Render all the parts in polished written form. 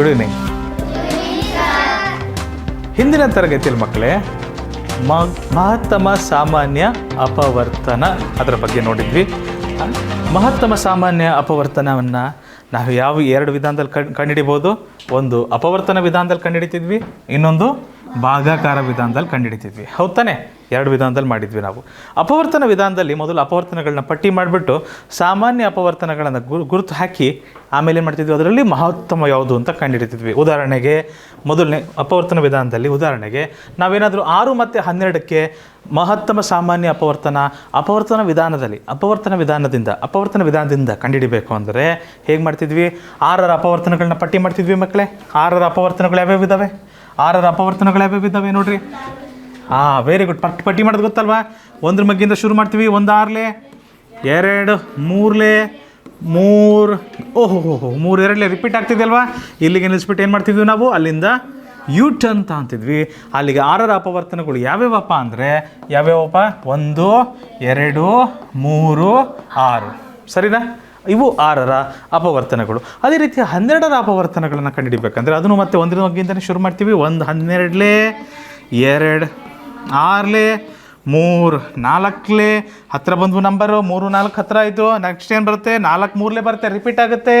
Good evening. ಹಿಂದಿನ ತರಗತಿಯಲ್ಲಿ ಮಕ್ಕಳೇ ಮಹತ್ತಮ ಸಾಮಾನ್ಯ ಅಪವರ್ತನ ಅದರ ಬಗ್ಗೆ ನೋಡಿದ್ವಿ. ಮಹತ್ತಮ ಸಾಮಾನ್ಯ ಅಪವರ್ತನವನ್ನು ನಾವು ಯಾವ ಎರಡು ವಿಧಾನದಲ್ಲಿ ಕಂಡುಹಿಡಿಬೋದು. ಒಂದು ಅಪವರ್ತನ ವಿಧಾನದಲ್ಲಿ ಕಂಡುಹಿಡಿತಿದ್ವಿ, ಇನ್ನೊಂದು ಭಾಗಾಕಾರ ವಿಧಾನದಲ್ಲಿ ಕಂಡುಹಿಡಿತಿದ್ವಿ. ಹೌದು ತಾನೆ? ಎರಡು ವಿಧಾನದಲ್ಲಿ ಮಾಡಿದ್ವಿ ನಾವು. ಅಪವರ್ತನ ವಿಧಾನದಲ್ಲಿ ಮೊದಲು ಅಪವರ್ತನಗಳನ್ನ ಪಟ್ಟಿ ಮಾಡಿಬಿಟ್ಟು ಸಾಮಾನ್ಯ ಅಪವರ್ತನಗಳನ್ನು ಗುರುತು ಹಾಕಿ ಆಮೇಲೆ ಏನು ಮಾಡ್ತಿದ್ವಿ, ಅದರಲ್ಲಿ ಮಹತ್ತಮ ಯಾವುದು ಅಂತ ಕಂಡುಹಿಡಿತಿದ್ವಿ. ಉದಾಹರಣೆಗೆ ಮೊದಲನೇ ಅಪವರ್ತನ ವಿಧಾನದಲ್ಲಿ ನಾವೇನಾದರೂ 6 ಮತ್ತು 12ಕ್ಕೆ ಮಹತ್ತಮ ಸಾಮಾನ್ಯ ಅಪವರ್ತನ ವಿಧಾನದಿಂದ ಕಂಡುಹಿಡಿಬೇಕು ಅಂದರೆ ಹೇಗೆ ಮಾಡ್ತಿದ್ವಿ? 6ರ ಅಪವರ್ತನಗಳನ್ನ ಪಟ್ಟಿ ಮಾಡ್ತಿದ್ವಿ ಮಕ್ಕಳೇ. 6ರ ಅಪವರ್ತನಗಳು ಯಾವ್ಯಾವ ಇದ್ದಾವೆ ನೋಡ್ರಿ. Very good. ಪಟ್ಟಿ ಮಾಡೋದು ಗೊತ್ತಲ್ವಾ? 1ರ ಮಗ್ಗಿಂದ ಶುರು ಮಾಡ್ತೀವಿ. 1 6 2 3 3 3 2 ರಿಪೀಟ್ ಆಗ್ತಿದೆಯಲ್ವಾ? ಇಲ್ಲಿಗೆ ನಿಲ್ಲಿಸ್ಬಿಟ್ಟು ಏನು ಮಾಡ್ತಿದ್ವಿ ನಾವು? ಅಲ್ಲಿಂದ ಯೂಟರ್ನ್ ಅಂತ ಅಂತಿದ್ವಿ. ಅಲ್ಲಿಗೆ 6ರ ಅಪವರ್ತನಗಳು ಯಾವ್ಯಾವಪ್ಪ ಅಂದರೆ 1 2 3 6 ಸರಿನಾ? ಇವು 6ರ ಅಪವರ್ತನಗಳು. ಅದೇ ರೀತಿ 12ರ ಅಪವರ್ತನಗಳನ್ನು ಕಂಡುಹಿಡಿಬೇಕಂದ್ರೆ ಅದನ್ನು ಮತ್ತೆ 1ರ ಮಗ್ಗಿಂದಲೇ ಶುರು ಮಾಡ್ತೀವಿ. 1 12 2 6 3 4 ಹತ್ತಿರ ಬಂದ್ವು ನಂಬರು. 3 4 ಹತ್ತಿರ ಆಯಿತು. ನೆಕ್ಸ್ಟ್ ಏನು ಬರುತ್ತೆ? 4 3 ಬರುತ್ತೆ, ರಿಪೀಟ್ ಆಗುತ್ತೆ.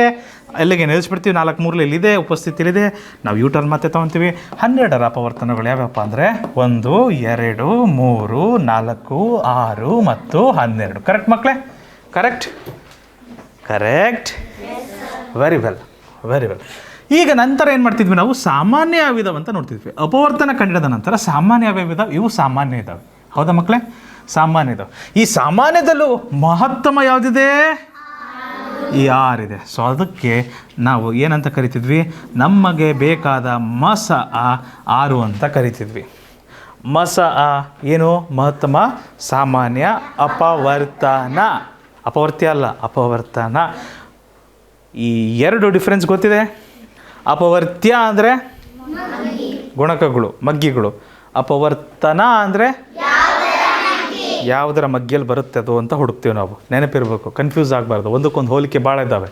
ಅಲ್ಲಿಗೆ ನಿಲ್ಲಿಸ್ಬಿಡ್ತೀವಿ. 4 3 ಇಲ್ಲಿದೆ, ಉಪಸ್ಥಿತಿಲಿದೆ. ನಾವು ಯೂಟರ್ನ್ ಮತ್ತೆ ತೊಗೊತೀವಿ. 12ರ ಅಪವರ್ತನಗಳು ಯಾವ್ಯಾವಪ್ಪ ಅಂದರೆ 1 2 3 4 6 ಮತ್ತು 12. ಕರೆಕ್ಟ್ ಮಕ್ಕಳೇ? ಕರೆಕ್ಟ್. Very well. ಈಗ ನಂತರ ಏನು ಮಾಡ್ತಿದ್ವಿ ನಾವು? ಸಾಮಾನ್ಯ ಯಾವ್ಯಾವ ಅಂತ ನೋಡ್ತಿದ್ವಿ. ಅಪವರ್ತನ ಕಂಡಿಡಿದ ನಂತರ ಸಾಮಾನ್ಯ ಯಾವ್ಯಾವಿದಾವೆ? ಇವು ಸಾಮಾನ್ಯ ಇದ್ದಾವೆ. ಹೌದಾ ಮಕ್ಕಳೇ? ಸಾಮಾನ್ಯ ಇದ್ದಾವೆ. ಈ ಸಾಮಾನ್ಯದಲ್ಲೂ ಮಹತ್ತಮ ಯಾವುದಿದೆ? ಈ 6 ಇದೆ. ಸೊ ಅದಕ್ಕೆ ನಾವು ಏನಂತ ಕರಿತಿದ್ವಿ? ನಮಗೆ ಬೇಕಾದ ಮಸ 6 ಅಂತ ಕರಿತಿದ್ವಿ. ಮಸ ಏನು? ಮಹತ್ತಮ ಸಾಮಾನ್ಯ ಅಪವರ್ತ್ಯ ಅಲ್ಲ, ಅಪವರ್ತನ. ಈ 2 ಡಿಫ್ರೆನ್ಸ್ ಗೊತ್ತಿದೆ. ಅಪವರ್ತ್ಯ ಅಂದರೆ ಗುಣಕಗಳು, ಮಗ್ಗಿಗಳು. ಅಪವರ್ತನ ಅಂದರೆ ಯಾವುದರ ಮಗ್ಗಿಯಲ್ಲಿ ಬರುತ್ತೆ ಅದು ಅಂತ ಹುಡುಕ್ತೀವಿ ನಾವು. ನೆನಪಿರಬೇಕು, ಕನ್ಫ್ಯೂಸ್ ಆಗಬಾರ್ದು. ಒಂದಕ್ಕೊಂದು ಹೋಲಿಕೆ ಭಾಳ ಇದ್ದಾವೆ.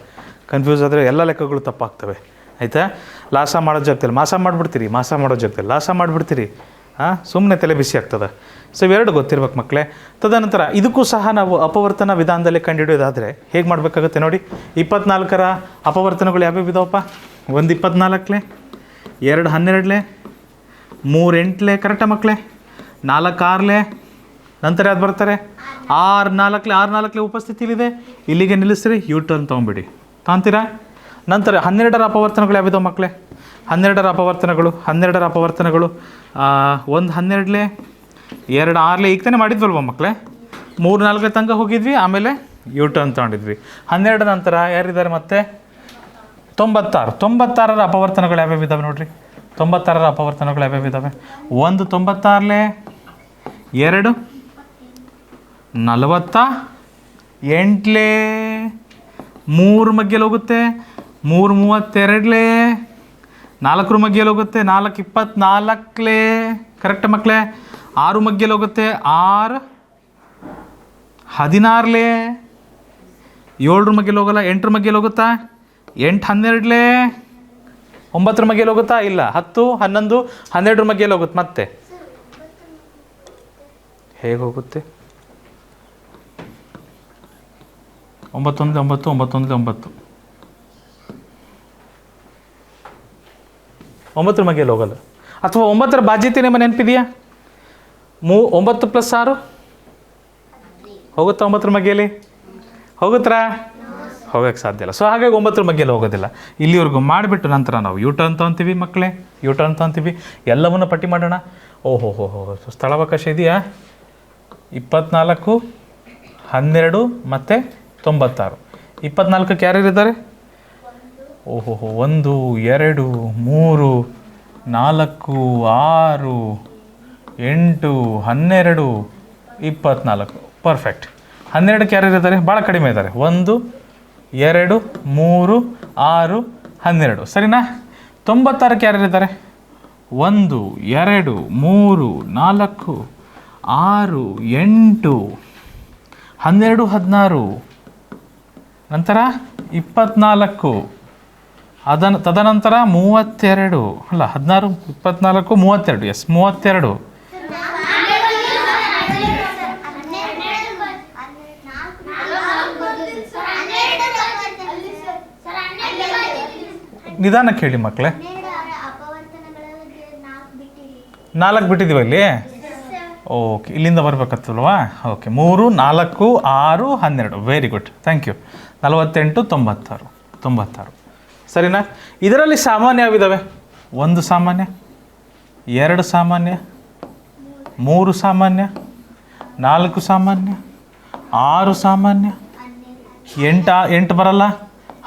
ಕನ್ಫ್ಯೂಸ್ ಆದರೆ ಎಲ್ಲ ಲೆಕ್ಕಗಳು ತಪ್ಪಾಗ್ತವೆ. ಆಯಿತಾ? ಲಾಸ ಮಾಡೋ ಜಾಗದಲ್ಲಿ ಮಾಸ ಮಾಡಿಬಿಡ್ತೀರಿ, ಮಾಸ ಮಾಡೋ ಜಾಗದಲ್ಲಿ ಲಾಸ ಮಾಡಿಬಿಡ್ತೀರಿ. ಸುಮ್ಮನೆ ತಲೆ ಬಿಸಿ ಆಗ್ತದೆ. ಸೊ ಇವೆರಡು ಗೊತ್ತಿರ್ಬೇಕು ಮಕ್ಕಳೇ. ತದನಂತರ ಇದಕ್ಕೂ ಸಹ ನಾವು ಅಪವರ್ತನ ವಿಧಾನದಲ್ಲಿ ಕಂಡುಹಿಡಿಯೋದಾದರೆ ಹೇಗೆ ಮಾಡಬೇಕಾಗುತ್ತೆ ನೋಡಿ. 24ರ ಅಪವರ್ತನಗಳು ಯಾವ್ಯಾವ ಇದಾವಪ್ಪ? 1 24 2 12 3 8 ಕರೆಕ್ಟಾ ಮಕ್ಕಳೇ? 4 6 ನಂತರ ಯಾವ್ದು ಬರ್ತಾರೆ? 6 4 ಉಪಸ್ಥಿತಿಲಿದೆ. ಇಲ್ಲಿಗೆ ನಿಲ್ಲಿಸ್ರಿ, ಯೂಟರ್ನ್ ತೊಗೊಂಬಿಡಿ. ತಾಂತೀರಾ? ನಂತರ 12ರ ಅಪವರ್ತನಗಳು ಯಾವಿದಾವೆ ಮಕ್ಕಳೇ? 12ರ ಅಪವರ್ತನಗಳು 1 12 2 6 ಈಗ ತಾನೇ ಮಾಡಿದ್ವಲ್ವ ಮಕ್ಕಳೇ? 3 4 ತನಕ ಹೋಗಿದ್ವಿ, ಆಮೇಲೆ ಯೂಟರ್ನ್ ತೊಗೊಂಡಿದ್ವಿ. 12 ನಂತರ ಯಾರಿದ್ದಾರೆ ಮತ್ತೆ? 96ರ ಅಪವರ್ತನಗಳು ಯಾವ್ಯಾವ ಇದ್ದಾವೆ ನೋಡ್ರಿ. 96ರ ಅಪವರ್ತನಗಳು ಯಾವ್ಯಾವ ಇದ್ದಾವೆ? 1 96 2 48 3 ಮಗ್ಗೆಯಲ್ಲಿ ಹೋಗುತ್ತೆ. 3 32 4ರ ಮಗ್ಗೆಯಲ್ಲಿ ಹೋಗುತ್ತೆ. 4 24 ಕರೆಕ್ಟ್ ಮಕ್ಕಳೇ? 6 ಮಗ್ಗೆಯಲ್ಲಿ ಹೋಗುತ್ತೆ. 6 16 7ರ ಮಗ್ಗೆಯಲ್ಲಿ ಹೋಗಲ್ಲ. 8ರ ಮಗ್ಗೆಯಲ್ಲಿ ಹೋಗುತ್ತಾ? 8 12 9ರ ಮಗ್ಗೆಯಲ್ಲಿ ಹೋಗುತ್ತಾ? ಇಲ್ಲ. 10 11 12ರ ಮಗ್ಗೆಯಲ್ಲಿ ಹೋಗುತ್ತೆ. ಮತ್ತೆ ಹೇಗೆ ಹೋಗುತ್ತೆ? 9 1 9 9 1 9 9ರ ಮಗ್ಗೆಯಲ್ಲಿ ಹೋಗಲ್ಲ. ಅಥವಾ 9ರ ಬಾಧ್ಯತೆ ನಿಮ್ಮ ನೆನಪಿದೆಯಾ? 9 + 6 ಹೋಗುತ್ತಾ? 9ರ ಮಗ್ಗೆಯಲ್ಲಿ ಹೋಗುತ್ತಾ? ಹೋಗೋಕ್ಕೆ ಸಾಧ್ಯ ಇಲ್ಲ. ಸೊ ಹಾಗಾಗಿ 9ರ ಮಗ್ಗೆಯಲ್ಲಿ ಹೋಗೋದಿಲ್ಲ. ಇಲ್ಲಿವರೆಗೂ ಮಾಡಿಬಿಟ್ಟು ನಂತರ ನಾವು ಯೂಟರ್ನ್ ತೊಗೊತೀವಿ ಮಕ್ಕಳೇ. ಯೂಟರ್ನ್ ತೊಗೊತೀವಿ. ಎಲ್ಲವನ್ನು ಪಟ್ಟಿ ಮಾಡೋಣ. ಸ್ಥಳಾವಕಾಶ ಇದೆಯಾ? 24 12 ಮತ್ತು 96. 24ಕ್ಕೆ ಯಾರ್ಯಾರಿದ್ದಾರೆ? 1 2 3 4 6 8 12 24. ಪರ್ಫೆಕ್ಟ್. 12ಕ್ಕೆ ಯಾರ್ಯಾರಿದ್ದಾರೆ? ಭಾಳ ಕಡಿಮೆ ಇದ್ದಾರೆ. 1 2 3 6 12 ಸರಿನಾ? 96ಕ್ಕೆ ಯಾರ್ಯಾರಿದ್ದಾರೆ? 1 2 3 4 6 8 12 16 ನಂತರ 24 ತದನಂತರ 32 ಅಲ್ಲ 16 24 32 ಎಸ್ 32 ನಿಧಾನಕ್ಕೆ ಹೇಳಿ ಮಕ್ಕಳೇ. 4 ಬಿಟ್ಟಿದ್ದೀವಿ ಅಲ್ಲಿ. ಓಕೆ, ಇಲ್ಲಿಂದ ಬರ್ಬೇಕತ್ತಲ್ವಾ? Okay, 3 4 6 12 very good, thank you. 48 96 ಸರಿನಾ? ಇದರಲ್ಲಿ ಸಾಮಾನ್ಯ ಯಾವಿದ್ದಾವೆ? 1 ಸಾಮಾನ್ಯ, 2 ಸಾಮಾನ್ಯ, 3 ಸಾಮಾನ್ಯ, 4 ಸಾಮಾನ್ಯ, 6 ಸಾಮಾನ್ಯ, 8 ಬರಲ್ಲ,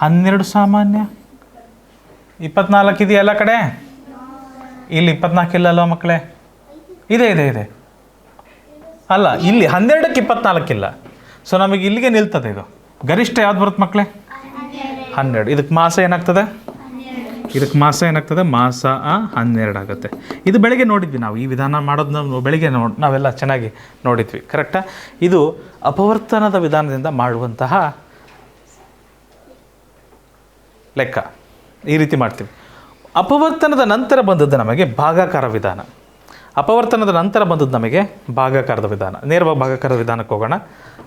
12 ಸಾಮಾನ್ಯ, 24 ಇದೆಯಾ ಎಲ್ಲ ಕಡೆ? ಇಲ್ಲಿ 24 ಇಲ್ಲ ಅಲ್ವ ಮಕ್ಕಳೇ? ಇದೆ ಅಲ್ಲ, ಇಲ್ಲಿ 12ಕ್ಕೆ 24 ಇಲ್ಲ. ಸೊ ನಮಗೆ ಇಲ್ಲಿಗೆ ನಿಲ್ತದೆ. ಇದು ಗರಿಷ್ಠ ಯಾವ್ದು ಬರುತ್ತೆ ಮಕ್ಕಳೇ? 12. ಇದಕ್ಕೆ ಮಾಸ ಏನಾಗ್ತದೆ? ಮಾಸ 12 ಆಗುತ್ತೆ. ಇದು ಬೆಳಗ್ಗೆ ನೋಡಿದ್ವಿ ನಾವು, ಈ ವಿಧಾನ ಮಾಡೋದು ನಾವು ಬೆಳಗ್ಗೆ ನಾವೆಲ್ಲ ಚೆನ್ನಾಗಿ ನೋಡಿದ್ವಿ, ಕರೆಕ್ಟಾ? ಇದು ಅಪವರ್ತನದ ವಿಧಾನದಿಂದ ಮಾಡುವಂತಹ ಲೆಕ್ಕ. ಈ ರೀತಿ ಮಾಡ್ತೀವಿ. ಅಪವರ್ತನದ ನಂತರ ಬಂದದ್ದು ನಮಗೆ ಭಾಗಾಕಾರ ವಿಧಾನ. ಭಾಗಾಕಾರದ ವಿಧಾನ. ನೇರವಾಗಿ ಭಾಗಾಕಾರದ ವಿಧಾನಕ್ಕೆ ಹೋಗೋಣ,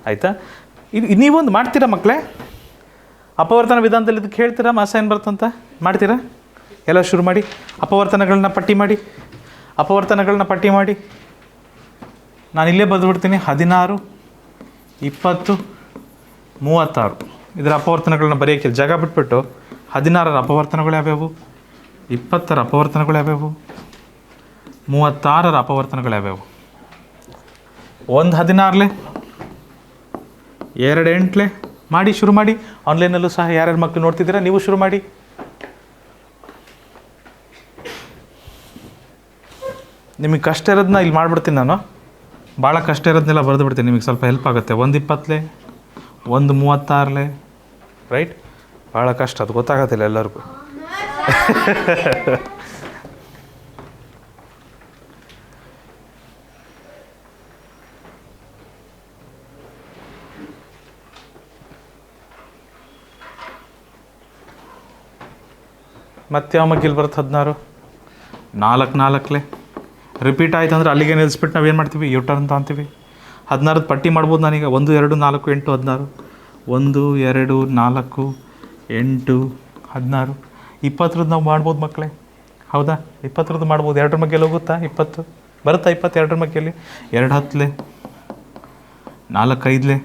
ಆಯಿತಾ? ಇದು ನೀವೊಂದು ಮಾಡ್ತೀರಾ ಮಕ್ಕಳೇ? ಅಪವರ್ತನ ವಿಧಾನದಲ್ಲಿ ಇದಕ್ಕೆ ಹೇಳ್ತೀರಾ ಮಾಸ ಏನು ಬರ್ತಂತ? ಮಾಡ್ತೀರಾ? ಎಲ್ಲ ಶುರು ಮಾಡಿ. ಅಪವರ್ತನಗಳನ್ನ ಪಟ್ಟಿ ಮಾಡಿ. ನಾನು ಇಲ್ಲೇ ಬರೆದುಬಿಡ್ತೀನಿ. 16 20 36 ಇದರ ಅಪವರ್ತನಗಳನ್ನ ಬರೆಯೋಕ್ಕೆ ಜಾಗ ಬಿಟ್ಬಿಟ್ಟು 16ರ ಅಪವರ್ತನಗಳು ಯಾವ್ಯಾವು, 20ರ ಅಪವರ್ತನಗಳು ಯಾವ್ಯಾವು, 36ರ ಅಪವರ್ತನಗಳು ಯಾವ್ಯಾವು? 1 16 2 8 ಮಾಡಿ, ಶುರು ಮಾಡಿ. ಆನ್ಲೈನಲ್ಲೂ ಸಹ ಯಾರ್ಯಾರು ಮಕ್ಕಳು ನೋಡ್ತಿದ್ದೀರಾ ನೀವು ಶುರು ಮಾಡಿ. ನಿಮಗೆ ಕಷ್ಟ ಇರೋದನ್ನ ಇಲ್ಲಿ ಮಾಡಿಬಿಡ್ತೀನಿ ನಾನು. ಭಾಳ ಕಷ್ಟ ಇರೋದನ್ನೆಲ್ಲ ಬರೆದು ಬಿಡ್ತೀನಿ, ನಿಮಗೆ ಸ್ವಲ್ಪ ಹೆಲ್ಪ್ ಆಗುತ್ತೆ. 1 20 1 36 ರೈಟ್? ಭಾಳ ಕಷ್ಟ, ಅದು ಗೊತ್ತಾಗತ್ತಿಲ್ಲ ಎಲ್ಲರಿಗೂ. ಮತ್ತೆ ಯಾವ ಮಗ್ಗಿಲ್ಲಿ ಬರುತ್ತೆ? 16 4 4 ರಿಪೀಟ್ ಆಯ್ತು ಅಂದರೆ ಅಲ್ಲಿಗೆ ನಿಲ್ಲಿಸ್ಬಿಟ್ಟು ನಾವೇನು ಮಾಡ್ತೀವಿ? ಯೂಟರ್ನ್ ಅಂತ ಅಂತೀವಿ. 16 ಪಟ್ಟಿ ಮಾಡ್ಬೋದು ನಾನೀಗ. 1 2 4 8 16 1 2 4 8 16 20 ನಾವು ಮಾಡ್ಬೋದು ಮಕ್ಕಳೇ, ಹೌದಾ? 20 ಮಾಡ್ಬೋದು. 2 ಮಗ್ಗೆಯಲ್ಲಿ ಹೋಗುತ್ತಾ? 20 ಬರುತ್ತಾ? 22 ಮಗ್ಗೆಯಲ್ಲಿ 2 10 4 5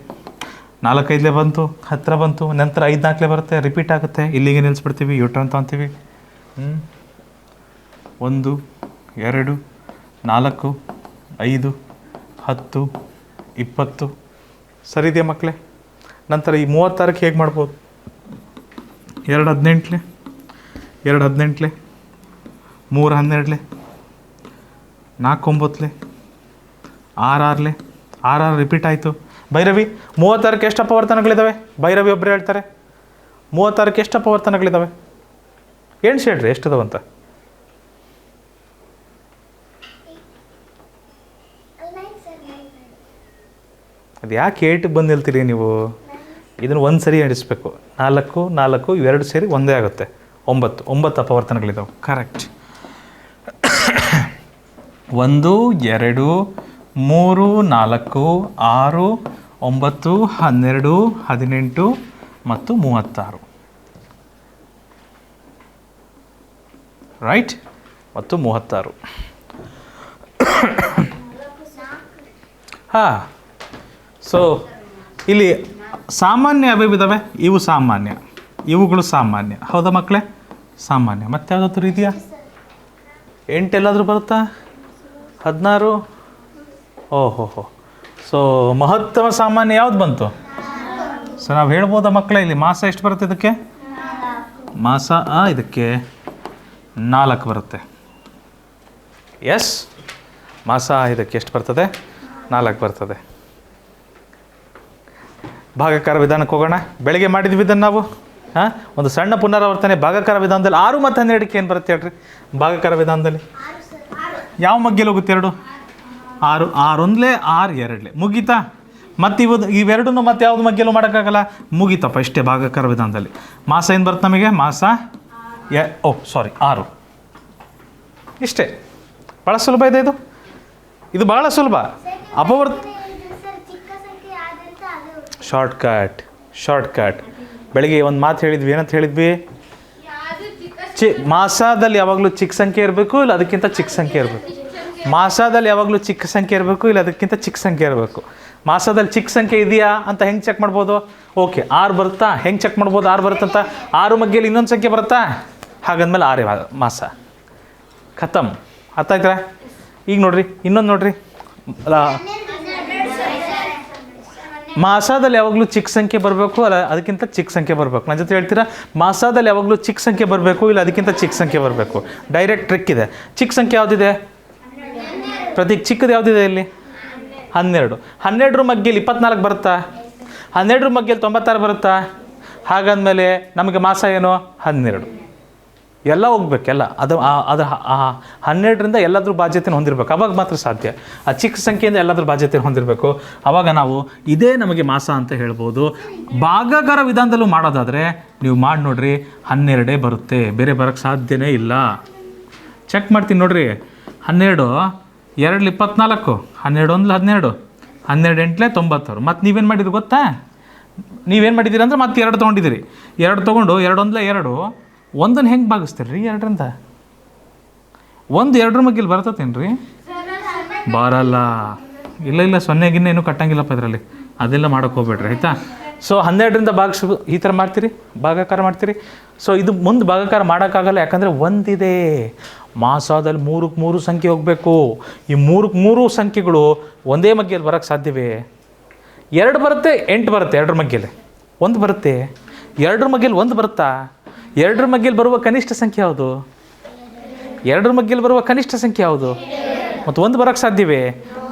4 5 ಬಂತು, ಹತ್ತಿರ ಬಂತು. ನಂತರ 5 4 ಬರುತ್ತೆ, ರಿಪೀಟ್ ಆಗುತ್ತೆ. ಇಲ್ಲಿಗೆ ನಿಲ್ಲಿಸ್ಬಿಡ್ತೀವಿ, ಯೂಟರ್ನ್ ಅಂತ ಅಂತೀವಿ. 1 2 4 5 10 20 ಸರಿ ಇದೆಯಾ ಮಕ್ಕಳೇ? ನಂತರ ಈ 36ಕ್ಕೆ ಹೇಗೆ ಮಾಡ್ಬೋದು? 2 18 2 18 3 12 4 9 6 6 ರಿಪೀಟ್ ಆಯಿತು. ಭೈರವಿ 36ಕ್ಕೆ ಎಷ್ಟು ಅಪವರ್ತನಗಳಿದ್ದಾವೆ? ಭೈರವಿ ಒಬ್ಬರೇ ಹೇಳ್ತಾರೆ. 36ಕ್ಕೆ ಎಷ್ಟು ಅಪವರ್ತನಗಳಿದ್ದಾವೆ? ಏನು ಹೇಳ್ರಿ ಎಷ್ಟದವಂತ? ಅದು ಯಾಕೆ 8ಗೆ ಬಂದು ಹೇಳ್ತೀರಿ ನೀವು? ಇದನ್ನು ಒಂದು ಸರಿ ಎಣಿಸ್ಬೇಕು. 4 4 ಇವೆರಡು ಸೇರಿ ಒಂದೇ ಆಗುತ್ತೆ. 9 ಅಪವರ್ತನಗಳಿದ್ದಾವೆ. ಕರೆಕ್ಟ್. 1 2 3 4 6 9 12 18 ಮತ್ತು 36 ರೈಟ್? ಮತ್ತು 36 ಹಾಂ. ಸೊ ಇಲ್ಲಿ ಸಾಮಾನ್ಯ ಯಾವ್ಯಾವಿದ್ದಾವೆ? ಇವು ಸಾಮಾನ್ಯ, ಇವುಗಳು ಸಾಮಾನ್ಯ, ಹೌದಾ ಮಕ್ಕಳೇ? ಸಾಮಾನ್ಯ. ಮತ್ತೆ ಯಾವುದಾದ್ರೂ ಇದೆಯಾ? 8 ಎಲ್ಲಾದರೂ ಬರುತ್ತಾ? 16 ಓಹೋ. ಸೊ ಮಹತ್ತಮ ಸಾಮಾನ್ಯ ಯಾವ್ದು ಬಂತು? ಸೊ ನಾವು ಹೇಳ್ಬೋದಾ ಮಕ್ಕಳೇ? ಇಲ್ಲಿ ಮಾಸ ಎಷ್ಟು ಬರುತ್ತೆ ಇದಕ್ಕೆ? ಮಾಸ ಇದಕ್ಕೆ 4 ಬರುತ್ತೆ. ಎಸ್, ಮಾಸ ಇದಕ್ಕೆ ಎಷ್ಟು ಬರ್ತದೆ? 4 ಬರ್ತದೆ. ಭಾಗಾಕಾರ ವಿಧಾನಕ್ಕೆ ಹೋಗೋಣ. ಬೆಳಗ್ಗೆ ಮಾಡಿದ್ವಿ ಇದನ್ನು ನಾವು. ಒಂದು ಸಣ್ಣ ಪುನರಾವರ್ತನೆ. ಭಾಗಾಕಾರ ವಿಧಾನದಲ್ಲಿ 6 ಮತ್ತು 12ಕ್ಕೆ ಏನು ಬರುತ್ತೆ ಹೇಳ್ರಿ? ಭಾಗಾಕಾರ ವಿಧಾನದಲ್ಲಿ ಯಾವ ಮಗ್ಗೆಲ್ಲಿ ಹೋಗುತ್ತೆ? 2 6 6 1 6 2 ಮುಗೀತಾ? ಮತ್ತು ಇವೆರಡನ್ನು ಮತ್ತೆ ಯಾವುದು ಮಗ್ಗೆಲ್ಲೂ ಮಾಡೋಕ್ಕಾಗಲ್ಲ, ಮುಗೀತಪ್ಪ ಇಷ್ಟೇ ಭಾಗಾಕಾರ ವಿಧಾನದಲ್ಲಿ. ಮಾಸ ಏನು ಬರುತ್ತೆ ನಮಗೆ? ಮಾಸ ಸಾರಿ 6. ಇಷ್ಟೇ, ಭಾಳ ಸುಲಭ ಇದೆ ಇದು. ಇದು ಭಾಳ ಸುಲಭ. ಅಪವರ್ತ ಶಾರ್ಟ್ಕಟ್. ಬೆಳಿಗ್ಗೆ ಒಂದು ಮಾತು ಹೇಳಿದ್ವಿ, ಏನಂತ ಹೇಳಿದ್ವಿ? ಮಾಸದಲ್ಲಿ ಯಾವಾಗಲೂ ಚಿಕ್ಕ ಸಂಖ್ಯೆ ಇರಬೇಕು, ಇಲ್ಲ ಅದಕ್ಕಿಂತ ಚಿಕ್ಕ ಸಂಖ್ಯೆ ಇರಬೇಕು. ಮಾಸದಲ್ಲಿ ಯಾವಾಗಲೂ ಚಿಕ್ಕ ಸಂಖ್ಯೆ ಇರಬೇಕು, ಇಲ್ಲ ಅದಕ್ಕಿಂತ ಚಿಕ್ಕ ಸಂಖ್ಯೆ ಇರಬೇಕು. ಮಾಸದಲ್ಲಿ ಚಿಕ್ಕ ಸಂಖ್ಯೆ ಇದೆಯಾ ಅಂತ ಹೆಂಗೆ ಚೆಕ್ ಮಾಡ್ಬೋದು? ಓಕೆ, 6 ಬರುತ್ತಾ? ಹೆಂಗೆ ಚೆಕ್ ಮಾಡ್ಬೋದು 6 ಬರುತ್ತಂತ? 6 ಮಧ್ಯೆಯಲ್ಲಿ ಇನ್ನೊಂದು ಸಂಖ್ಯೆ ಬರುತ್ತಾ? ಹಾಗಂದ್ಮೇಲೆ 6 ಮಾಸ ಖತಮ್. ಅರ್ಥ ಆಯ್ತಾ? ಈಗ ನೋಡ್ರಿ, ಇನ್ನೊಂದು ನೋಡ್ರಿ, ಮಾಸದಲ್ಲಿ ಯಾವಾಗಲೂ ಚಿಕ್ಕ ಸಂಖ್ಯೆ ಬರಬೇಕು, ಅಲ್ಲ ಅದಕ್ಕಿಂತ ಚಿಕ್ಕ ಸಂಖ್ಯೆ ಬರಬೇಕು. ನನ್ನ ಜೊತೆ ಹೇಳ್ತೀರಾ? ಮಾಸದಲ್ಲಿ ಯಾವಾಗಲೂ ಚಿಕ್ಕ ಸಂಖ್ಯೆ ಬರಬೇಕು, ಇಲ್ಲ ಅದಕ್ಕಿಂತ ಚಿಕ್ಕ ಸಂಖ್ಯೆ ಬರಬೇಕು. ಡೈರೆಕ್ಟ್ ಟ್ರಿಕ್ ಇದೆ. ಚಿಕ್ಕ ಸಂಖ್ಯೆ ಯಾವುದಿದೆ? ಪ್ರತೀಕ್ ಚಿಕ್ಕದು ಯಾವುದಿದೆ ಇಲ್ಲಿ? 12. 12ರ ಮಧ್ಯೆಯಲ್ಲಿ 24 ಬರುತ್ತಾ? 12ರ ಮಧ್ಯೆಯಲ್ಲಿ 96 ಬರುತ್ತಾ? ಹಾಗಂದಮೇಲೆ ನಮಗೆ ಮಾಸ ಏನು? 12. ಎಲ್ಲ ಹೋಗ್ಬೇಕೆಲ್ಲ. ಅದು 12ರಿಂದ ಎಲ್ಲಾದ್ರೂ ಬಾಧ್ಯತೆಯನ್ನು ಹೊಂದಿರಬೇಕು, ಅವಾಗ ಮಾತ್ರ ಸಾಧ್ಯ. ಆ ಚಿಕ್ಕ ಸಂಖ್ಯೆಯಿಂದ ಎಲ್ಲಾದ್ರೂ ಬಾಧ್ಯತೆಯನ್ನು ಹೊಂದಿರಬೇಕು, ಆವಾಗ ನಾವು ಇದೇ ನಮಗೆ ಮಾಸ ಅಂತ ಹೇಳ್ಬೋದು. ಭಾಗಾಕಾರ ವಿಧಾನದಲ್ಲೂ ಮಾಡೋದಾದರೆ ನೀವು ಮಾಡಿ ನೋಡ್ರಿ, 12 ಬರುತ್ತೆ, ಬೇರೆ ಬರೋಕ್ಕೆ ಸಾಧ್ಯನೇ ಇಲ್ಲ. ಚೆಕ್ ಮಾಡ್ತೀನಿ ನೋಡ್ರಿ. 12 2 24, 12 1 12, 12 8 96. ಮತ್ತು ನೀವೇನು ಮಾಡಿದ್ರಿ ಗೊತ್ತಾ? ನೀವೇನು ಮಾಡಿದ್ದೀರಿ ಅಂದರೆ ಮತ್ತೆ 2 ತೊಗೊಂಡಿದ್ದೀರಿ. 2 ತೊಗೊಂಡು 2 1 2, 1 ಹೆಂಗೆ ಭಾಗಿಸ್ತೀರಿ ರೀ? 2ರಿಂದ 1 2ರ ಮಗ್ಗಿಲ್ಲಿ ಬರ್ತತೇನು ರೀ? ಬರಲ್ಲ. ಇಲ್ಲ 0 ಗಿನ್ನ ಏನೂ ಕಟ್ಟಂಗಿಲ್ಲಪ್ಪ ಇದರಲ್ಲಿ. ಅದೆಲ್ಲ ಮಾಡೋಕ್ಕೆ ಹೋಗ್ಬೇಡ್ರಿ, ಆಯಿತಾ? ಸೊ 12ರಿಂದ ಭಾಗಿಸ್ ಈ ಥರ ಮಾಡ್ತೀರಿ, ಭಾಗಾಕಾರ ಮಾಡ್ತೀರಿ. ಸೊ ಇದು ಮುಂದೆ ಭಾಗಾಕಾರ ಮಾಡೋಕ್ಕಾಗಲ್ಲ, ಯಾಕಂದರೆ ಒಂದಿದೆ. ಮಾಸದಲ್ಲಿ 3ಕ್ಕೆ 3 ಸಂಖ್ಯೆ ಹೋಗಬೇಕು. ಈ 3ಕ್ಕೆ 3 ಸಂಖ್ಯೆಗಳು ಒಂದೇ ಮಗ್ಗಿಯಲ್ಲಿ ಬರೋಕ್ಕೆ ಸಾಧ್ಯವೇ? 2 ಬರುತ್ತೆ, 8 ಬರುತ್ತೆ. 2ರ ಮಗ್ಗಿಯಲ್ಲಿ 1 ಬರುತ್ತೆ. 2ರ ಮಗ್ಗಿಯಲ್ಲಿ 1 ಬರುತ್ತಾ? 2ರ ಮಗ್ಗಿಯಲ್ಲಿ ಬರುವ ಕನಿಷ್ಠ ಸಂಖ್ಯೆ ಯಾವುದು? 2ರ ಮಗ್ಗಿಯಲ್ಲಿ ಬರುವ ಕನಿಷ್ಠ ಸಂಖ್ಯೆ ಯಾವುದು? ಮತ್ತು 1 ಬರೋಕ್ಕೆ ಸಾಧ್ಯವೇ?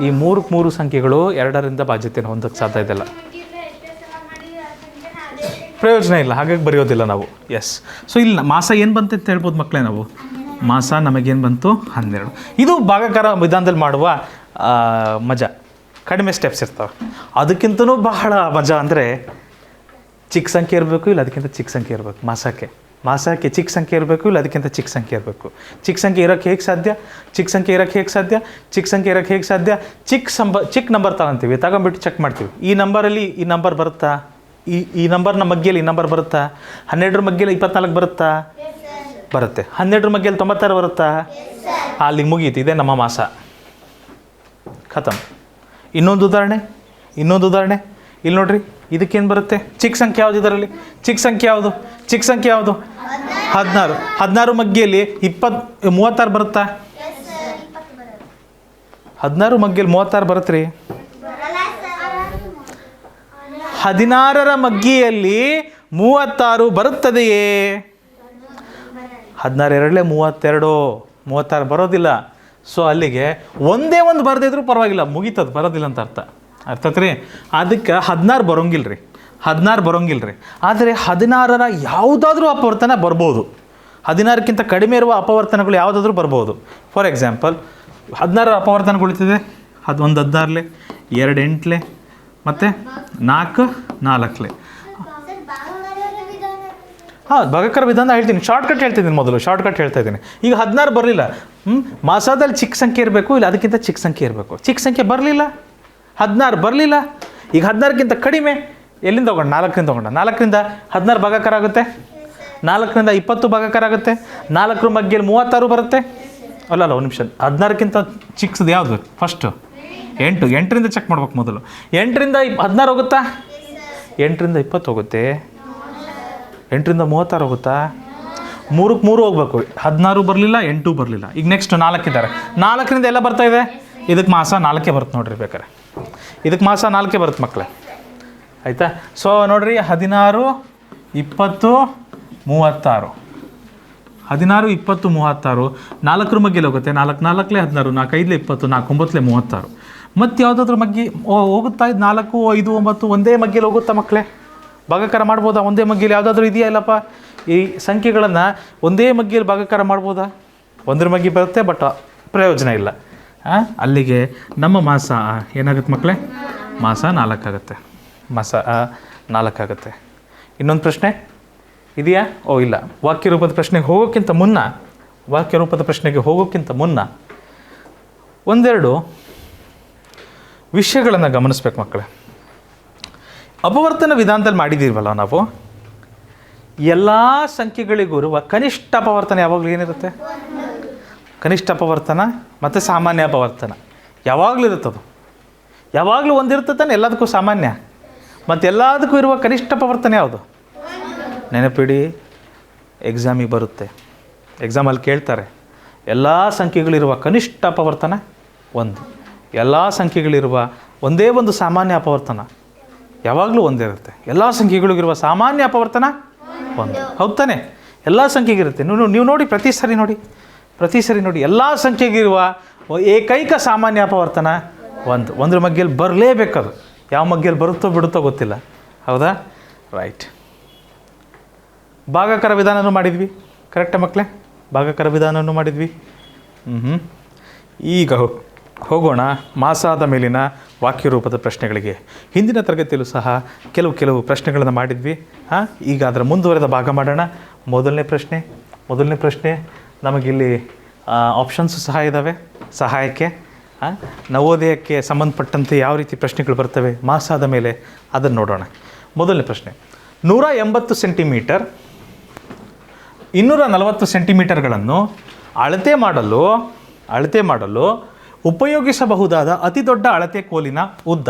ಈ 3ಕ್ಕೆ 3 ಸಂಖ್ಯೆಗಳು 2ರಿಂದ ಬಾಧ್ಯತೆಯನ್ನು ಹೊಂದಕ್ಕೆ ಸಾಧ್ಯ ಇದೆಲ್ಲ. ಪ್ರಯೋಜನ ಇಲ್ಲ, ಹಾಗಾಗಿ ಬರೆಯೋದಿಲ್ಲ ನಾವು. ಎಸ್. ಸೊ ಇಲ್ಲಿ ಮಾಸ ಏನು ಬಂತು ಅಂತ ಹೇಳ್ಬೋದು ಮಕ್ಕಳೇ ನಾವು. ಮಾಸ ನಮಗೇನು ಬಂತು? 12. ಇದು ಭಾಗಾಕಾರ ವಿಧಾನದಲ್ಲಿ ಮಾಡುವ ಮಜಾ. ಕಡಿಮೆ ಸ್ಟೆಪ್ಸ್ ಇರ್ತವೆ. ಅದಕ್ಕಿಂತಲೂ ಬಹಳ ಮಜಾ ಅಂದರೆ ಚಿಕ್ಕ ಸಂಖ್ಯೆ ಇರಬೇಕು, ಇಲ್ಲ ಅದಕ್ಕಿಂತ ಚಿಕ್ಕ ಸಂಖ್ಯೆ ಇರಬೇಕು. ಮಾಸಕ್ಕೆ ಚಿಕ್ಕ ಸಂಖ್ಯೆ ಇರಬೇಕು, ಇಲ್ಲ ಅದಕ್ಕಿಂತ ಚಿಕ್ಕ ಸಂಖ್ಯೆ ಇರಬೇಕು. ಚಿಕ್ಕ ಸಂಖ್ಯೆ ಇರೋಕ್ಕೆ ಹೇಗೆ ಸಾಧ್ಯ? ಚಿಕ್ಕ ಸಂಖ್ಯೆ ಇರೋಕ್ಕೆ ಹೇಗೆ ಸಾಧ್ಯ? ಚಿಕ್ಕ ನಂಬರ್ ತಗೊಂತೀವಿ, ತಗೊಂಬಿಟ್ಟು ಚೆಕ್ ಮಾಡ್ತೀವಿ. ಈ ನಂಬರಲ್ಲಿ ಈ ನಂಬರ್ ಬರುತ್ತಾ? ಈ ನಂಬರ್ನ ಮಗ್ಗಿಯಲ್ಲಿ ಈ ನಂಬರ್ ಬರುತ್ತಾ? 12ರ ಮಗ್ಗಿಯಲ್ಲಿ 24 ಬರುತ್ತಾ? ಬರುತ್ತೆ. 12ರ ಮಗ್ಗಿಯಲ್ಲಿ 96 ಬರುತ್ತಾ? ಅಲ್ಲಿಗೆ ಮುಗೀತು. ಇದೇ ನಮ್ಮ ಮಾಸ. ಖತಮ್. ಇನ್ನೊಂದು ಉದಾಹರಣೆ. ಇಲ್ಲಿ ನೋಡ್ರಿ, ಇದಕ್ಕೇನು ಬರುತ್ತೆ? ಚಿಕ್ಕ ಸಂಖ್ಯೆ ಯಾವುದು ಇದರಲ್ಲಿ? ಚಿಕ್ಕ ಸಂಖ್ಯೆ ಯಾವುದು? 16. 16 ಮಗ್ಗಿಯಲ್ಲಿ 36 ಬರುತ್ತಾ? 16 ಮಗ್ಗಿಯಲ್ಲಿ 36 ಬರುತ್ತೆ ರೀ. 16ರ ಮಗ್ಗಿಯಲ್ಲಿ 36 ಬರುತ್ತದೆಯೇ? 16 2 36 ಬರೋದಿಲ್ಲ. ಸೊ ಅಲ್ಲಿಗೆ ಒಂದೇ ಒಂದು ಬರದಿದ್ರೂ ಪರವಾಗಿಲ್ಲ, ಮುಗೀತದೆ, ಬರೋದಿಲ್ಲ ಅಂತ ಅರ್ಥ. ಅರ್ಥತ್ರಿ? ಅದಕ್ಕೆ 16 ಬರೋಂಗಿಲ್ಲ ರೀ. ಆದರೆ 16ರ ಯಾವುದಾದ್ರೂ ಅಪವರ್ತನ ಬರ್ಬೋದು. 16ಕ್ಕಿಂತ ಕಡಿಮೆ ಇರುವ ಅಪವರ್ತನಗಳು ಯಾವುದಾದ್ರೂ ಬರ್ಬೋದು. For example 16 ಅಪವರ್ತನಗಳಿದೆ. 1 16 2 8 ಮತ್ತು 4 4. ಭಾಗಾಕಾರ ವಿಧಾನ ಹೇಳ್ತೀನಿ. ಶಾರ್ಟ್ಕಟ್ ಹೇಳ್ತಾ ಇದ್ದೀನಿ. ಈಗ 16 ಬರಲಿಲ್ಲ. ಮಾಸದಲ್ಲಿ ಚಿಕ್ಕ ಸಂಖ್ಯೆ ಇರಬೇಕು, ಇಲ್ಲ ಅದಕ್ಕಿಂತ ಚಿಕ್ಕ ಸಂಖ್ಯೆ ಇರಬೇಕು. ಚಿಕ್ಕ ಸಂಖ್ಯೆ ಬರಲಿಲ್ಲ, 16 ಬರಲಿಲ್ಲ. ಈಗ 16ಕ್ಕಿಂತ ಕಡಿಮೆ ಎಲ್ಲಿಂದ ಹೋಗೋಣ? 4ರಿಂದ ಹೋಗೋಣ. 4ರಿಂದ 16 ಭಾಗಾಕಾರ ಆಗುತ್ತೆ. 4ರಿಂದ 20 ಭಾಗಾಕಾರ ಆಗುತ್ತೆ. 4ರ ಮಗ್ಗಿಯಲ್ಲಿ 36 ಬರುತ್ತೆ. ಅಲ್ಲ ಒಂದು ನಿಮಿಷ. 16ಕ್ಕಿಂತ ಚಿಕ್ಕದು ಯಾವುದು? ಫಸ್ಟು 8. 8ರಿಂದ ಚೆಕ್ ಮಾಡ್ಬೇಕು ಮೊದಲು. 8ರಿಂದ 16 ಹೋಗುತ್ತಾ? 8ರಿಂದ 20 ಹೋಗುತ್ತೆ. 8ರಿಂದ 36 ಹೋಗುತ್ತಾ? 3ಕ್ಕೆ 3 ಹೋಗ್ಬೇಕು. 16 ಬರಲಿಲ್ಲ, 8 ಬರಲಿಲ್ಲ. ಈಗ ನೆಕ್ಸ್ಟ್ 4 ಇದ್ದಾರೆ. 4ರಿಂದ ಎಲ್ಲ ಬರ್ತಾ ಇದೆ. ಇದಕ್ಕೆ ಮಾಸ 4 ಬರುತ್ತೆ ನೋಡ್ರಿ. ಬೇಕಾರೆ ಇದಕ್ಕೆ ಮಾಸ 4 ಬರುತ್ತೆ ಮಕ್ಕಳೇ, ಆಯಿತಾ? ಸೊ ನೋಡ್ರಿ, 16 20 36. 16 20 36. 4ರ ಮಗ್ಗಿಯಲ್ಲಿ ಹೋಗುತ್ತೆ. 4 4 16, 4 5 20, 4 9 36. ಮತ್ತು ಯಾವುದಾದ್ರೂ ಮಗ್ಗಿ ಹೋಗುತ್ತಾ? ಇದು 4 5 9 ಒಂದೇ ಮಗ್ಗಿಯಲ್ಲಿ ಹೋಗುತ್ತಾ ಮಕ್ಕಳೇ? ಭಾಗಾಕಾರ ಮಾಡ್ಬೋದಾ ಒಂದೇ ಮಗ್ಗಿಯಲ್ಲಿ? ಯಾವುದಾದ್ರೂ ಇದೆಯಾ? ಇಲ್ಲಪ್ಪ. ಈ ಸಂಖ್ಯೆಗಳನ್ನು ಒಂದೇ ಮಗ್ಗಿಯಲ್ಲಿ ಭಾಗಾಕಾರ ಮಾಡ್ಬೋದಾ? 1ರ ಮಗ್ಗಿ ಬರುತ್ತೆ, ಬಟ್ ಪ್ರಯೋಜನ ಇಲ್ಲ. ಅಲ್ಲಿಗೆ ನಮ್ಮ ಮಾಸ ಏನಾಗುತ್ತೆ ಮಕ್ಕಳೇ? ಮಾಸ 4 ಆಗುತ್ತೆ. ಇನ್ನೊಂದು ಪ್ರಶ್ನೆ ಇದೆಯಾ? ಓ ಇಲ್ಲ. ವಾಕ್ಯ ರೂಪದ ಪ್ರಶ್ನೆಗೆ ಹೋಗೋಕ್ಕಿಂತ ಮುನ್ನ ಒಂದೆರಡು ವಿಷಯಗಳನ್ನು ಗಮನಿಸ್ಬೇಕು ಮಕ್ಕಳೇ. ಅಪವರ್ತನ ವಿಧಾನದಲ್ಲಿ ಮಾಡಿದ್ದೀವಲ್ಲ ನಾವು, ಎಲ್ಲ ಸಂಖ್ಯೆಗಳಿಗೂ ಇರುವ ಕನಿಷ್ಠ ಅಪವರ್ತನ ಯಾವಾಗಲೂ ಏನಿರುತ್ತೆ? ಕನಿಷ್ಠ ಅಪವರ್ತನ ಮತ್ತು ಸಾಮಾನ್ಯ ಅಪವರ್ತನ ಯಾವಾಗಲೂ ಇರುತ್ತದು. ಯಾವಾಗಲೂ ಒಂದಿರ್ತತಾನೆ ಎಲ್ಲದಕ್ಕೂ ಸಾಮಾನ್ಯ, ಮತ್ತು ಎಲ್ಲದಕ್ಕೂ ಇರುವ ಕನಿಷ್ಠ ಅಪವರ್ತನ ಯಾವುದು? ನೆನಪಿಡಿ, ಎಕ್ಸಾಮಿಗೆ ಬರುತ್ತೆ, ಎಕ್ಸಾಮಲ್ಲಿ ಕೇಳ್ತಾರೆ. ಎಲ್ಲ ಸಂಖ್ಯೆಗಳಿರುವ ಕನಿಷ್ಠ ಅಪವರ್ತನ 1, ಎಲ್ಲ ಸಂಖ್ಯೆಗಳಿರುವ ಒಂದೇ ಒಂದು ಸಾಮಾನ್ಯ ಅಪವರ್ತನ ಯಾವಾಗಲೂ ಒಂದೇ ಇರುತ್ತೆ. ಎಲ್ಲ ಸಂಖ್ಯೆಗಳಿಗಿರುವ ಸಾಮಾನ್ಯ ಅಪವರ್ತನ 1, ಹೌದು ತಾನೆ? ಎಲ್ಲ ಸಂಖ್ಯೆಗಿರುತ್ತೆ. ನೀವು ನೋಡಿ, ಪ್ರತಿ ಸರಿ ನೋಡಿ ಎಲ್ಲ ಸಂಖ್ಯೆಗಿರುವ ಏಕೈಕ ಸಾಮಾನ್ಯ ಅಪವರ್ತನ 1. ಒಂದ್ರ ಮಗ್ಗೆಯಲ್ಲಿ ಬರಲೇಬೇಕದು. ಯಾವ ಮಗ್ಗೆಯಲ್ಲಿ ಬರುತ್ತೋ ಬಿಡುತ್ತೋ ಗೊತ್ತಿಲ್ಲ, ಹೌದಾ? ರೈಟ್. ಭಾಗಾಕಾರ ವಿಧಾನನೂ ಮಾಡಿದ್ವಿ, ಕರೆಕ್ಟಾ ಮಕ್ಕಳೇ? ಭಾಗಾಕಾರ ವಿಧಾನವನ್ನು ಮಾಡಿದ್ವಿ. ಈಗ ಹೋಗೋಣ ಮಾಸಾದ ಮೇಲಿನ ವಾಕ್ಯ ರೂಪದ ಪ್ರಶ್ನೆಗಳಿಗೆ. ಹಿಂದಿನ ತರಗತಿಯಲ್ಲೂ ಸಹ ಕೆಲವು ಪ್ರಶ್ನೆಗಳನ್ನು ಮಾಡಿದ್ವಿ. ಈಗ ಅದರ ಮುಂದುವರೆದ ಭಾಗ ಮಾಡೋಣ. ಮೊದಲನೇ ಪ್ರಶ್ನೆ ನಮಗಿಲ್ಲಿ ಆಪ್ಷನ್ಸ್ ಸಹ ಇದ್ದಾವೆ ಸಹಾಯಕ್ಕೆ. ನವೋದಯಕ್ಕೆ ಸಂಬಂಧಪಟ್ಟಂತೆ ಯಾವ ರೀತಿ ಪ್ರಶ್ನೆಗಳು ಬರ್ತವೆ ಮಾಸಾದ ಮೇಲೆ, ಅದನ್ನು ನೋಡೋಣ. ಮೊದಲನೇ ಪ್ರಶ್ನೆ, 180 ಸೆಂಟಿಮೀಟರ್ 240 ಸೆಂಟಿಮೀಟರ್ಗಳನ್ನು ಅಳತೆ ಮಾಡಲು ಉಪಯೋಗಿಸಬಹುದಾದ ಅತಿ ದೊಡ್ಡ ಅಳತೆ ಕೋಲಿನ ಉದ್ದ.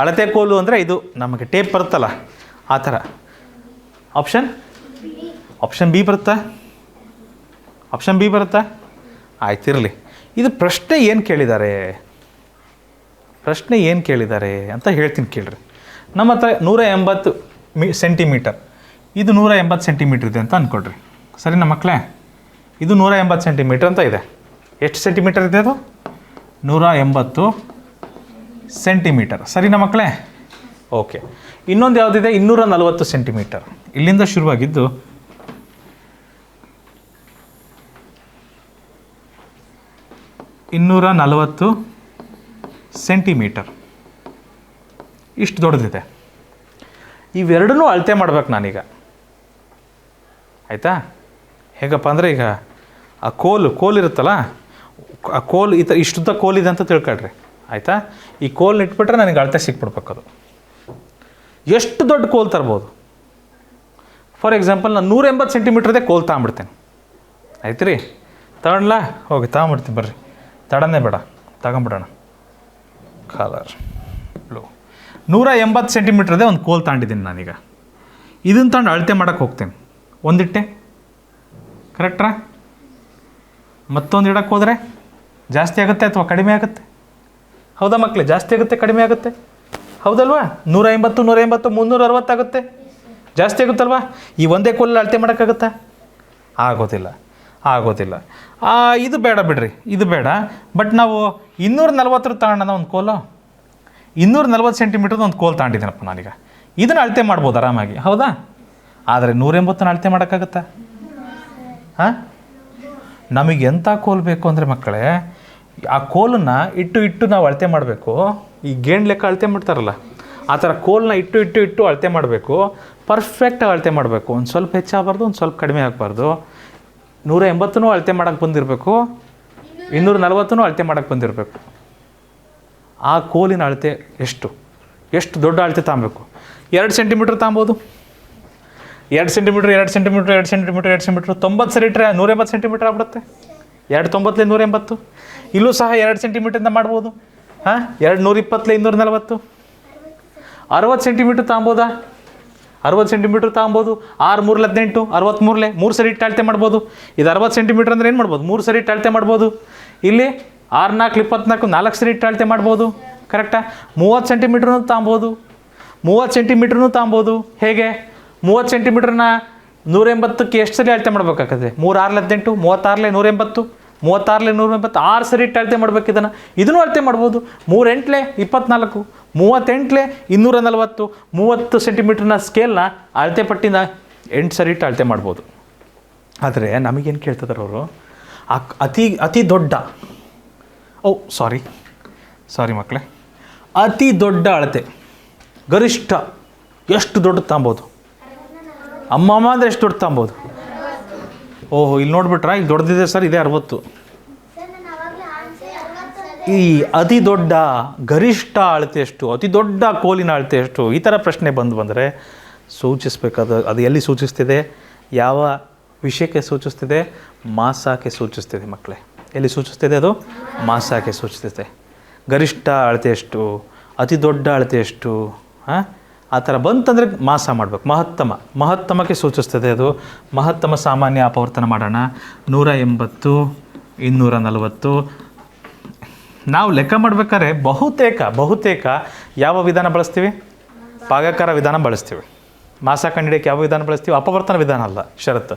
ಅಳತೆ ಕೋಲು ಅಂದರೆ ಇದು ನಮಗೆ ಟೇಪ್ ಬರುತ್ತಲ್ಲ, ಆ ಥರ. ಆಪ್ಷನ್ ಬಿ ಬರುತ್ತಾ? ಆಯ್ತಿರಲಿ. ಇದು ಪ್ರಶ್ನೆ ಏನು ಕೇಳಿದ್ದಾರೆ ಅಂತ ಹೇಳ್ತೀನಿ ಕೇಳ್ರಿ. ನಮ್ಮ ಹತ್ರ 180 ಸೆಂಟಿಮೀಟರ್, ಇದು 180 ಸೆಂಟಿಮೀಟ್ರ್ ಇದೆ ಅಂತ ಅಂದ್ಕೊಡ್ರಿ. ಸರಿನಾ ಮಕ್ಕಳೇ? ಇದು 180 ಸೆಂಟಿಮೀಟ್ರ್ ಅಂತ ಇದೆ. ಎಷ್ಟು ಸೆಂಟಿಮೀಟರ್ ಇದೆ ಅದು? 180 ಸೆಂಟಿಮೀಟರ್. ಸರಿನಾ ಮಕ್ಕಳೇ? ಓಕೆ. ಇನ್ನೊಂದು ಯಾವುದಿದೆ? 240 ಸೆಂಟಿಮೀಟರ್. ಇಲ್ಲಿಂದ ಶುರುವಾಗಿದ್ದು 240 ಸೆಂಟಿಮೀಟರ್, ಇಷ್ಟು ದೊಡ್ಡದಿದೆ. ಇವೆರಡನ್ನೂ ಅಳತೆ ಮಾಡ್ಬೇಕು ನಾನೀಗ, ಆಯಿತಾ? ಹೇಗಪ್ಪ ಅಂದರೆ, ಈಗ ಆ ಕೋಲ್ ಇರುತ್ತಲ್ಲ, ಆ ಕೋಲ್ ಈ ಥರ ಇಷ್ಟುದ್ದ ಕೋಲಿದೆ ಅಂತ ತಿಳ್ಕೊಳ್ರಿ, ಆಯಿತಾ? ಈ ಕೋಲ್ನ ಇಟ್ಬಿಟ್ರೆ ನನಗೆ ಅಳತೆ ಸಿಕ್ಬಿಡ್ಬೇಕದು. ಎಷ್ಟು ದೊಡ್ಡ ಕೋಲ್ ತರ್ಬೋದು? ಫಾರ್ ಎಕ್ಸಾಂಪಲ್, ನಾನು 180 ಸೆಂಟಿಮೀಟ್ರದೇ ಕೋಲ್ ತಗೊಂಬಿಡ್ತೇನೆ, ಆಯ್ತು ರೀ? ತಗೊಳ್ಲಾ? ಹೋಗಿ ತಗೊಂಬಿಡ್ತೀನಿ ಬರ್ರಿ, ತಡನೇ ಬೇಡ, ತಗೊಂಬಿಡೋಣ. Colour blue. 180 ಸೆಂಟಿಮೀಟ್ರದೇ ಒಂದು ಕೋಲ್ ತಗೊಂಡಿದ್ದೀನಿ ನಾನೀಗ. ಇದನ್ನು ತಗೊಂಡು ಅಳತೆ ಮಾಡೋಕ್ಕೆ ಹೋಗ್ತೇನೆ. ಒಂದಿಟ್ಟೆ, ಕರೆಕ್ಟ್ರಾ? ಮತ್ತೊಂದು ಇಡಕ್ಕೆ ಹೋದರೆ ಜಾಸ್ತಿ ಆಗುತ್ತೆ ಅಥವಾ ಕಡಿಮೆ ಆಗುತ್ತೆ? ಹೌದಾ ಮಕ್ಕಳೇ? ಜಾಸ್ತಿ ಆಗುತ್ತೆ, ಕಡಿಮೆ ಆಗುತ್ತೆ, ಹೌದಲ್ವಾ? 180 360 ಆಗುತ್ತೆ, ಜಾಸ್ತಿ ಆಗುತ್ತಲ್ವಾ? ಈ ಒಂದೇ ಕೋಲಲ್ಲಿ ಅಳತೆ ಮಾಡೋಕ್ಕಾಗುತ್ತಾ? ಆಗೋದಿಲ್ಲ. ಇದು ಬೇಡ ಬಿಡ್ರಿ, ಇದು ಬೇಡ. ಬಟ್ ನಾವು 240 ತಗೊಂಡ ಒಂದು ಕೋಲು, 240 ಸೆಂಟಿಮೀಟ್ರದ ಒಂದು ಕೋಲ್ ತಗೊಂಡಿದ್ದೀನಪ್ಪ ನಾನೀಗ. ಇದನ್ನು ಅಳತೆ ಮಾಡ್ಬೋದು ಆರಾಮಾಗಿ, ಹೌದಾ? ಆದರೆ 180 ಅಳತೆ ಮಾಡೋಕ್ಕಾಗತ್ತಾ? ನಮಗೆ ಎಂಥ ಕೋಲ್ ಬೇಕು ಅಂದರೆ ಮಕ್ಕಳೇ, ಆ ಕೋಲನ್ನು ಇಟ್ಟು ನಾವು ಅಳತೆ ಮಾಡಬೇಕು. ಈ ಗೇಣ್ ಲೆಕ್ಕ ಅಳತೆ ಮಾಡ್ತಾರಲ್ಲ, ಆ ಥರ ಕೋಲನ್ನ ಇಟ್ಟು ಅಳತೆ ಮಾಡಬೇಕು. ಪರ್ಫೆಕ್ಟಾಗಿ ಅಳತೆ ಮಾಡಬೇಕು. ಒಂದು ಸ್ವಲ್ಪ ಹೆಚ್ಚಾಗಬಾರ್ದು, ಒಂದು ಸ್ವಲ್ಪ ಕಡಿಮೆ ಆಗಬಾರ್ದು. 180 ಅಳತೆ ಮಾಡೋಕ್ಕೆ ಬಂದಿರಬೇಕು, 240 ಅಳತೆ ಮಾಡೋಕ್ಕೆ ಬಂದಿರಬೇಕು. ಆ ಕೋಲಿನ ಅಳತೆ ಎಷ್ಟು ದೊಡ್ಡ ಅಳತೆ ತಗೊಬೇಕು? 2 ಸೆಂಟಿಮೀಟ್ರ್ ತಗೊಬೋದು. 2 ಸೆಂಟಿಮೀಟ್ರ್ 90 ಸರಿ ಇಟ್ಟರೆ 180 ಸೆಂಟಿಮೀಟ್ರ್ ಆಗ್ಬಿಡುತ್ತೆ. 290 180. ಇಲ್ಲೂ ಸಹ 2 ಸೆಂಟಿಮೀಟ್ರಿಂದ ಮಾಡ್ಬೋದು. 120 240. 60 ಸೆಂಟಿಮೀಟ್ರ್ ತಗೊಬೋದಾ? 60 ಸೆಂಟಿಮೀಟ್ರ್ ತಗೊಬೋದು. 6 3 18, 63 3 ಸರಿ ಇಟ್ಟು ಅಳತೆ ಮಾಡ್ಬೋದು. ಇದು 60 ಸೆಂಟಿಮೀಟ್ರ್ ಅಂದರೆ ಏನು ಮಾಡ್ಬೋದು? 3 ಸರಿ ಇಟ್ಟು ಅಳತೆ ಮಾಡ್ಬೋದು. ಇಲ್ಲಿ 6 4 24 4 ಸರಿ ಇಟ್ಟು ಅಳತೆ ಮಾಡ್ಬೋದು, ಕರೆಕ್ಟಾ? 30 ಸೆಂಟಿಮೀಟ್ರನ್ನು ತಗೊಬೋದು. 30 ಸೆಂಟಿಮೀಟ್ರನ್ನು ತಗೊಬೋದು. ಹೇಗೆ? 30 ಸೆಂಟಿಮೀಟ್ರನ್ನ 180ಕ್ಕೆ ಎಷ್ಟು ಸರಿ ಅಳತೆ ಮಾಡಬೇಕಾಗ್ತದೆ? 3 6 18, 36 180, 36 180, 6 ಸರಿ ಇಟ್ಟು ಅಳತೆ ಮಾಡ್ಬೇಕು. ಇದನ್ನು ಅಳತೆ ಮಾಡ್ಬೋದು. 3 8 24, 38 240, 30 ಸೆಂಟಿಮೀಟ್ರನ್ನ ಸ್ಕೇಲ್ನ ಅಳತೆ ಪಟ್ಟಿನ 8 ಸರಿ ಇಟ್ಟು ಅಳತೆ ಮಾಡ್ಬೋದು. ಆದರೆ ನಮಗೇನು ಕೇಳ್ತಿದ್ದಾರೆ ಅವರು? ಅತಿ ದೊಡ್ಡ ಸಾರಿ ಮಕ್ಕಳೇ, ಅತಿ ದೊಡ್ಡ ಅಳತೆ ಗರಿಷ್ಠ ಎಷ್ಟು ದೊಡ್ಡ ತಗೊಬೋದು? ಅಮ್ಮಮ್ಮ ಅಂದರೆ ಎಷ್ಟು ದೊಡ್ಡ ತಗೊಬೋದು? ಓಹೋ, ಇಲ್ಲಿ ನೋಡ್ಬಿಟ್ರಾ, ಇಲ್ಲಿ ದೊಡ್ಡದಿದೆ ಸರ್, ಇದೆ 60. ಈ ಅತಿ ದೊಡ್ಡ ಗರಿಷ್ಠ ಅಳತೆ ಎಷ್ಟು, ಅತಿ ದೊಡ್ಡ ಕೋಲಿನ ಅಳತೆ ಎಷ್ಟು, ಈ ಥರ ಪ್ರಶ್ನೆ ಬಂದರೆ ಸೂಚಿಸಬೇಕಾದ ಅದು ಎಲ್ಲಿ ಸೂಚಿಸ್ತಿದೆ, ಯಾವ ವಿಷಯಕ್ಕೆ ಸೂಚಿಸ್ತಿದೆ? ಮಾಸಕ್ಕೆ ಸೂಚಿಸ್ತಿದೆ ಮಕ್ಕಳೇ. ಎಲ್ಲಿ ಸೂಚಿಸ್ತಿದೆ ಅದು? ಮಾಸಕ್ಕೆ ಸೂಚಿಸ್ತಿದೆ. ಗರಿಷ್ಠ ಅಳತೆ ಎಷ್ಟು, ಅತಿ ದೊಡ್ಡ ಅಳತೆ ಎಷ್ಟು, ಆ ಥರ ಬಂತಂದರೆ ಮಾಸ ಮಾಡಬೇಕು. ಮಹತ್ತಮಕ್ಕೆ ಸೂಚಿಸ್ತದೆ ಅದು. ಮಹತ್ತಮ ಸಾಮಾನ್ಯ ಅಪವರ್ತನ ಮಾಡೋಣ. 180, 240. ನಾವು ಲೆಕ್ಕ ಮಾಡ್ಬೇಕಾದ್ರೆ ಬಹುತೇಕ ಯಾವ ವಿಧಾನ ಬಳಸ್ತೀವಿ? ಭಾಗಾಕಾರ ವಿಧಾನ ಬಳಸ್ತೀವಿ. ಮಾಸ ಕಂಡಿಡಿಯೋಕ್ಕೆ ಯಾವ ವಿಧಾನ ಬಳಸ್ತೀವಿ? ಅಪವರ್ತನ ವಿಧಾನ ಅಲ್ಲ, ಷರತ್ತು,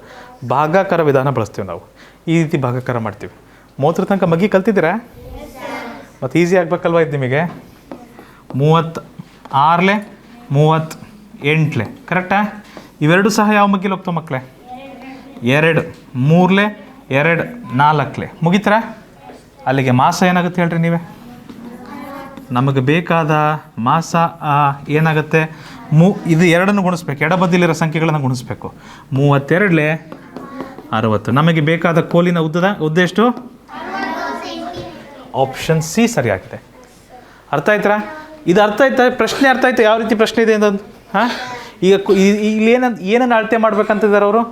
ಭಾಗಾಕಾರ ವಿಧಾನ ಬಳಸ್ತೀವಿ ನಾವು. ಈ ರೀತಿ ಭಾಗಾಕಾರ ಮಾಡ್ತೀವಿ. 30 ತನಕ ಮಗ್ಗಿ ಕಲ್ತಿದ್ದೀರಾ? ಮತ್ತು ಈಸಿ ಆಗಬೇಕಲ್ವ ಇದು ನಿಮಗೆ? 36 38 ಕರೆಕ್ಟಾ? ಇವೆರಡು ಸಹ ಯಾವ ಮಗ್ಗಿಲಿ ಹೋಗ್ತಾವೆ ಮಕ್ಕಳೇ? 2 3 2 4 ಮುಗಿತೀರಾ? ಅಲ್ಲಿಗೆ ಮಾಸ ಏನಾಗುತ್ತೆ ಹೇಳ್ರಿ ನೀವೇ? ನಮಗೆ ಬೇಕಾದ ಮಾಸ ಏನಾಗುತ್ತೆ? ಇದು ಎರಡನ್ನು ಗುಣಿಸ್ಬೇಕು, ಎಡಬದಿಲಿರೋ ಸಂಖ್ಯೆಗಳನ್ನು ಗುಣಿಸ್ಬೇಕು. 32 60. ನಮಗೆ ಬೇಕಾದ ಕೋಲಿನ ಉದ್ದ ಎಷ್ಟು? ಆಪ್ಷನ್ ಸಿ ಸರಿಯಾಗಿದೆ. ಅರ್ಥ ಆಯ್ತಾ? ಇದು ಅರ್ಥ ಆಯ್ತಾ? ಪ್ರಶ್ನೆ ಅರ್ಥ ಆಯ್ತಾ ಯಾವ ರೀತಿ ಪ್ರಶ್ನೆ ಇದೆ ಅಂತ? ಈಗ ಇಲ್ಲಿ ಏನನ್ನು ಅಳತೆ ಮಾಡ್ಬೇಕಂತಿದ್ದಾರೆ ಅವರು?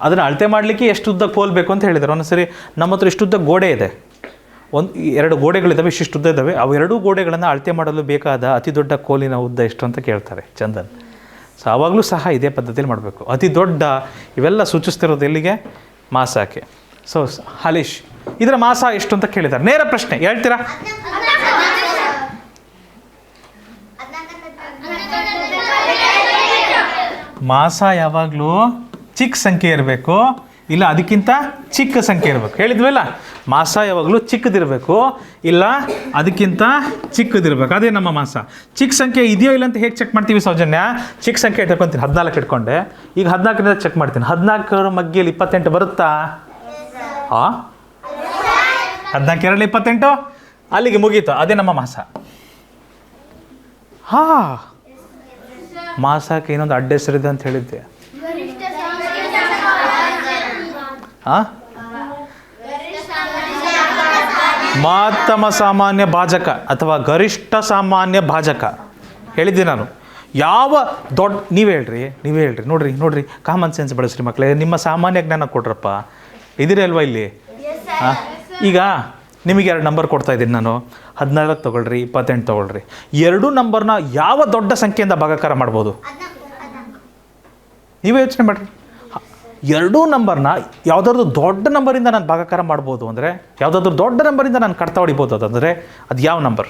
ಅದನ್ನು ಅಳತೆ ಮಾಡಲಿಕ್ಕೆ ಎಷ್ಟು ಉದ್ದ ಕೋಲ್ ಬೇಕು ಅಂತ ಹೇಳಿದ್ದಾರೆ. ಒಂದೊಂದ್ಸರಿ ನಮ್ಮ ಹತ್ರ ಇಷ್ಟುದ್ದ ಗೋಡೆ ಇದೆ, 2 ಗೋಡೆಗಳಿದ್ದಾವೆ, ಇಷ್ಟಿಷ್ಟು ಉದ್ದ ಇದ್ದಾವೆ. ಅವು 2 ಗೋಡೆಗಳನ್ನು ಅಳತೆ ಮಾಡಲು ಬೇಕಾದ ಅತಿ ದೊಡ್ಡ ಕೋಲಿನ ಉದ್ದ ಎಷ್ಟು ಅಂತ ಕೇಳ್ತಾರೆ ಚಂದನ್. ಸೊ ಆವಾಗಲೂ ಸಹ ಇದೇ ಪದ್ಧತಿಯಲ್ಲಿ ಮಾಡಬೇಕು. ಅತಿ ದೊಡ್ಡ ಇವೆಲ್ಲ ಸೂಚಿಸ್ತಿರೋದು ಎಲ್ಲಿಗೆ? ಮಾಸಕ್ಕೆ. ಸೊ ಹಲೀಶ್, ಇದರ ಮಾಸ ಎಷ್ಟು ಅಂತ ಕೇಳಿದ್ದಾರೆ. ನೇರ ಪ್ರಶ್ನೆ ಹೇಳ್ತೀರಾ? ಮಾಸ ಯಾವಾಗಲೂ ಚಿಕ್ಕ ಸಂಖ್ಯೆ ಇರಬೇಕು, ಇಲ್ಲ ಅದಕ್ಕಿಂತ ಚಿಕ್ಕ ಸಂಖ್ಯೆ ಇರಬೇಕು. ಹೇಳಿದ್ವಲ್ಲ, ಮಾಸ ಯಾವಾಗಲೂ ಚಿಕ್ಕದಿರಬೇಕು, ಇಲ್ಲ ಅದಕ್ಕಿಂತ ಚಿಕ್ಕದಿರಬೇಕು. ಅದೇ ನಮ್ಮ ಮಾಸ. ಚಿಕ್ಕ ಸಂಖ್ಯೆ ಇದೆಯೋ ಇಲ್ಲ ಅಂತ ಹೇಗೆ ಚೆಕ್ ಮಾಡ್ತೀವಿ ಸೌಜನ್ಯ? ಚಿಕ್ಕ ಸಂಖ್ಯೆ ಇಟ್ಕೊತೀನಿ, 14 ಇಟ್ಕೊಂಡೆ. ಈಗ 14 ಚೆಕ್ ಮಾಡ್ತೀನಿ. 14 ಮಗ್ಗಿಯಲ್ಲಿ 28 ಬರುತ್ತಾ? 14 28 ಅಲ್ಲಿಗೆ ಮುಗೀತು. ಅದೇ ನಮ್ಮ ಮಾಸ. ಮಾಸಕ್ಕೆ ಇನ್ನೊಂದು ಅಡ್ಡ ಹೆಸರಿದೆ ಅಂತ ಹೇಳಿದ್ದೆ. ಮಹತ್ತಮ ಸಾಮಾನ್ಯ ಭಾಜಕ ಅಥವಾ ಗರಿಷ್ಠ ಸಾಮಾನ್ಯ ಭಾಜಕ ಹೇಳಿದ್ದೆ ನಾನು. ಯಾವ ದೊಡ್ಡ ನೀವೇ ಹೇಳ್ರಿ. ನೋಡ್ರಿ ಕಾಮನ್ ಸೆನ್ಸ್ ಬಳಸ್ರಿ ಮಕ್ಕಳೇ. ನಿಮ್ಮ ಸಾಮಾನ್ಯ ಜ್ಞಾನ ಕೊಡ್ರಪ್ಪ. ಇದಿರೇ ಅಲ್ವಾ ಇಲ್ಲಿ? ಈಗ ನಿಮಗೆ 2 ನಂಬರ್ ಕೊಡ್ತಾ ಇದ್ದೀನಿ ನಾನು. 14 ತೊಗೊಳ್ರಿ, 28 ತೊಗೊಳ್ರಿ. 2 ನಂಬರ್ನ ಯಾವ ದೊಡ್ಡ ಸಂಖ್ಯೆಯಿಂದ ಭಾಗಾಕಾರ ಮಾಡ್ಬೋದು? ನೀವೇ ಯೋಚನೆ ಮಾಡಿರಿ. 2 ನಂಬರ್ನ ಯಾವುದಾದ್ರೂ ದೊಡ್ಡ ನಂಬರಿಂದ ನಾನು ಭಾಗಾಕಾರ ಮಾಡ್ಬೋದು ಅಂದರೆ, ಯಾವುದಾದ್ರೂ ದೊಡ್ಡ ನಂಬರಿಂದ ನಾನು ಕಡ್ತಾ ಹೊಡಿಬೋದು ಅದಂದರೆ ಅದು ಯಾವ ನಂಬರ್?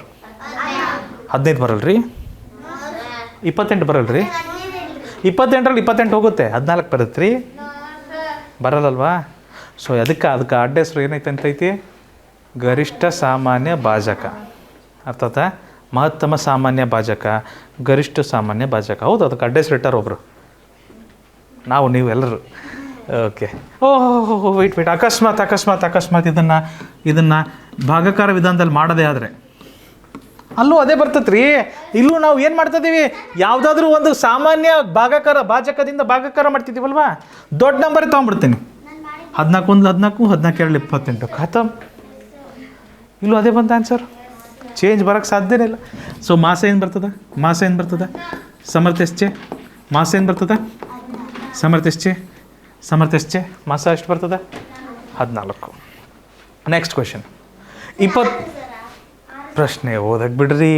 15 ಬರಲ್ರಿ? 28 ಬರಲ್ರಿ? 28ರಲ್ಲಿ 28 ಹೋಗುತ್ತೆ, 14 ಬರುತ್ತೆ ರೀ, ಬರಲ್ಲಲ್ವಾ? ಸೊ ಅದಕ್ಕೆ ಅಡ್ಡ ಹೆಸರು ಏನೈತೆ ಅಂತೈತಿ? ಗರಿಷ್ಠ ಸಾಮಾನ್ಯ ಭಾಜಕ. ಅರ್ಥಾತ್ ಮಹತ್ತಮ ಸಾಮಾನ್ಯ ಭಾಜಕ, ಗರಿಷ್ಠ ಸಾಮಾನ್ಯ ಭಾಜಕ. ಹೌದು, ಅದಕ್ಕೆ ಅಡ್ಡ ಹೆಸರು ಇಟ್ಟಾರ ಒಬ್ಬರು, ನಾವು ನೀವು ಎಲ್ಲರೂ. ಓಕೆ. ಓಹೋ ವೆಯ್ಟ್ ಅಕಸ್ಮಾತ್ ಇದನ್ನು ಭಾಗಾಕಾರ ವಿಧಾನದಲ್ಲಿ ಮಾಡೋದೇ ಆದರೆ ಅಲ್ಲೂ ಅದೇ ಬರ್ತದೆ ರೀ. ಇಲ್ಲೂ ನಾವು ಏನು ಮಾಡ್ತಿದ್ದೀವಿ? ಯಾವುದಾದ್ರೂ ಒಂದು ಸಾಮಾನ್ಯ ಭಾಜಕದಿಂದ ಭಾಗಾಕಾರ ಮಾಡ್ತಿದ್ದೀವಲ್ವಾ? ದೊಡ್ಡ ನಂಬರ್ ತೊಗೊಂಡ್ಬಿಡ್ತೀನಿ. 14 1 14, 14 2 28 ಖತಮ್. ಇಲ್ಲೂ ಅದೇ ಬಂತ ಆನ್ಸರ್. ಚೇಂಜ್ ಬರೋಕ್ಕೆ ಸಾಧ್ಯನೇ ಇಲ್ಲ. ಸೊ ಮಾಸ ಏನು ಬರ್ತದೆ? ಸಮರ್ಥ್ಯಶ್ಚೆ. ಮಾಸ ಏನು ಬರ್ತದೆ? ಸಮರ್ಥ್ಯಶ್ಚೆ. ಮಾಸ ಎಷ್ಟು ಬರ್ತದೆ? 14. Next question. 20 ಪ್ರಶ್ನೆ ಓದಕ್ಕೆ ಬಿಡ್ರಿ.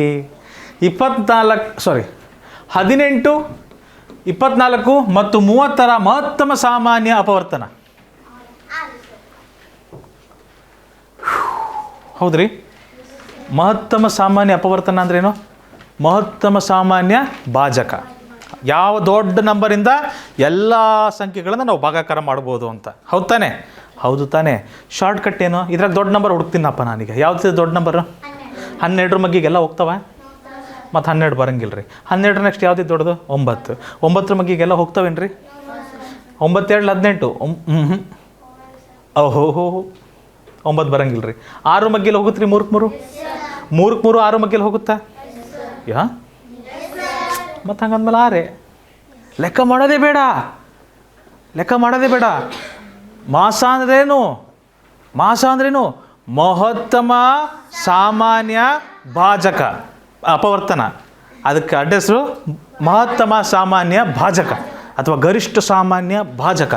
18, 24 ಮತ್ತು 30ರ ಮಹತ್ತಮ ಸಾಮಾನ್ಯ ಅಪವರ್ತನ. ಹೌದ್ರಿ? ಮಹತ್ತಮ ಸಾಮಾನ್ಯ ಅಪವರ್ತನ ಅಂದ್ರೇನು? ಮಹತ್ತಮ ಸಾಮಾನ್ಯ ಭಾಜಕ. ಯಾವ ದೊಡ್ಡ ನಂಬರಿಂದ ಎಲ್ಲ ಸಂಖ್ಯೆಗಳನ್ನು ನಾವು ಭಾಗಾಕಾರ ಮಾಡ್ಬೋದು ಅಂತ. ಹೌದು ತಾನೆ? ಹೌದು ತಾನೆ. ಶಾರ್ಟ್ಕಟ್ ಏನು? ಇದ್ರಾಗ ದೊಡ್ಡ ನಂಬರ್ ಹುಡುಕ್ತೀನಪ್ಪ ನಾನೀಗ. ಯಾವ್ದು ದೊಡ್ಡ ನಂಬರು? 12 ಮಗ್ಗಿಗೆಲ್ಲ ಹೋಗ್ತಾವ, ಮತ್ತು 12 ಬರಂಗಿಲ್ಲ ರೀ. 12 ನೆಕ್ಸ್ಟ್ ಯಾವ್ದು ದೊಡ್ಡದು? 9. 9 ಮಗ್ಗಿಗೆಲ್ಲ ಹೋಗ್ತಾವೇನ್ರಿ? 9 2 18. ಓಹೋ 9 ಬರಂಗಿಲ್ಲ ರೀ. 6 ಮಗ್ಗಿಲಿ ಹೋಗುತ್ತೆ ರೀ. 3 6 ಮಗ್ಗಿಲಿ ಹೋಗುತ್ತಾ? ಮತ್ತು ಹಂಗಂದ್ಮೇಲೆ 6. ಲೆಕ್ಕ ಮಾಡೋದೇ ಬೇಡ, ಲೆಕ್ಕ ಮಾಡೋದೇ ಬೇಡ. ಮಾಸ ಅಂದ್ರೇನು? ಮಾಸ ಅಂದ್ರೇನು? ಮಹತ್ತಮ ಸಾಮಾನ್ಯ ಭಾಜಕ, ಅಪವರ್ತನ. ಅದಕ್ಕೆ ಅಡ್ರೆಸ್ಸು ಮಹತ್ತಮ ಸಾಮಾನ್ಯ ಭಾಜಕ ಅಥವಾ ಗರಿಷ್ಠ ಸಾಮಾನ್ಯ ಭಾಜಕ.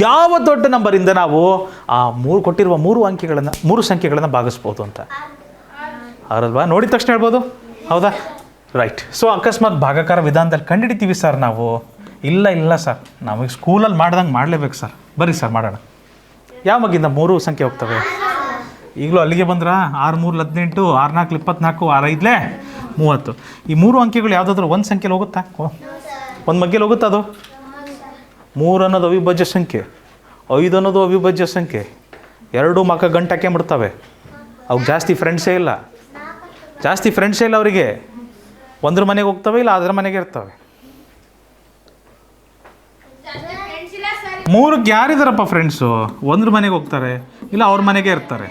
ಯಾವ ದೊಡ್ಡ ನಂಬರಿಂದ ನಾವು ಆ ಕೊಟ್ಟಿರುವ ಮೂರು ಸಂಖ್ಯೆಗಳನ್ನು ಭಾಗಿಸ್ಬೋದು ಅಂತ ಅವರಲ್ವಾ? ನೋಡಿದ ತಕ್ಷಣ ಹೇಳ್ಬೋದು, ಹೌದಾ? ರೈಟ್. ಸೊ ಅಕಸ್ಮಾತ್ ಭಾಗಾಕಾರ ವಿಧಾನದಲ್ಲಿ ಕಂಡುಹಿಡಿತೀವಿ ಸರ್ ನಾವು. ಇಲ್ಲ ಸರ್, ನಮಗೆ ಸ್ಕೂಲಲ್ಲಿ ಮಾಡ್ದಂಗೆ ಮಾಡಲೇಬೇಕು ಸರ್. ಬರ್ರಿ ಸರ್ ಮಾಡೋಣ. ಯಾವ ಮಗಿಂದ 3 ಸಂಖ್ಯೆ ಹೋಗ್ತವೆ? ಈಗಲೂ ಅಲ್ಲಿಗೆ ಬಂದ್ರ 6 3 18, 6 4 24, 6 5 30. ಈ 3 ಅಂಕೆಗಳು ಯಾವುದಾದ್ರೂ ಒಂದು ಸಂಖ್ಯೆಲಿ ಹೋಗುತ್ತಾ? ಒಂದು ಮಗ್ಗೆಲಿ ಹೋಗುತ್ತಾ ಅದು? 3 ಅನ್ನೋದು ಅವಿಭಾಜ್ಯ ಸಂಖ್ಯೆ, 5 ಅನ್ನೋದು ಅವಿಭಾಜ್ಯ ಸಂಖ್ಯೆ. 2 ಮಕ್ಕ ಗಂಟಕ್ಕೆ ಬಿಡ್ತವೆ. ಅವು ಜಾಸ್ತಿ ಫ್ರೆಂಡ್ಸೇ ಇಲ್ಲ ಅವರಿಗೆ. ಒಂದ್ರ ಮನೆಗೆ ಹೋಗ್ತವೆ, ಇಲ್ಲ ಅದರ ಮನೆಗೆ ಇರ್ತವೆ. 3ಕ್ಕೆ ಯಾರಿದಾರಪ್ಪ ಫ್ರೆಂಡ್ಸು? ಒಂದ್ರ ಮನೆಗೆ ಹೋಗ್ತಾರೆ, ಇಲ್ಲ ಅವ್ರ ಮನೆಗೆ ಇರ್ತಾರೆ.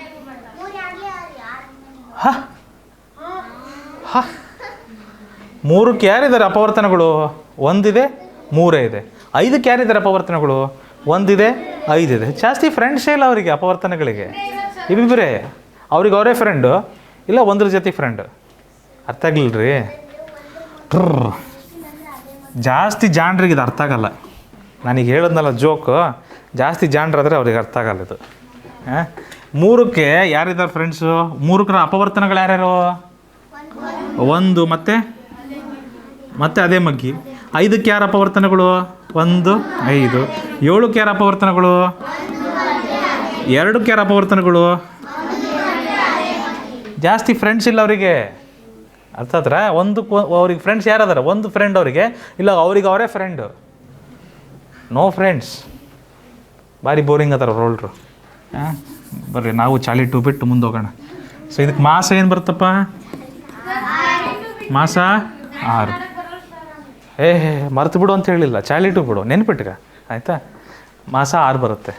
3ಕ್ಕೆ ಯಾರಿದ್ದಾರೆ ಅಪವರ್ತನಗಳು? 1 ಇದೆ, 3 ಇದೆ. 5ಕ್ಕೆ ಯಾರಿದ್ದಾರೆ ಅಪವರ್ತನಗಳು? 1 ಇದೆ, 5 ಇದೆ. ಜಾಸ್ತಿ ಫ್ರೆಂಡ್ಸೇ ಇಲ್ಲ ಅವರಿಗೆ ಅಪವರ್ತನಗಳಿಗೆ. ಇಬ್ಬಿಬ್ಬರೇ, ಅವ್ರಿಗೆ ಅವರೇ ಫ್ರೆಂಡು, ಇಲ್ಲ ಒಂದ್ರ ಜೊತೆ ಫ್ರೆಂಡು. ಅರ್ಥ ಆಗ್ಲಿಲ್ರಿ? ಜಾಸ್ತಿ ಜಾಣ್ರಿಗೆ ಇದು ಅರ್ಥ ಆಗಲ್ಲ. ನನಗೆ ಹೇಳೋದ್ನಲ್ಲ ಜೋಕು, ಜಾಸ್ತಿ ಜಾಣ್ರಾದರೆ ಅವ್ರಿಗೆ ಅರ್ಥ ಆಗಲ್ಲ ಇದು. 3ಕ್ಕೆ ಯಾರಿದ್ದಾರೆ ಫ್ರೆಂಡ್ಸು? 3ರ ಅಪವರ್ತನಗಳು ಯಾರ್ಯಾರು? 1 ಮತ್ತೆ ಅದೇ ಮಗ್ಗಿ. 5ಕ್ಕೆ ಯಾರ ಅಪವರ್ತನಗಳು? 1 5. 7ಕ್ಕೆ ಯಾರ ಅಪವರ್ತನಗಳು? 2ಕ್ಕೆ ಯಾರ ಅಪವರ್ತನಗಳು? ಜಾಸ್ತಿ ಫ್ರೆಂಡ್ಸ್ ಇಲ್ಲ ಅವರಿಗೆ. ಅರ್ಥ ಆದ್ರೆ? ಅವ್ರಿಗೆ ಫ್ರೆಂಡ್ಸ್ ಯಾರದಾರ? ಒಂದು ಫ್ರೆಂಡ್ ಅವರಿಗೆ, ಇಲ್ಲ ಅವ್ರಿಗೆ ಅವರೇ ಫ್ರೆಂಡು. No friends. ಭಾರಿ ಬೋರಿಂಗ್ ಅದಾರ ರೋಲ್ರು. ಬರ್ರಿ ನಾವು ಚಾಲಿ 2 ಬಿಟ್ಟು ಮುಂದೆ ಹೋಗೋಣ. ಸೊ ಇದಕ್ಕೆ ಮಾಸ ಏನು ಬರುತ್ತಪ್ಪ? ಮಾಸ 6. ಮರ್ತು ಬಿಡು ಅಂತ ಹೇಳಿಲ್ಲ, ಚಾಲಿ 2 ಬಿಡು, ನೆನ್ಪಿಟ್ಕ ಆಯಿತಾ? ಮಾಸ 6 ಬರುತ್ತೆ.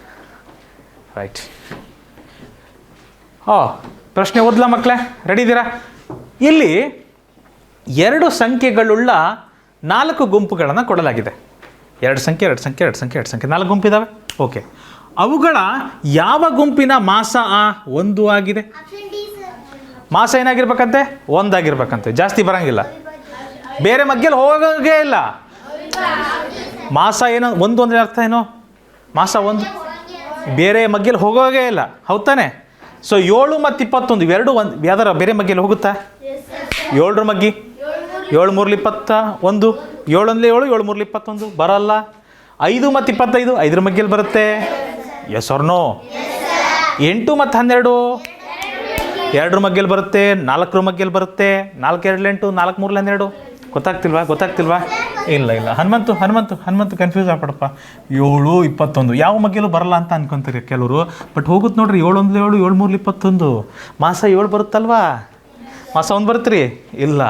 ರೈಟ್. ಪ್ರಶ್ನೆ ಓದ್ಲಾ ಮಕ್ಕಳೇ? ರೆಡಿ ಇದ್ದೀರಾ? ಇಲ್ಲಿ 2 ಸಂಖ್ಯೆಗಳುಳ್ಳ 4 ಗುಂಪುಗಳನ್ನು ಕೊಡಲಾಗಿದೆ. 2 ಸಂಖ್ಯೆ 4 ಗುಂಪಿದ್ದಾವೆ. ಓಕೆ, ಅವುಗಳ ಯಾವ ಗುಂಪಿನ ಮಾಸ 1 ಆಗಿದೆ? ಮಾಸ ಏನಾಗಿರ್ಬೇಕಂತೆ? 1 ಆಗಿರ್ಬೇಕಂತೆ. ಜಾಸ್ತಿ ಬರಂಗಿಲ್ಲ, ಬೇರೆ ಮಗ್ಗೆಲ್ಲಿ ಹೋಗೋಂಗೇ ಇಲ್ಲ. ಮಾಸ ಏನೋ 1 ಅಂದರೆ ಅರ್ಥ ಏನು? ಮಾಸ 1 ಬೇರೆ ಮಗ್ಗೆಲ್ಲಿ ಹೋಗೋಗೇ ಇಲ್ಲ, ಹೌದಾನೆ? ಸೊ 7 ಮತ್ತು 21 ಇವೆರಡು ಯಾವ್ದಾರ ಬೇರೆ ಮಗ್ಗೆಲ್ಲಿ ಹೋಗುತ್ತಾ? 7ರ ಮಗ್ಗಿ 7 3 21, 7 7 7 3 21 ಬರಲ್ಲ. 5 ಮತ್ತು 25 5ರ ಮಗ್ಗೆಲ್ಲಿ ಬರುತ್ತೆ? S or no? 8 ಮತ್ತು 12 2ರ ಮಗ್ಗೆಲ್ಲಿ ಬರುತ್ತೆ, 4ರ ಮಗ್ಗೆಲ್ಲಿ ಬರುತ್ತೆ. 4 2 8, 4 3 12. ಗೊತ್ತಾಗ್ತಿಲ್ವಾ? ಇಲ್ಲ ಹನುಮಂತು ಕನ್ಫ್ಯೂಸ್ ಆಗ್ಬಿಡಪ್ಪ. 7 21 ಯಾವ ಮಗ್ಗೆಲ್ಲೂ ಬರಲ್ಲ ಅಂತ ಅನ್ಕೊಂತಾರೆ ಕೆಲವರು. ಬಟ್ ಹೋಗುತ್ತೆ ನೋಡ್ರಿ, 7 1 7 7 3 21. ಮಾಸ 7 ಬರುತ್ತಲ್ವಾ? ಮಾಸ 1 ಬರುತ್ತೆ ರೀ? ಇಲ್ಲ,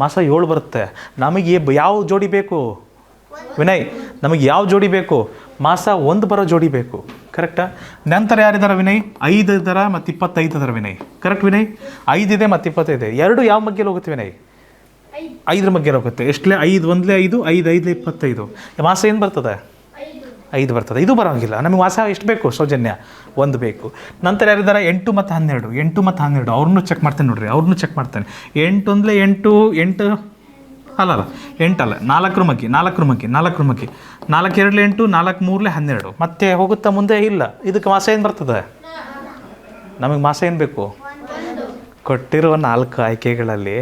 ಮಾಸ 7 ಬರುತ್ತೆ. ನಮಗೆ ಯಾವ ಜೋಡಿ ಬೇಕು ವಿನಯ್? ನಮಗೆ ಯಾವ ಜೋಡಿ ಬೇಕು? ಮಾಸ 1 ಬರೋ ಜೋಡಿ ಬೇಕು. ಕರೆಕ್ಟಾ? ನಂತರ ಯಾರಿದ್ದಾರೆ ವಿನಯ್? 5 ಇದ್ದಾರೆ ಮತ್ತು 25 ಇದ್ದಾರೆ ವಿನಯ್. ಕರೆಕ್ಟ್ ವಿನಯ್? 5 ಇದೆ ಮತ್ತು 25 2 ಯಾವ ಮಗ್ಗೆಲ್ಲಿ ಹೋಗುತ್ತೆ ವಿನಯ್? 5ರ ಮಗ್ಗೆಲ್ಲಿ ಹೋಗುತ್ತೆ. ಎಷ್ಟಲೇ? 5 1 5 5 5 25. ಮಾಸ ಏನು ಬರ್ತದೆ? 5 ಬರ್ತದೆ. ಇದು ಬರೋಂಗಿಲ್ಲ. ನಮಗೆ ಮಾಸ ಎಷ್ಟು ಬೇಕು? ಸೌಜನ್ಯ 1 ಬೇಕು. ನಂತರ ಯಾರಿದ್ದಾರೆ? 8 ಮತ್ತು 12 ಅವ್ರನ್ನೂ ಚೆಕ್ ಮಾಡ್ತೇನೆ ನೋಡ್ರಿ, 8 1 8 8 ಅಲ್ಲ 8 ಅಲ್ಲ, 4ರ ಮಗ್ಗಿ 4 2 8 4 3 12. ಮತ್ತೆ ಹೋಗುತ್ತಾ ಮುಂದೆ? ಇಲ್ಲ. ಇದಕ್ಕೆ ಮಾಸ ಏನು ಬರ್ತದೆ? ನಮಗೆ ಮಾಸ ಏನು ಬೇಕು? ಕೊಟ್ಟಿರುವ 4 ಆಯ್ಕೆಗಳಲ್ಲಿ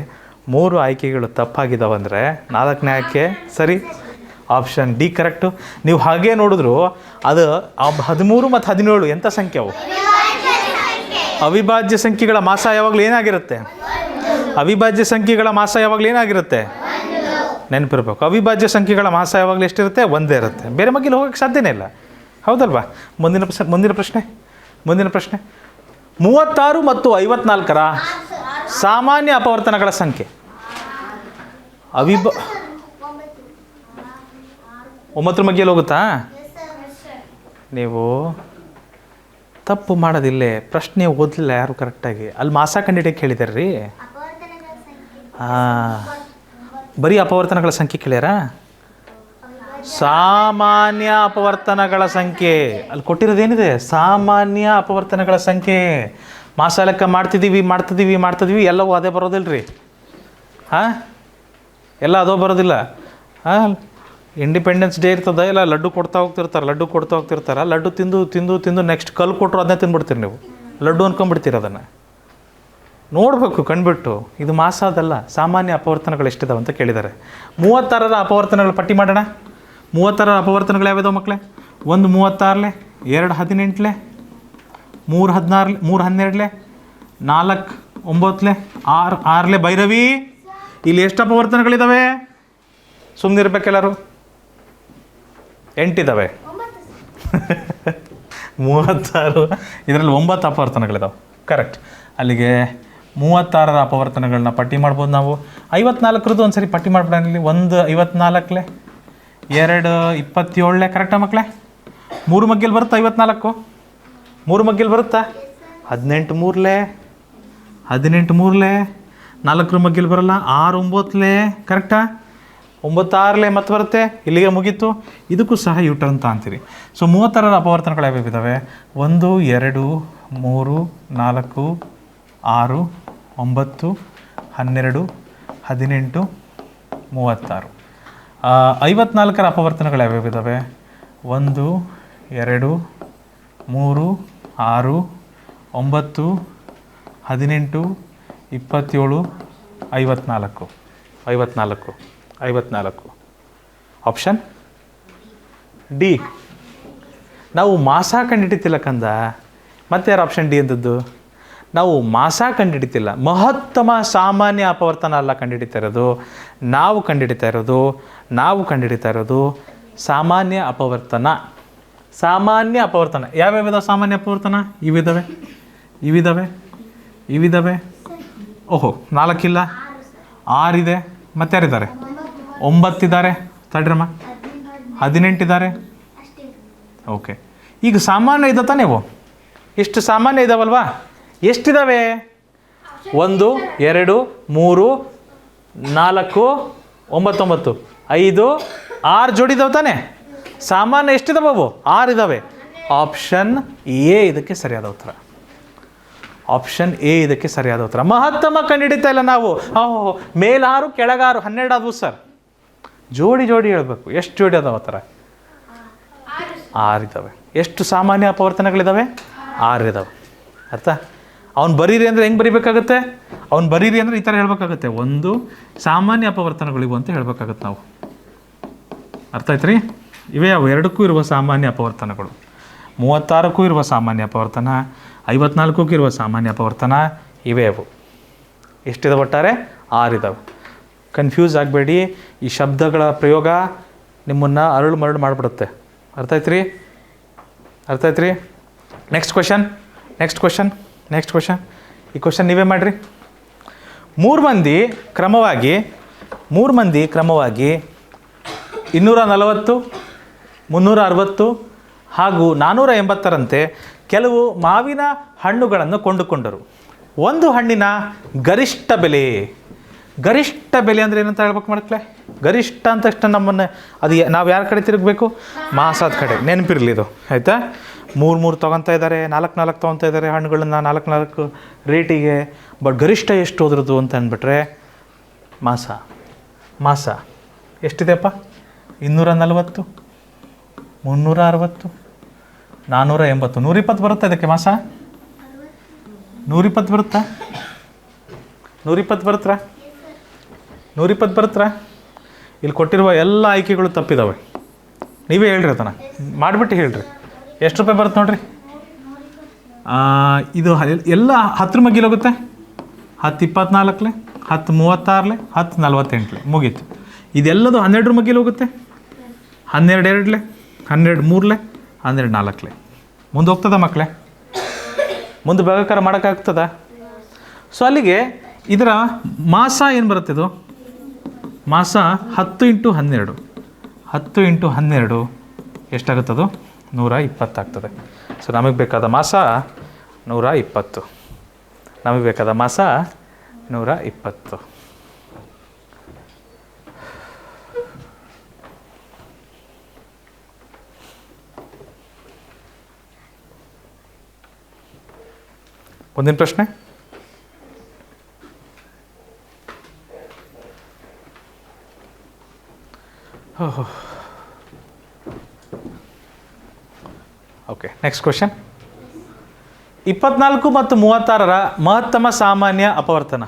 3 ಆಯ್ಕೆಗಳು ತಪ್ಪಾಗಿದ್ದಾವಂದರೆ 4ನೇ ಆಯ್ಕೆ ಸರಿ. Option D correct. ನೀವು ಹಾಗೆ ನೋಡಿದ್ರು ಅದು 13 ಮತ್ತು 17 ಎಂಥ ಸಂಖ್ಯೆ ಅವು? ಅವಿಭಾಜ್ಯ ಸಂಖ್ಯೆಗಳ ಮಾಸ ಯಾವಾಗಲೂ ಏನಾಗಿರುತ್ತೆ? ಅವಿಭಾಜ್ಯ ಸಂಖ್ಯೆಗಳ ಮಾಸ ಯಾವಾಗಲೂ ಏನಾಗಿರುತ್ತೆ? ನೆನಪಿರ್ಬೇಕು. ಅವಿಭಾಜ್ಯ ಸಂಖ್ಯೆಗಳ ಮಾಸ ಯಾವಾಗಲೂ ಎಷ್ಟಿರುತ್ತೆ? 1 ಇರುತ್ತೆ. ಬೇರೆ ಮಗ್ಗಿಲಿ ಹೋಗೋಕ್ಕೆ ಸಾಧ್ಯನೇ ಇಲ್ಲ, ಹೌದಲ್ವಾ? ಮುಂದಿನ ಪ್ರಶ್ನೆ 36 ಮತ್ತು 54ರ ಸಾಮಾನ್ಯ ಅಪವರ್ತನಗಳ ಸಂಖ್ಯೆ. 9ರ ಮಗ್ಗಿಯಲ್ಲಿ ಹೋಗುತ್ತಾ? ನೀವು ತಪ್ಪು ಮಾಡೋದಿಲ್ಲೇ, ಪ್ರಶ್ನೆ ಓದಲಿಲ್ಲ ಯಾರು ಕರೆಕ್ಟಾಗಿ. ಅಲ್ಲಿ ಮಾಸ ಕಂಡಿಡಿಯಕ್ಕೆ ಹೇಳಿದಾರೆ ರೀ. ಬರೀ ಅಪವರ್ತನಗಳ ಸಂಖ್ಯೆ ಕೇಳ್ಯಾರ? ಸಾಮಾನ್ಯ ಅಪವರ್ತನಗಳ ಸಂಖ್ಯೆ. ಅಲ್ಲಿ ಕೊಟ್ಟಿರೋದೇನಿದೆ? ಸಾಮಾನ್ಯ ಅಪವರ್ತನಗಳ ಸಂಖ್ಯೆ. ಮಾಸ ಲೆಕ್ಕ ಮಾಡ್ತಿದ್ದೀವಿ ಎಲ್ಲವೂ ಅದೇ ಬರೋದಿಲ್ಲ ರೀ. ಹಾಂ, ಎಲ್ಲ ಅದೋ ಬರೋದಿಲ್ಲ. ಹಾಂ, ಇಂಡಿಪೆಂಡೆನ್ಸ್ ಡೇ ಇರ್ತದೆ, ಇಲ್ಲ ಲಡ್ಡು ಕೊಡ್ತಾ ಹೋಗ್ತಿರ್ತಾರೆ. ಲಡ್ಡು ತಿಂದು ನೆಕ್ಸ್ಟ್ ಕಲ್ಲು ಕೊಟ್ಟರು ಅದನ್ನೇ ತಿಂದ್ಬಿಡ್ತೀರಿ ನೀವು. ಲಡ್ಡು ಅನ್ಕೊಂಡ್ಬಿಡ್ತೀರಿ ಅದನ್ನು. ನೋಡಬೇಕು ಕಣ್ಬಿಟ್ಟು, ಇದು ಮಾಸ ಅದಲ್ಲ. ಸಾಮಾನ್ಯ ಅಪವರ್ತನಗಳು ಎಷ್ಟಿದಾವೆ ಅಂತ ಕೇಳಿದ್ದಾರೆ. 36ರ ಅಪವರ್ತನಗಳು ಪಟ್ಟಿ ಮಾಡೋಣ. 36ರ ಅಪವರ್ತನಗಳು ಯಾವ್ಯಾವ ಮಕ್ಕಳೇ? 1 36ಲೆ, 2 18ಲೆ, 3 16ಲೆ, 3 12ಲೆ, 4 9ಲೆ, 6 6ಲೆ. ಭೈರವಿ, ಇಲ್ಲಿ ಎಷ್ಟು ಅಪವರ್ತನಗಳಿದ್ದಾವೆ? ಸುಮ್ಮನಿರ್ಬೇಕೆಲ್ಲರೂ. 8 ಇದ್ದಾವೆ. 36, ಇದರಲ್ಲಿ 9 ಅಪವರ್ತನಗಳಿದ್ದಾವೆ. ಕರೆಕ್ಟ್. ಅಲ್ಲಿಗೆ 36ರ ಅಪವರ್ತನಗಳನ್ನ ಪಟ್ಟಿ ಮಾಡ್ಬೋದು ನಾವು. 54ರದ್ದು ಒಂದು ಸರಿ ಪಟ್ಟಿ ಮಾಡ್ಬಿಡೋಣ. ಇಲ್ಲಿ 1 54ಲೆ, 2 27ಲೆ. ಕರೆಕ್ಟಾ ಮಕ್ಕಳೇ? 3 ಮಗ್ಗಿಲ್ ಬರುತ್ತಾ 54? 3 ಮಗ್ಗಿಲ್ ಬರುತ್ತಾ? 18 3ಲೆ, 18 3ಲೆ. 4 ಮಗ್ಗಿಲ್ ಬರಲ್ಲ. 6 9ಲೆ. ಕರೆಕ್ಟಾ? 9 6ಲೆ ಮತ್ತೆ ಬರುತ್ತೆ. ಇಲ್ಲಿಗೆ ಮುಗೀತು. ಇದಕ್ಕೂ ಸಹ ಯೂಟರ್ನ್ ಅಂತ ಅಂತೀರಿ. ಸೊ 36ರ ಅಪವರ್ತನಗಳು ಯಾವ್ಯಾವ ಇದ್ದಾವೆ? 1 2 3 4 6 9 12 18 36. 54ರ ಅಪವರ್ತನಗಳು ಯಾವ್ಯಾವ ಇದ್ದಾವೆ? 1 2 3 6 9 18 27 54. 54. Option D. ನಾವು ಮಾಸ ಕಂಡುಹಿಡಿತಿಲ್ಲ ಕಂದ. ಮತ್ತೆ ಯಾರು ಆಪ್ಷನ್ ಡಿ ಅಂದದ್ದು? ನಾವು ಮಾಸ ಕಂಡುಹಿಡಿತಿಲ್ಲ, ಮಹತ್ತಮ ಸಾಮಾನ್ಯ ಅಪವರ್ತನ ಅಲ್ಲ ಕಂಡುಹಿಡಿತಾ ಇರೋದು. ನಾವು ಕಂಡುಹಿಡಿತಾ ಇರೋದು ಸಾಮಾನ್ಯ ಅಪವರ್ತನ. ಯಾವ್ಯಾವಿದಾವೆ ಸಾಮಾನ್ಯ ಅಪವರ್ತನ? ಇವಿದ್ದಾವೆ. ಓಹೋ, 4 ಇಲ್ಲ, 6 ಇದೆ. ಮತ್ತೆ ಯಾರಿದ್ದಾರೆ? 9 ಇದ್ದಾರೆ. ತಡ್ರಮ್ಮ, 18 ಇದ್ದಾರೆ. ಓಕೆ, ಈಗ ಸಾಮಾನ್ಯ ಇದೆ ತಾನೇ? ಇಷ್ಟು ಸಾಮಾನ್ಯ ಇದ್ದಾವಲ್ವಾ? ಎಷ್ಟಿದ್ದಾವೆ? 1 2 3 4 9 9 5 6 ಜೋಡಿ ಇದಾವೆ ತಾನೆ? ಸಾಮಾನ್ಯ ಎಷ್ಟಿದಾವೆ ಅವು? 6 ಇದ್ದಾವೆ. ಆಪ್ಷನ್ ಎ ಇದಕ್ಕೆ ಸರಿಯಾದ ಉತ್ತರ. ಮಹತ್ತಮ ಕಂಡುಹಿಡಿತಾ ಇಲ್ಲ ನಾವು. ಮೇಲಾರು ಕೆಳಗಾರು 12 ಆದವು ಸರ್. ಜೋಡಿ ಹೇಳ್ಬೇಕು. ಎಷ್ಟು ಜೋಡಿ ಅದಾವ? ಆ ಥರ 6 ಇದ್ದಾವೆ. ಎಷ್ಟು ಸಾಮಾನ್ಯ ಅಪವರ್ತನಗಳಿದ್ದಾವೆ? 6 ಇದ್ದಾವೆ. ಅರ್ಥ? ಅವ್ನು ಬರೀರಿ ಅಂದರೆ ಹೆಂಗೆ ಬರೀಬೇಕಾಗುತ್ತೆ? ಅವ್ನು ಬರೀರಿ ಅಂದರೆ ಈ ಥರ ಹೇಳ್ಬೇಕಾಗತ್ತೆ. 1 ಸಾಮಾನ್ಯ ಅಪವರ್ತನಗಳಿವು ಅಂತ ಹೇಳ್ಬೇಕಾಗತ್ತೆ ನಾವು. ಅರ್ಥ ಆಯ್ತು ರೀ? ಇವೇ ಅವು 2ಕ್ಕೂ ಇರುವ ಸಾಮಾನ್ಯ ಅಪವರ್ತನಗಳು. 36ಕ್ಕೂ ಇರುವ ಸಾಮಾನ್ಯ ಅಪವರ್ತನ, 54ಕ್ಕೂ ಇರುವ ಸಾಮಾನ್ಯ ಅಪವರ್ತನ ಇವೇ ಅವು. ಎಷ್ಟಿದಾವೆ ಒಟ್ಟಾರೆ? 6 ಇದ್ದಾವೆ. ಕನ್ಫ್ಯೂಸ್ ಆಗಬೇಡಿ. ಈ ಶಬ್ದಗಳ ಪ್ರಯೋಗ ನಿಮ್ಮನ್ನು ಅರಳು ಮರಳು ಮಾಡಿಬಿಡುತ್ತೆ. ಅರ್ಥ ಆಯ್ತು ರೀ? Next question. ಈ ಕ್ವೆಶನ್ ನೀವೇ ಮಾಡಿರಿ. 3 ಮಂದಿ ಕ್ರಮವಾಗಿ 240, 360 ಹಾಗೂ 480ರಂತೆ ಕೆಲವು ಮಾವಿನ ಹಣ್ಣುಗಳನ್ನು ಕೊಂಡುಕೊಂಡರು. ಒಂದು ಹಣ್ಣಿನ ಗರಿಷ್ಠ ಬೆಲೆ ಅಂದರೆ ಏನಂತ ಹೇಳ್ಬೇಕು ಮಕ್ಕಳೇ? ಗರಿಷ್ಠ ಅಂತ ತಕ್ಷಣ ನಮ್ಮನ್ನು ಅದು ನಾವು ಯಾರ ಕಡೆ ತಿರುಗಬೇಕು? ಮಾಸದ ಕಡೆ. ನೆನಪಿರಲಿ ಇದು, ಆಯಿತಾ? 3 ತೊಗೊತಾ ಇದ್ದಾರೆ, 4 ತೊಗೊತಾ ಇದ್ದಾರೆ ಹಣ್ಣುಗಳನ್ನ 4 ರೇಟಿಗೆ. ಬಟ್ ಗರಿಷ್ಠ ಎಷ್ಟು ಹೋದ್ರದ್ದು ಅಂತ ಅಂದ್ಬಿಟ್ರೆ ಮಾಸ ಎಷ್ಟಿದೆಯಪ್ಪ? 240, 360, 480, 120 ಬರುತ್ತಾ ಇದಕ್ಕೆ ಮಾಸ? 120 ಬರುತ್ತಾ? 120 ಬರುತ್ತಾ? ಇಲ್ಲಿ ಕೊಟ್ಟಿರುವ ಎಲ್ಲ ಆಯ್ಕೆಗಳು ತಪ್ಪಿದ್ದಾವೆ. ನೀವೇ ಹೇಳ್ರಿ, ಅದನ್ನು ಮಾಡಿಬಿಟ್ಟು ಹೇಳ್ರಿ. ಎಷ್ಟು ರೂಪಾಯಿ ಬರುತ್ತೆ ನೋಡ್ರಿ. ಇದು ಎಲ್ಲ 10 ಮಗ್ಗಿಲ್ ಹೋಗುತ್ತೆ. 10 24ಲೆ, 10 36ಲೆ, 10 48ಲೆ ಮುಗೀತು. ಇದೆಲ್ಲದು 12 ಮಗ್ಗಿಲ್ ಹೋಗುತ್ತೆ. 12 2ಲೆ, 12 3ಲೆ, 12 4ಲೆ ಮುಂದೆ ಹೋಗ್ತದ ಮಕ್ಕಳೇ? ಮುಂದೆ ಭಾಗಾಕಾರ ಮಾಡೋಕ್ಕಾಗ್ತದ? ಸೊ ಅಲ್ಲಿಗೆ ಇದರ ಮಾಸ ಏನು ಬರುತ್ತೆ? ಇದು ಮಾಸ 10 × 12. 10 × 12 ಎಷ್ಟಾಗುತ್ತದು? 120 ಆಗ್ತದೆ. ಸೊ ನಮಗೆ ಬೇಕಾದ ಮಾಸ 120. ಮುಂದಿನ ಪ್ರಶ್ನೆ. Okay, next question. 24 ಮತ್ತು 36ರ ಮಹತ್ತಮ ಸಾಮಾನ್ಯ ಅಪವರ್ತನ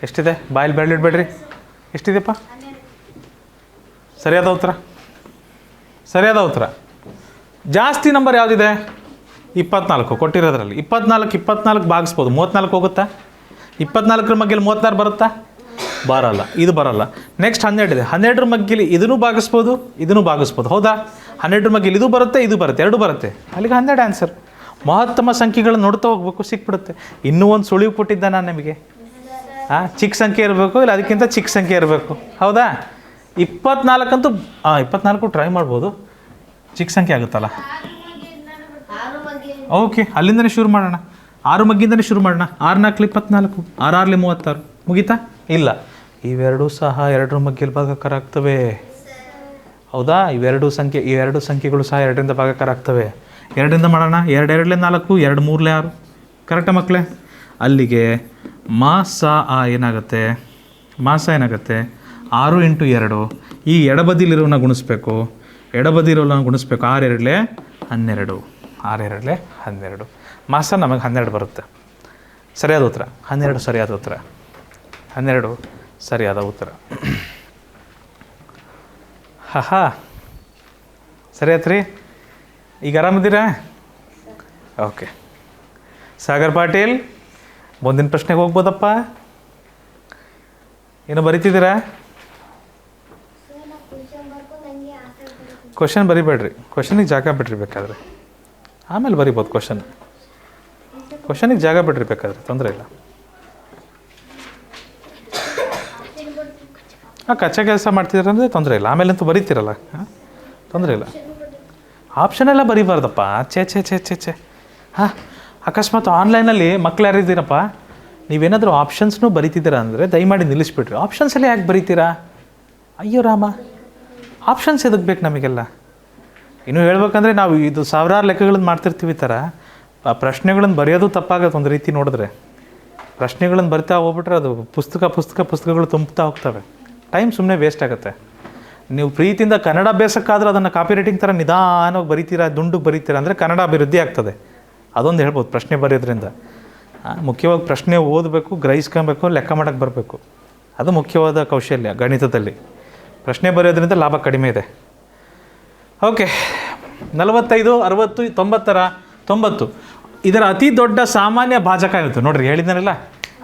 ಎಷ್ಟಿದೆ? ಬಾಯಲ್ಲಿ ಬೆರಳಿಡ್ಬೇಡ್ರಿ. ಎಷ್ಟಿದೆಪ್ಪ? ಸರಿಯಾದ ಉತ್ತರ. ಸರಿಯಾದ ಉತ್ತರ. ಜಾಸ್ತಿ ನಂಬರ್ ಯಾವುದಿದೆ? 24 ಕೊಟ್ಟಿರೋದ್ರಲ್ಲಿ. 24 ಭಾಗಿಸ್ಬೋದು. 34 ಹೋಗುತ್ತಾ? 24ರ ಮಗ್ಗಿಲಿ 36 ಬರುತ್ತಾ? ಬರಲ್ಲ, ಇದು ಬರಲ್ಲ. ನೆಕ್ಸ್ಟ್ 12 ಇದೆ. 12ರ ಮಗ್ಗಿಲಿ ಇದನ್ನು ಭಾಗಿಸ್ಬೋದು, ಇದನ್ನು ಭಾಗಿಸ್ಬೋದು. ಹೌದಾ? 12ರ ಮಗ್ಗಿಲಿ ಇದು ಬರುತ್ತೆ, ಇದು ಬರುತ್ತೆ, ಎರಡು ಬರುತ್ತೆ. ಅಲ್ಲಿಗೆ 12 ಆನ್ಸರ್. ಮಹತ್ತಮ ಸಂಖ್ಯೆಗಳನ್ನು ನೋಡ್ತಾ ಹೋಗ್ಬೇಕು, ಸಿಕ್ಬಿಡುತ್ತೆ. ಇನ್ನೂ ಒಂದು ಸುಳಿವು ಕೊಟ್ಟಿದ್ದ ನಾನು ನಿಮಗೆ. ಚಿಕ್ಕ ಸಂಖ್ಯೆ ಇರಬೇಕು, ಇಲ್ಲ ಅದಕ್ಕಿಂತ ಚಿಕ್ಕ ಸಂಖ್ಯೆ ಇರಬೇಕು. ಹೌದಾ? 24 ಅಂತೂ 24 ಟ್ರೈ ಮಾಡ್ಬೋದು, ಚಿಕ್ಕ ಸಂಖ್ಯೆ ಆಗುತ್ತಲ್ಲ. ಓಕೆ, ಅಲ್ಲಿಂದನೇ ಶುರು ಮಾಡೋಣ. 6 ಮಗ್ಗಿಂದನೇ ಶುರು ಮಾಡೋಣ. 6 4 24, 6 6 36 ಮುಗೀತಾ? ಇಲ್ಲ, ಇವೆರಡೂ ಸಹ 2ರ ಮಗ್ಗಿಯಲ್ಲಿ ಭಾಗಾಕಾರ ಆಗ್ತವೆ. ಹೌದಾ? ಇವೆರಡು ಸಂಖ್ಯೆಗಳು ಸಹ 2ರಿಂದ ಭಾಗಾಕಾರ ಆಗ್ತವೆ. 2ರಿಂದ ಮಾಡೋಣ. 2 2 4, 2 3 6. ಕರೆಕ್ಟಾ ಮಕ್ಕಳೇ? ಅಲ್ಲಿಗೆ ಮಾಸ ಏನಾಗುತ್ತೆ? 6 ಇಂಟು 2. ಈ ಎಡಬದಿಲಿರೋನ ಗುಣಿಸ್ಬೇಕು. 6 2 12. 6 2 12. ಮಾಸ ನಮಗೆ 12 ಬರುತ್ತೆ. ಸರಿಯಾದ ಉತ್ತರ 12. ಸರಿಯಾದ ಉತ್ತರ 12. ಸರಿಯಾದ ಉತ್ತರ. ಸರಿ ಆಯ್ತು ರೀ. ಈಗ ಆರಾಮಿದ್ದೀರಾ? ಓಕೆ. ಸಾಗರ್ ಪಾಟೀಲ್, ಮುಂದಿನ ಪ್ರಶ್ನೆಗೆ ಹೋಗ್ಬೋದಪ್ಪ. ಏನು ಬರಿತಿದ್ದೀರಾ? ಕ್ವಶನ್ ಬರಿಬೇಡ್ರಿ. ಕ್ವಶನಿಗೆ ಜಾಗ ಬಿಡ್ರಿ ಬೇಕಾದರೆ, ಆಮೇಲೆ ಬರಿಬೋದು. ಕ್ವಶನಿಗೆ ಜಾಗ ಬಿಡ್ರಿ ಬೇಕಾದರೆ, ತೊಂದರೆ ಇಲ್ಲ. ಕಚ್ಚಾ ಕೆಲಸ ಮಾಡ್ತಿದ್ರೆ ತೊಂದರೆ ಇಲ್ಲ, ಆಮೇಲಂತೂ ಬರೀತಿರಲ್ಲ, ತೊಂದರೆ ಇಲ್ಲ. ಆಪ್ಷನ್ ಎಲ್ಲ ಬರೀಬಾರ್ದಪ್ಪ. ಛೇ. ಅಕಸ್ಮಾತ್ ಆನ್ಲೈನಲ್ಲಿ ಮಕ್ಳು ಯಾರಿದ್ದೀರಪ್ಪ, ನೀವೇನಾದರೂ ಆಪ್ಷನ್ಸ್ನೂ ಬರೀತಿದ್ದೀರಾ ಅಂದರೆ ದಯಮಾಡಿ ನಿಲ್ಲಿಸ್ಬಿಡ್ರಿ. ಆಪ್ಷನ್ಸಲ್ಲಿ ಯಾಕೆ ಬರೀತೀರಾ? ಅಯ್ಯೋ ರಾಮ, ಆಪ್ಷನ್ಸ್ ಎದಕ್ಕೆ ಬೇಕು ನಮಗೆಲ್ಲ? ಇನ್ನೂ ಹೇಳ್ಬೇಕಂದ್ರೆ ನಾವು ಇದು ಸಾವಿರಾರು ಲೆಕ್ಕಗಳನ್ನು ಮಾಡ್ತಿರ್ತೀವಿ. ಈ ಥರ ಪ್ರಶ್ನೆಗಳನ್ನು ಬರೆಯೋದು ತಪ್ಪಾಗುತ್ತೆ ಒಂದು ರೀತಿ ನೋಡಿದ್ರೆ. ಪ್ರಶ್ನೆಗಳನ್ನು ಬರಿತಾ ಹೋಗ್ಬಿಟ್ರೆ ಅದು ಪುಸ್ತಕಗಳು ತುಂಬುತ್ತಾ ಹೋಗ್ತವೆ. ಟೈಮ್ ಸುಮ್ಮನೆ ವೇಸ್ಟ್ ಆಗುತ್ತೆ. ನೀವು ಪ್ರೀತಿಯಿಂದ ಕನ್ನಡ ಅಭ್ಯಾಸಕ್ಕಾದ್ರೆ ಅದನ್ನು ಕಾಪಿ ರೈಟಿಂಗ್ ಥರ ನಿಧಾನವಾಗಿ ಬರಿತೀರಾ, ದುಂಡುಗೆ ಬರಿತೀರಾ ಅಂದರೆ ಕನ್ನಡ ಅಭಿವೃದ್ಧಿ ಆಗ್ತದೆ. ಅದೊಂದು ಹೇಳ್ಬೋದು ಪ್ರಶ್ನೆ ಬರೆಯೋದ್ರಿಂದ. ಮುಖ್ಯವಾಗಿ ಪ್ರಶ್ನೆ ಓದಬೇಕು, ಗ್ರಹಿಸ್ಕೊಬೇಕು, ಲೆಕ್ಕ ಮಾಡೋಕ್ಕೆ ಬರಬೇಕು. ಅದು ಮುಖ್ಯವಾದ ಕೌಶಲ್ಯ ಗಣಿತದಲ್ಲಿ. ಪ್ರಶ್ನೆ ಬರೆಯೋದ್ರಿಂದ ಲಾಭ ಕಡಿಮೆ ಇದೆ. ಓಕೆ, 45 60 90ರ 90 ಇದರ ಅತಿ ದೊಡ್ಡ ಸಾಮಾನ್ಯ ಭಾಜಕ ಇರುತ್ತೆ. ನೋಡ್ರಿ, ಹೇಳಿದ್ದಾನಲ್ಲ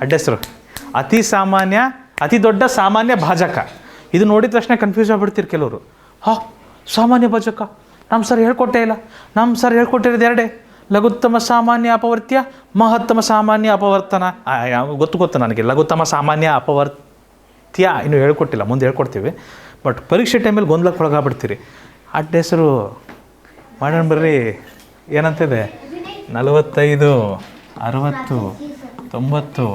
ಅಡ್ಡೆಸರು. ಅತಿ ದೊಡ್ಡ ಸಾಮಾನ್ಯ ಭಾಜಕ. ಇದು ನೋಡಿದ ತಕ್ಷಣ ಕನ್ಫ್ಯೂಸ್ ಆಗಿಬಿಡ್ತೀರಿ ಕೆಲವರು. ಸಾಮಾನ್ಯ ಭಾಜಕ ನಮ್ಮ ಸರ್ ಹೇಳ್ಕೊಟ್ಟೇ ಇಲ್ಲ. ನಮ್ಮ ಸರ್ ಹೇಳ್ಕೊಟ್ಟಿರೋದು ಎರಡೇ, ಲಘುತ್ತಮ ಸಾಮಾನ್ಯ ಅಪವರ್ತ್ಯ, ಮಹತ್ತಮ ಸಾಮಾನ್ಯ ಅಪವರ್ತನ. ಗೊತ್ತು ನನಗೆ ಲಘುತ್ತಮ ಸಾಮಾನ್ಯ ಅಪವರ್ತ್ಯ ಇನ್ನೂ ಹೇಳ್ಕೊಟ್ಟಿಲ್ಲ, ಮುಂದೆ ಹೇಳ್ಕೊಡ್ತೀವಿ. ಬಟ್ ಪರೀಕ್ಷೆ ಟೈಮಲ್ಲಿ ಗೊಂದಲಕ್ಕೆ ಒಳಗಾಗ್ಬಿಡ್ತೀರಿ. ಅಡ್ಡೆಸರು ಮಾಡೋಣ ಬರ್ರಿ. ಏನಂತಿದೆ? 45 60 90.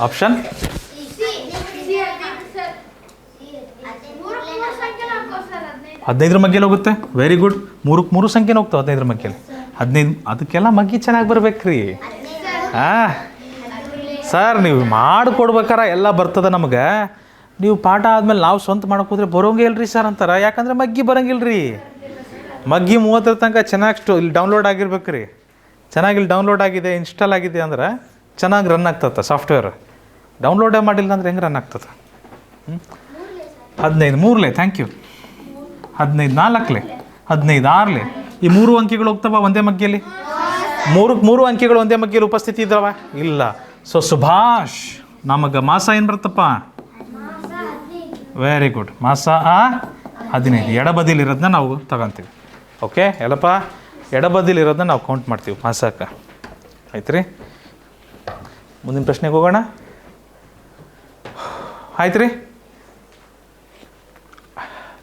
ಆಪ್ಷನ್ ಹದಿನೈದರ ಮಗ್ಗಿಯಲ್ಲಿ ಹೋಗುತ್ತೆ. Very good. 3 ಸಂಖ್ಯೆನ ಹೋಗ್ತಾವೆ 15ರ ಮಗ್ಗಿಯಲ್ಲಿ. 15 ಅದಕ್ಕೆಲ್ಲ ಮಗ್ಗಿ ಚೆನ್ನಾಗಿ ಬರ್ಬೇಕ್ರಿ. ಸರ್ ನೀವು ಮಾಡಿಕೊಡ್ಬೇಕಾರ ಎಲ್ಲ ಬರ್ತದೆ ನಮಗೆ. ನೀವು ಪಾಠ ಆದಮೇಲೆ ನಾವು ಸ್ವಂತ ಮಾಡೋಕೆ ಹೋದ್ರೆ ಬರೋಂಗೆ ಇಲ್ರಿ ಸರ್ ಅಂತಾರೆ. ಯಾಕಂದರೆ ಮಗ್ಗಿ ಬರೋಂಗಿಲ್ರಿ. ಮಗ್ಗಿ 30ರ ತನಕ ಚೆನ್ನಾಗಿ ಇಲ್ಲಿ ಡೌನ್ಲೋಡ್ ಆಗಿರ್ಬೇಕು ರೀ. ಚೆನ್ನಾಗಿ ಇಲ್ಲಿ ಡೌನ್ಲೋಡ್ ಆಗಿದೆ, ಇನ್ಸ್ಟಾಲ್ ಆಗಿದೆ ಅಂದ್ರೆ ಚೆನ್ನಾಗಿ ರನ್ ಆಗ್ತದೆ ಸಾಫ್ಟ್ವೇರ್. ಡೌನ್ಲೋಡೇ ಮಾಡಿಲ್ಲ ಅಂದ್ರೆ ಹೆಂಗೆ ರನ್ ಆಗ್ತದೆ? 15 3 ಥ್ಯಾಂಕ್ ಯು. 15 4 15 6 ಈ 3 ಅಂಕಿಗಳು ಹೋಗ್ತವ ಒಂದೇ ಮಗ್ಗಿಯಲ್ಲಿ. 3 ಅಂಕಿಗಳು ಒಂದೇ ಮಗ್ಗಿಯಲ್ಲಿ ಉಪಸ್ಥಿತಿ ಇದ್ದಾವ ಇಲ್ಲ. ಸೊ ಸುಭಾಷ್, ನಮಗೆ ಮಾಸ ಏನು ಬರುತ್ತಪ್ಪ? Very good. ಮಾಸ 15. ಎಡಬದಿಲಿರೋದನ್ನ ನಾವು ತಗೊತೀವಿ. ಓಕೆ ಎಲ್ಲಪ್ಪ, ಎಡಬದಿಲಿರೋದನ್ನ ನಾವು ಕೌಂಟ್ ಮಾಡ್ತೀವಿ ಮಾಸಕ್ಕೆ. ಆಯ್ತು ರೀ. ಮುಂದಿನ ಪ್ರಶ್ನೆಗೆ ಹೋಗೋಣ. ಆಯ್ತು ರೀ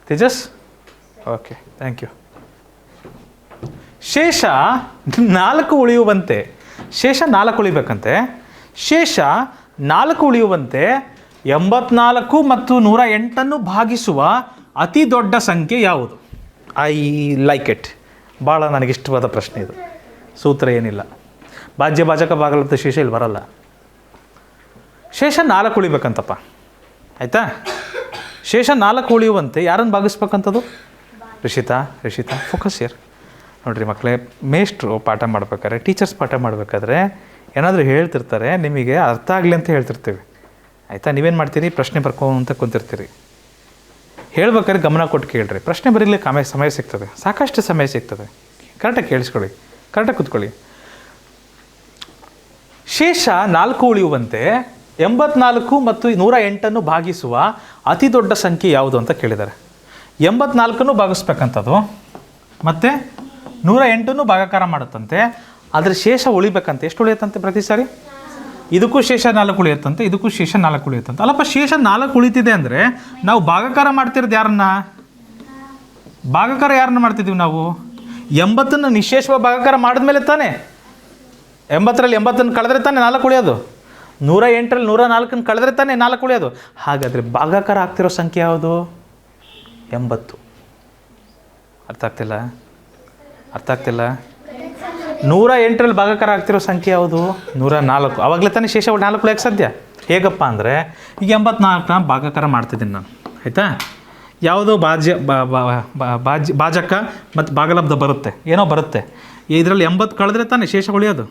ತೇಜಸ್? Okay thank you. ಶೇಷ 4 ಉಳಿಯುವಂತೆ, ಶೇಷ 4 ಉಳಿಬೇಕಂತೆ. ಶೇಷ 4 ಉಳಿಯುವಂತೆ 84 ಮತ್ತು 108 ಭಾಗಿಸುವ ಅತಿ ದೊಡ್ಡ ಸಂಖ್ಯೆ ಯಾವುದು? I like it. ಭಾಳ ನನಗಿಷ್ಟವಾದ ಪ್ರಶ್ನೆ ಇದು. ಸೂತ್ರ ಏನಿಲ್ಲ, ಭಾಜ್ಯ ಭಾಜಕ ಭಾಗಲಬ್ಧ ಶೇಷ ಇಲ್ಲಿ ಬರಲ್ಲ. ಶೇಷ 4 ಉಳಿಬೇಕಂತಪ್ಪ, ಆಯಿತಾ? ಶೇಷ 4 ಉಳಿಯುವಂತೆ ಯಾರನ್ನು ಭಾಗಿಸ್ಬೇಕಂಥದ್ದು? Rishita focus year. ನೋಡಿರಿ ಮಕ್ಕಳೇ, ಮೇಷ್ಟ್ರು ಪಾಠ ಮಾಡ್ಬೇಕಾದ್ರೆ, ಟೀಚರ್ಸ್ ಪಾಠ ಮಾಡಬೇಕಾದ್ರೆ ಏನಾದರೂ ಹೇಳ್ತಿರ್ತಾರೆ, ನಿಮಗೆ ಅರ್ಥ ಆಗಲಿ ಅಂತ ಹೇಳ್ತಿರ್ತೀವಿ, ಆಯಿತಾ? ನೀವೇನು ಮಾಡ್ತೀರಿ? ಪ್ರಶ್ನೆ ಬರ್ಕೊಂತ ಕುಂತಿರ್ತೀರಿ. ಹೇಳ್ಬೇಕಾದ್ರೆ ಗಮನ ಕೊಟ್ಟು ಕೇಳ್ರಿ. ಪ್ರಶ್ನೆ ಬರೀಲಿಕ್ಕೆ ಸಮಯ ಸಿಗ್ತದೆ, ಸಾಕಷ್ಟು ಸಮಯ ಸಿಗ್ತದೆ. ಕರೆಕ್ಟಾಗಿ ಕೇಳಿಸ್ಕೊಳ್ಳಿ, ಕರೆಕ್ಟಾಗಿ ಕೂತ್ಕೊಳ್ಳಿ. ಶೇಷ 4 ಉಳಿಯುವಂತೆ 84 ಮತ್ತು 108 ಭಾಗಿಸುವ ಅತಿ ದೊಡ್ಡ ಸಂಖ್ಯೆ ಯಾವುದು ಅಂತ ಕೇಳಿದ್ದಾರೆ. 84 ಭಾಗಿಸ್ಬೇಕಂಥದ್ದು ಮತ್ತು 108 ಭಾಗಾಕಾರ ಮಾಡುತ್ತಂತೆ. ಅದರ ಶೇಷ ಉಳಿಬೇಕಂತೆ. ಎಷ್ಟು ಉಳಿಯುತ್ತಂತೆ ಪ್ರತಿ ಸಾರಿ? ಇದಕ್ಕೂ ಶೇಷ 4 ಉಳಿಯುತ್ತಂತೆ, ಇದಕ್ಕೂ ಶೇಷ 4 ಉಳಿಯುತ್ತಂತೆ. ಅಲ್ಲಪ್ಪ, ಶೇಷ 4 ಉಳಿತಿದೆ ಅಂದರೆ ನಾವು ಭಾಗಾಕಾರ ಮಾಡ್ತಿರೋದು ಯಾರನ್ನ? ಭಾಗಾಕಾರ ಯಾರನ್ನ ಮಾಡ್ತಿದ್ದೀವಿ ನಾವು? 80 ನಿಶೇಷವಾಗಿ ಭಾಗಾಕಾರ ಮಾಡಿದ್ಮೇಲೆ ತಾನೇ. 80ರಲ್ಲಿ 80 ಕಳೆದ್ರೆ ತಾನೇ 4 ಉಳಿಯೋದು. 108ರಲ್ಲಿ 104 ಕಳೆದ್ರೆ ತಾನೇ 4 ಉಳಿಯೋದು. ಹಾಗಾದರೆ ಭಾಗಾಕಾರ ಆಗ್ತಿರೋ ಸಂಖ್ಯೆ ಯಾವುದು? 80. ಅರ್ಥ ಆಗ್ತಿಲ್ಲ? 108ರಲ್ಲಿ ಭಾಗಾಕಾರ ಆಗ್ತಿರೋ ಸಂಖ್ಯೆ ಯಾವುದು? 104. ಅವಾಗಲೇ ತಾನೇ ಶೇಷ 4 ಉಳಿಯೋಕ್ಕೆ ಸಾಧ್ಯ. ಹೇಗಪ್ಪ ಅಂದರೆ, ಈಗ 84ನ ಭಾಗಾಕಾರ ಮಾಡ್ತಿದ್ದೀನಿ ನಾನು, ಆಯಿತಾ? ಯಾವುದೋ ಭಾಜಕ ಮತ್ತು ಭಾಗಲಬ್ಧ ಬರುತ್ತೆ, ಏನೋ ಬರುತ್ತೆ. ಇದರಲ್ಲಿ 80 ಕಳೆದ್ರೆ ತಾನೇ ಶೇಷ ಉಳಿಯೋದು.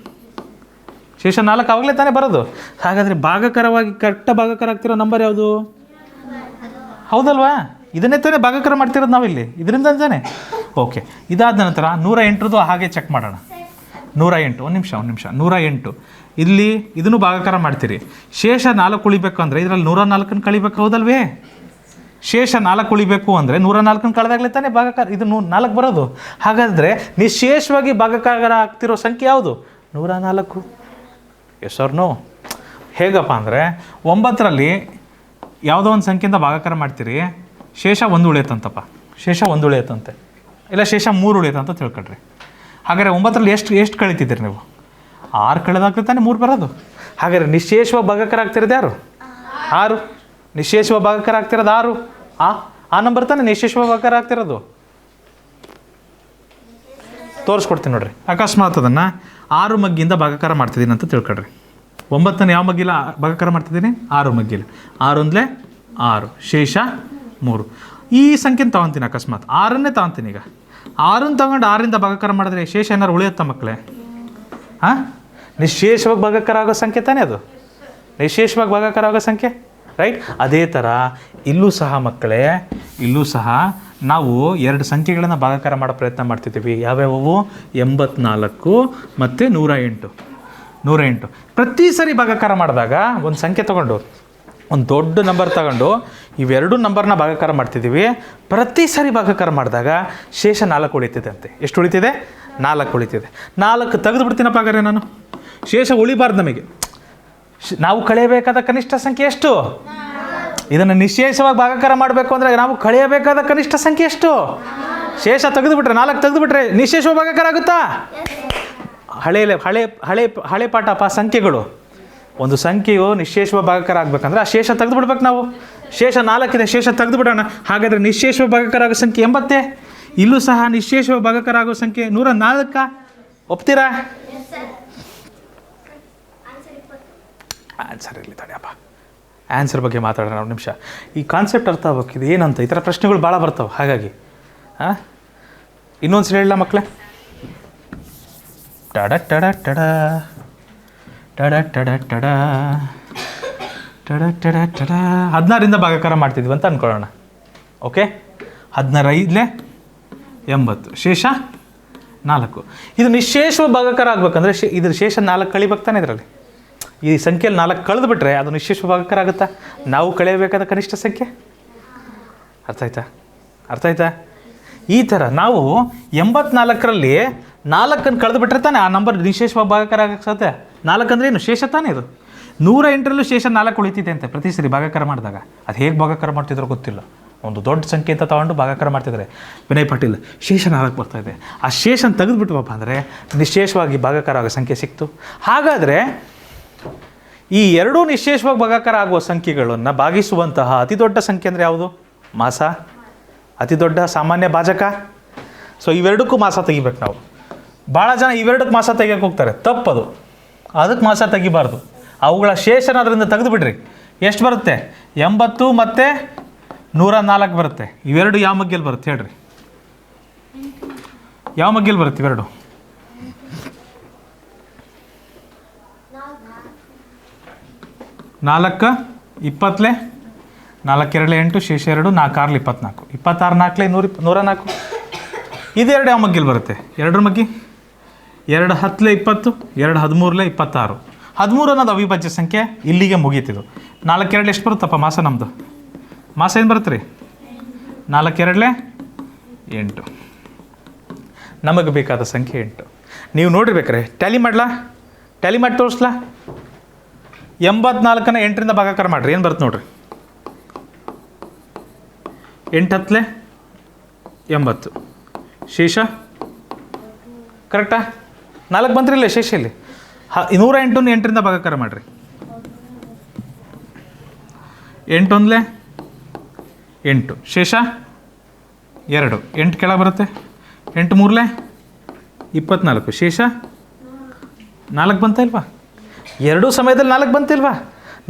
ಶೇಷ 4 ಆವಾಗಲೇ ತಾನೇ ಬರೋದು. ಹಾಗಾದರೆ ಭಾಗಾಕಾರವಾಗಿ ಕರೆಕ್ಟ ಭಾಗಾಕಾರ ಆಗ್ತಿರೋ ನಂಬರ್ ಯಾವುದು? ಹೌದಲ್ವಾ? ಇದನ್ನೇ ತಾನೇ ಭಾಗಾಕಾರ ಮಾಡ್ತಿರೋದು ನಾವಿಲ್ಲಿ, ಇದರಿಂದ ತಾನೇ. ಓಕೆ, ಇದಾದ ನಂತರ 108 ಹಾಗೆ ಚೆಕ್ ಮಾಡೋಣ. 108, ಒಂದು ನಿಮಿಷ 108 ಇಲ್ಲಿ ಇದನ್ನು ಭಾಗಾಕಾರ ಮಾಡ್ತೀರಿ. ಶೇಷ 4 ಉಳಿಬೇಕು ಅಂದರೆ ಇದರಲ್ಲಿ 104 ಕಳಿಬೇಕು, ಹೌದಲ್ವೇ? ಶೇಷ 4 ಉಳಿಬೇಕು ಅಂದರೆ 104 ಕಳೆದಾಗಲೇ ತಾನೇ ಭಾಗಾಕಾರ ಇದು 4 ಬರೋದು. ಹಾಗಾದರೆ ನಿಶೇಷವಾಗಿ ಭಾಗಾಕಾರ ಆಗ್ತಿರೋ ಸಂಖ್ಯೆ ಯಾವುದು? 104. Yes or no? ಹೇಗಪ್ಪ ಅಂದರೆ, 9ರಲ್ಲಿ ಯಾವುದೋ ಒಂದು ಸಂಖ್ಯೆಯಿಂದ ಭಾಗಾಕಾರ ಮಾಡ್ತೀರಿ, ಶೇಷ 1 ಉಳಿಯುತ್ತಂತಪ್ಪ, ಶೇಷ 1 ಉಳಿಯುತ್ತಂತೆ, ಇಲ್ಲ ಶೇಷ 3 ಉಳಿಯುತ್ತಂತ ತಿಳ್ಕೊಳ್ರಿ. ಹಾಗಾದರೆ 9ರಲ್ಲಿ ಎಷ್ಟು ಕಳಿತಿದ್ದೀರಿ ನೀವು? 6 ಕಳೆದಾಗಲೇ ತಾನೇ 3 ಬರೋದು. ಹಾಗಾದರೆ ನಿಶೇಷವಾಗಿ ಭಾಗಾಕಾರ ಆಗ್ತಿರೋದು ಯಾರು? 6. ನಿಶೇಷವಾಗಿ ಭಾಗಾಕಾರ ಆಗ್ತಿರೋದು 6. ಆ ನಂಬರ್ ತಾನೇ ನಿಶೇಷವಾಗಿ ಭಾಗಾಕಾರ ಆಗ್ತಿರೋದು. ತೋರಿಸ್ಕೊಡ್ತೀನಿ ನೋಡ್ರಿ. ಅಕಸ್ಮಾತ್ ಅದನ್ನು 6 ಮಗ್ಗಿಂದ ಭಾಗಾಕಾರ ಮಾಡ್ತಿದ್ದೀನಿ ಅಂತ ತಿಳ್ಕೊಳ್ರಿ. 9ನ್ನು ಯಾವ ಮಗ್ಗಿಲ ಭಾಗಾಕಾರ ಮಾಡ್ತಿದ್ದೀನಿ? 6 ಮಗ್ಗಿಲಿ. 6 ಒಂದಲೇ 6, ಶೇಷ 3. ಈ ಸಂಖ್ಯೆನ ತೊಗೊತೀನಿ, ಅಕಸ್ಮಾತ್ 6ನ್ನೇ ತೊಗೊತೀನಿ. ಈಗ 6ನ್ನು ತೊಗೊಂಡು 6ರಿಂದ ಭಾಗಾಕಾರ ಮಾಡಿದ್ರೆ ಶೇಷ ಏನಾರು ಉಳಿಯುತ್ತಾ ಮಕ್ಕಳೇ? ನಿಶೇಷವಾಗಿ ಭಾಗಾಕಾರ ಆಗೋ ಸಂಖ್ಯೆ ತಾನೇ ಅದು, ನಿಶೇಷವಾಗಿ ಭಾಗಾಕಾರ ಆಗೋ ಸಂಖ್ಯೆ, ರೈಟ್? ಅದೇ ಥರ ಇಲ್ಲೂ ಸಹ ಮಕ್ಕಳೇ, ಇಲ್ಲೂ ಸಹ ನಾವು 2 ಸಂಖ್ಯೆಗಳನ್ನು ಭಾಗಾಕಾರ ಮಾಡೋ ಪ್ರಯತ್ನ ಮಾಡ್ತಿದ್ದೀವಿ. ಯಾವ್ಯಾವು? 84 ಮತ್ತು 108. ಪ್ರತಿ ಸರಿ ಭಾಗಾಕಾರ ಮಾಡಿದಾಗ ಒಂದು ಸಂಖ್ಯೆ ತೊಗೊಂಡು, ಒಂದು ದೊಡ್ಡ ನಂಬರ್ ತಗೊಂಡು ಇವೆರಡು ನಂಬರ್ನ ಭಾಗಾಕಾರ ಮಾಡ್ತಿದ್ದೀವಿ. ಪ್ರತಿ ಸಾರಿ ಭಾಗಾಕಾರ ಮಾಡಿದಾಗ ಶೇಷ 4 ಉಳಿತಿದೆ ಅಂತೆ. ಎಷ್ಟು ಉಳಿತಿದೆ? 4 ಉಳಿತಿದೆ. 4 ತೆಗೆದು ಬಿಡ್ತೀನಪ್ಪ. ಹಾಗಾದ್ರೆ ನಾನು ಶೇಷ ಉಳಿಬಾರ್ದು. ನಮಗೆ ನಾವು ಕಳೆಯಬೇಕಾದ ಕನಿಷ್ಠ ಸಂಖ್ಯೆ ಎಷ್ಟು? ಇದನ್ನು ನಿಶೇಷವಾಗಿ ಭಾಗಾಕಾರ ಮಾಡಬೇಕು ಅಂದರೆ ನಾವು ಕಳೆಯಬೇಕಾದ ಕನಿಷ್ಠ ಸಂಖ್ಯೆ ಎಷ್ಟು? ಶೇಷ ತೆಗೆದುಬಿಟ್ರೆ 4 ತೆಗೆದುಬಿಟ್ರೆ ನಿಶೇಷವಾಗಿ ಭಾಗಾಕಾರ ಆಗುತ್ತಾ? ಹಳೆ ಪಾಠಪ್ಪ ಸಂಖ್ಯೆಗಳು. ಒಂದು ಸಂಖ್ಯೆಯು ನಿಶೇಷವಾಗಿ ಭಾಗಾಕಾರ ಆಗಬೇಕಂದ್ರೆ ಆ ಶೇಷ ತೆಗೆದು ಬಿಡ್ಬೇಕು ನಾವು. ಶೇಷ 4 ಇದೆ, ಶೇಷ ತೆಗೆದು ಬಿಡೋಣ. ಹಾಗಾದರೆ ನಿಶೇಷವಾಗಿ ಭಾಗಾಕಾರ ಆಗೋ ಸಂಖ್ಯೆ 80. ಇಲ್ಲೂ ಸಹ ನಿಶೇಷವಾಗಿ ಭಾಗಾಕಾರ ಆಗೋ ಸಂಖ್ಯೆ 104. ಒಪ್ತೀರಾ? ಆನ್ಸರ್ ಇರಲಿ ತಡೆಯಪ್ಪ. ಆನ್ಸರ್ ಬಗ್ಗೆ ಮಾತಾಡೋಣ ಒಂದು ನಿಮಿಷ. ಈ ಕಾನ್ಸೆಪ್ಟ್ ಅರ್ಥ ಆಗ್ಬೇಕು. ಇದು ಏನಂತ ಈ ಥರ ಪ್ರಶ್ನೆಗಳು ಭಾಳ ಬರ್ತಾವೆ. ಹಾಗಾಗಿ ಇನ್ನೊಂದು ಸಲ ಹೇಳಲ್ಲ ಮಕ್ಕಳೇ. ಟಡ ಟಡ ಟಡ ಟಡ ಟಡ ಟಡ ಟಡ ಟಡ ಟಡ 16ರಿಂದ ಭಾಗಾಕಾರ ಮಾಡ್ತಿದ್ವಿ ಅಂತ ಅಂದ್ಕೊಳ್ಳೋಣ. ಓಕೆ, 15 80, ಶೇಷ 4. ಇದು ನಿಶೇಷವಾಗಿ ಭಾಗಾಕಾರ ಆಗ್ಬೇಕಂದ್ರೆ ಇದ್ರ ಶೇಷ 4 ಕಳಿಬೇಕು ತಾನೆ. ಇದರಲ್ಲಿ ಈ ಸಂಖ್ಯೆಯಲ್ಲಿ 4 ಕಳೆದು ಬಿಟ್ಟರೆ ಅದು ನಿಶೇಷ ಭಾಗಾಕಾರ ಆಗುತ್ತಾ? ನಾವು ಕಳೆಯಬೇಕಾದ ಕನಿಷ್ಠ ಸಂಖ್ಯೆ. ಅರ್ಥ ಆಯ್ತಾ? ಈ ಥರ ನಾವು 84ರಲ್ಲಿ 4 ಕಳೆದು ಬಿಟ್ಟರೆ ತಾನೆ ಆ ನಂಬರ್ ನಿಶೇಷವಾಗಿ ಭಾಗಾಕಾರ ಆಗಕ್ಕೆ ಸಾಧ್ಯ. 4 ಅಂದರೆ ಏನು? ಶೇಷ ತಾನೇ ಇದು. 108ರಲ್ಲೂ ಶೇಷ 4 ಉಳಿತಿದೆ ಅಂತೆ ಪ್ರತಿ ಸರಿ ಭಾಗಾಕಾರ ಮಾಡಿದಾಗ. ಅದು ಹೇಗೆ ಭಾಗಾಕಾರ ಮಾಡ್ತಿದ್ರೋ ಗೊತ್ತಿಲ್ಲ. ಒಂದು ದೊಡ್ಡ ಸಂಖ್ಯೆ ಅಂತ ತೊಗೊಂಡು ಭಾಗಾಕಾರ ಮಾಡ್ತಿದ್ದಾರೆ ವಿನಯ್ ಪಾಟೀಲ್. ಶೇಷ 4 ಬರ್ತಾಯಿದೆ. ಆ ಶೇಷನ ತೆಗೆದುಬಿಟ್ವಪ್ಪ ಅಂದರೆ ನಿಶೇಷವಾಗಿ ಭಾಗಾಕಾರ ಆಗೋ ಸಂಖ್ಯೆ ಸಿಕ್ತು. ಹಾಗಾದರೆ ಈ ಎರಡೂ ನಿಶೇಷವಾಗಿ ಭಾಗಾಕಾರ ಆಗುವ ಸಂಖ್ಯೆಗಳನ್ನು ಭಾಗಿಸುವಂತಹ ಅತಿ ದೊಡ್ಡ ಸಂಖ್ಯೆ ಅಂದರೆ ಯಾವುದು? ಮಾಸ. ಅತಿ ದೊಡ್ಡ ಸಾಮಾನ್ಯ ಭಾಜಕ. ಸೊ ಇವೆರಡಕ್ಕೂ ಮಾಸ ತೆಗಿಬೇಕು ನಾವು. ಭಾಳ ಜನ ಇವೆರಡಕ್ಕೆ ಮಾಸ ತೆಗಿಯೋಕೆ ಹೋಗ್ತಾರೆ, ತಪ್ಪದು. ಅದಕ್ಕೆ ಮಾಸ ತೆಗಿಬಾರ್ದು. ಅವುಗಳ ಶೇಷನ ಅದರಿಂದ ತೆಗೆದುಬಿಡ್ರಿ. ಎಷ್ಟು ಬರುತ್ತೆ? 80 ಮತ್ತು 104 ಬರುತ್ತೆ. ಇವೆರಡು ಯಾವ ಮಗ್ಗೆಯಲ್ಲಿ ಬರುತ್ತೆ ಹೇಳ್ರಿ? ಯಾವ ಮಗ್ಗೆಯಲ್ಲಿ ಬರುತ್ತೆ ಇವೆರಡು? 4 20 4 2 8 ಶೇಷ 2 4 6 24 26 4 104. ಇದೆರಡು ಯಾವ ಮಗ್ಗೆಯಲ್ಲಿ ಬರುತ್ತೆ? ಎರಡರ ಮಗ್ಗಿ 2 10 20 2 13 26. 13 ಅನ್ನೋದು ಅವಿಭಾಜ್ಯ ಸಂಖ್ಯೆ, ಇಲ್ಲಿಗೆ ಮುಗೀತಿದ್ದು. 4 2 ಎಷ್ಟು ಬರುತ್ತಪ್ಪ ಮಾಸ? ನಮ್ಮದು ಮಾಸ ಏನು ಬರುತ್ತೆ ರೀ? 4 2 8. ನಮಗೆ ಬೇಕಾದ ಸಂಖ್ಯೆ 8. ನೀವು ನೋಡಿರ್ಬೇಕಾರೆ ಟ್ಯಾಲಿ ಮಾಡಲಾ? ಟ್ಯಾಲಿ ಮಾಡಿ ತೋರಿಸ್ಲಾ? 84ನ 8ರಿಂದ ಭಾಗಾಕಾರ ಮಾಡಿರಿ, ಏನು ಬರುತ್ತೆ ನೋಡಿರಿ? 8 10 80 ಶೇಷ ಕರೆಕ್ಟಾ? 4 ಬಂದ್ರಿಲ್ಲ ಶೇಷ ಇಲ್ಲಿ. 108ನ್ನು 8ರಿಂದ ಭಾಗಾಕಾರ ಮಾಡಿರಿ. 8 1 8 ಶೇಷ 2. 8 ಕೆಳಗೆ ಬರುತ್ತೆ. 8 3 24 ಶೇಷ 4 ಬಂತ ಇಲ್ವಾ? ಎರಡೂ ಸಮಯದಲ್ಲಿ 4 ಬಂತಿಲ್ವಾ?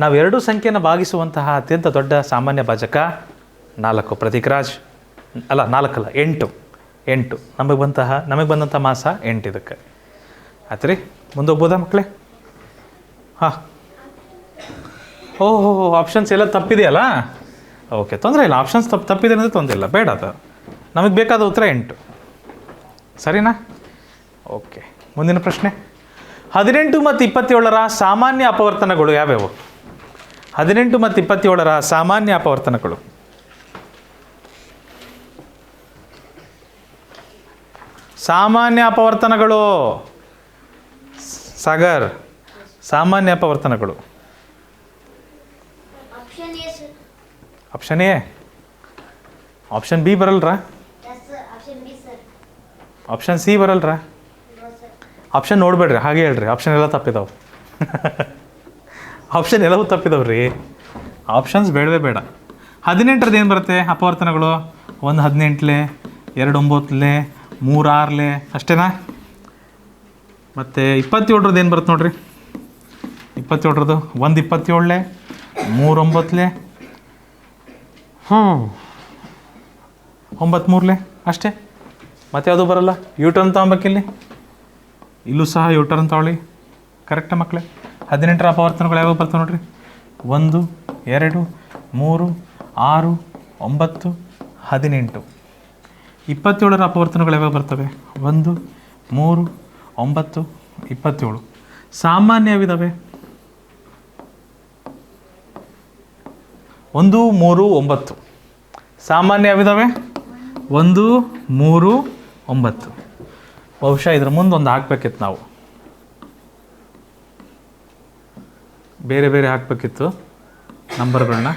ನಾವು ಎರಡೂ ಸಂಖ್ಯೆಯನ್ನು ಭಾಗಿಸುವಂತಹ ಅತ್ಯಂತ ದೊಡ್ಡ ಸಾಮಾನ್ಯ ಭಾಜಕ 4. ಪ್ರತೀಕರಾಜ್ ಅಲ್ಲ, 4 ಅಲ್ಲ, 8 ನಮಗೆ ಬಂದಂಥ ಮಾಸ 8. ಇದಕ್ಕೆ ಆಯ್ತು ರೀ. ಮುಂದೆ ಹೋಗ್ಬೋದಾ ಮಕ್ಕಳೇ? ಹಾಂ, ಓಹೋ ಆಪ್ಷನ್ಸ್ ಎಲ್ಲ ತಪ್ಪಿದೆಯಲ್ಲ? ಓಕೆ, ತೊಂದರೆ ಇಲ್ಲ. ಆಪ್ಷನ್ಸ್ ತಪ್ಪಿದೆ ಅಂದರೆ ತೊಂದರೆ ಇಲ್ಲ, ಬೇಡ. ಅದು ನಮಗೆ ಬೇಕಾದ ಉತ್ತರ 8. ಸರಿನಾ? ಓಕೆ, ಮುಂದಿನ ಪ್ರಶ್ನೆ. 18 ಮತ್ತು 27ರ ಸಾಮಾನ್ಯ ಅಪವರ್ತನಗಳು ಯಾವ್ಯಾವು? 18 ಮತ್ತು 27ರ ಸಾಮಾನ್ಯ ಅಪವರ್ತನಗಳು. ಸಾಮಾನ್ಯ ಅಪವರ್ತನಗಳು ಸಾಗರ್, ಸಾಮಾನ್ಯ ಅಪವರ್ತನಗಳು. Option A. ಆಪ್ಷನ್ ಬಿ ಬರಲ್ರ? ಆಪ್ಷನ್ ಸಿ ಬರಲ್ರ? ಆಪ್ಷನ್ ನೋಡಬೇಡ್ರಿ, ಹಾಗೆ ಹೇಳ್ರಿ. ಆಪ್ಷನ್ ಎಲ್ಲ ತಪ್ಪಿದಾವೆ. ಆಪ್ಷನ್ ಎಲ್ಲವೂ ತಪ್ಪಿದವ್ರಿ. ಆಪ್ಷನ್ಸ್ ಬೇಡವೇ ಬೇಡ. 18ರದ್ದು ಏನು ಬರುತ್ತೆ ಅಪವರ್ತನಗಳು? 1 18 2 9 3 6 ಅಷ್ಟೇನಾ? ಮತ್ತು 27ರದ್ದು ಏನು ಬರುತ್ತೆ ನೋಡ್ರಿ? 27ರದ್ದು 1 27 3 9 9 3 ಅಷ್ಟೇ. ಮತ್ತು ಯಾವುದು ಬರಲ್ಲ. ಯೂಟರ್ನ್ ತಗೊಬೇಕಿಲ್ಲಿ. ಇಲ್ಲೂ ಸಹ ಯೂಟರ್ನ್ ತಗೊಳ್ಳಿ. ಕರೆಕ್ಟಾ ಮಕ್ಕಳೇ? 18ರ ಅಪವರ್ತನಗಳು ಯಾವಾಗ ಬರ್ತವೆ ನೋಡ್ರಿ? 1 2 3 6 9 18. 27ರ ಅಪವರ್ತನಗಳು ಯಾವಾಗ ಬರ್ತವೆ? 1 3 9 27. ಸಾಮಾನ್ಯವಿದ್ದಾವೆ. 1 3 9 ಸಾಮಾನ್ಯವಿದ್ದಾವೆ. 1 3 9. ಬಹುಶಃ ಇದ್ರ ಮುಂದೆ ಒಂದು ಹಾಕ್ಬೇಕಿತ್ತು, ನಾವು ಬೇರೆ ಬೇರೆ ಹಾಕಬೇಕಿತ್ತು ನಂಬರ್ಗಳನ್ನ.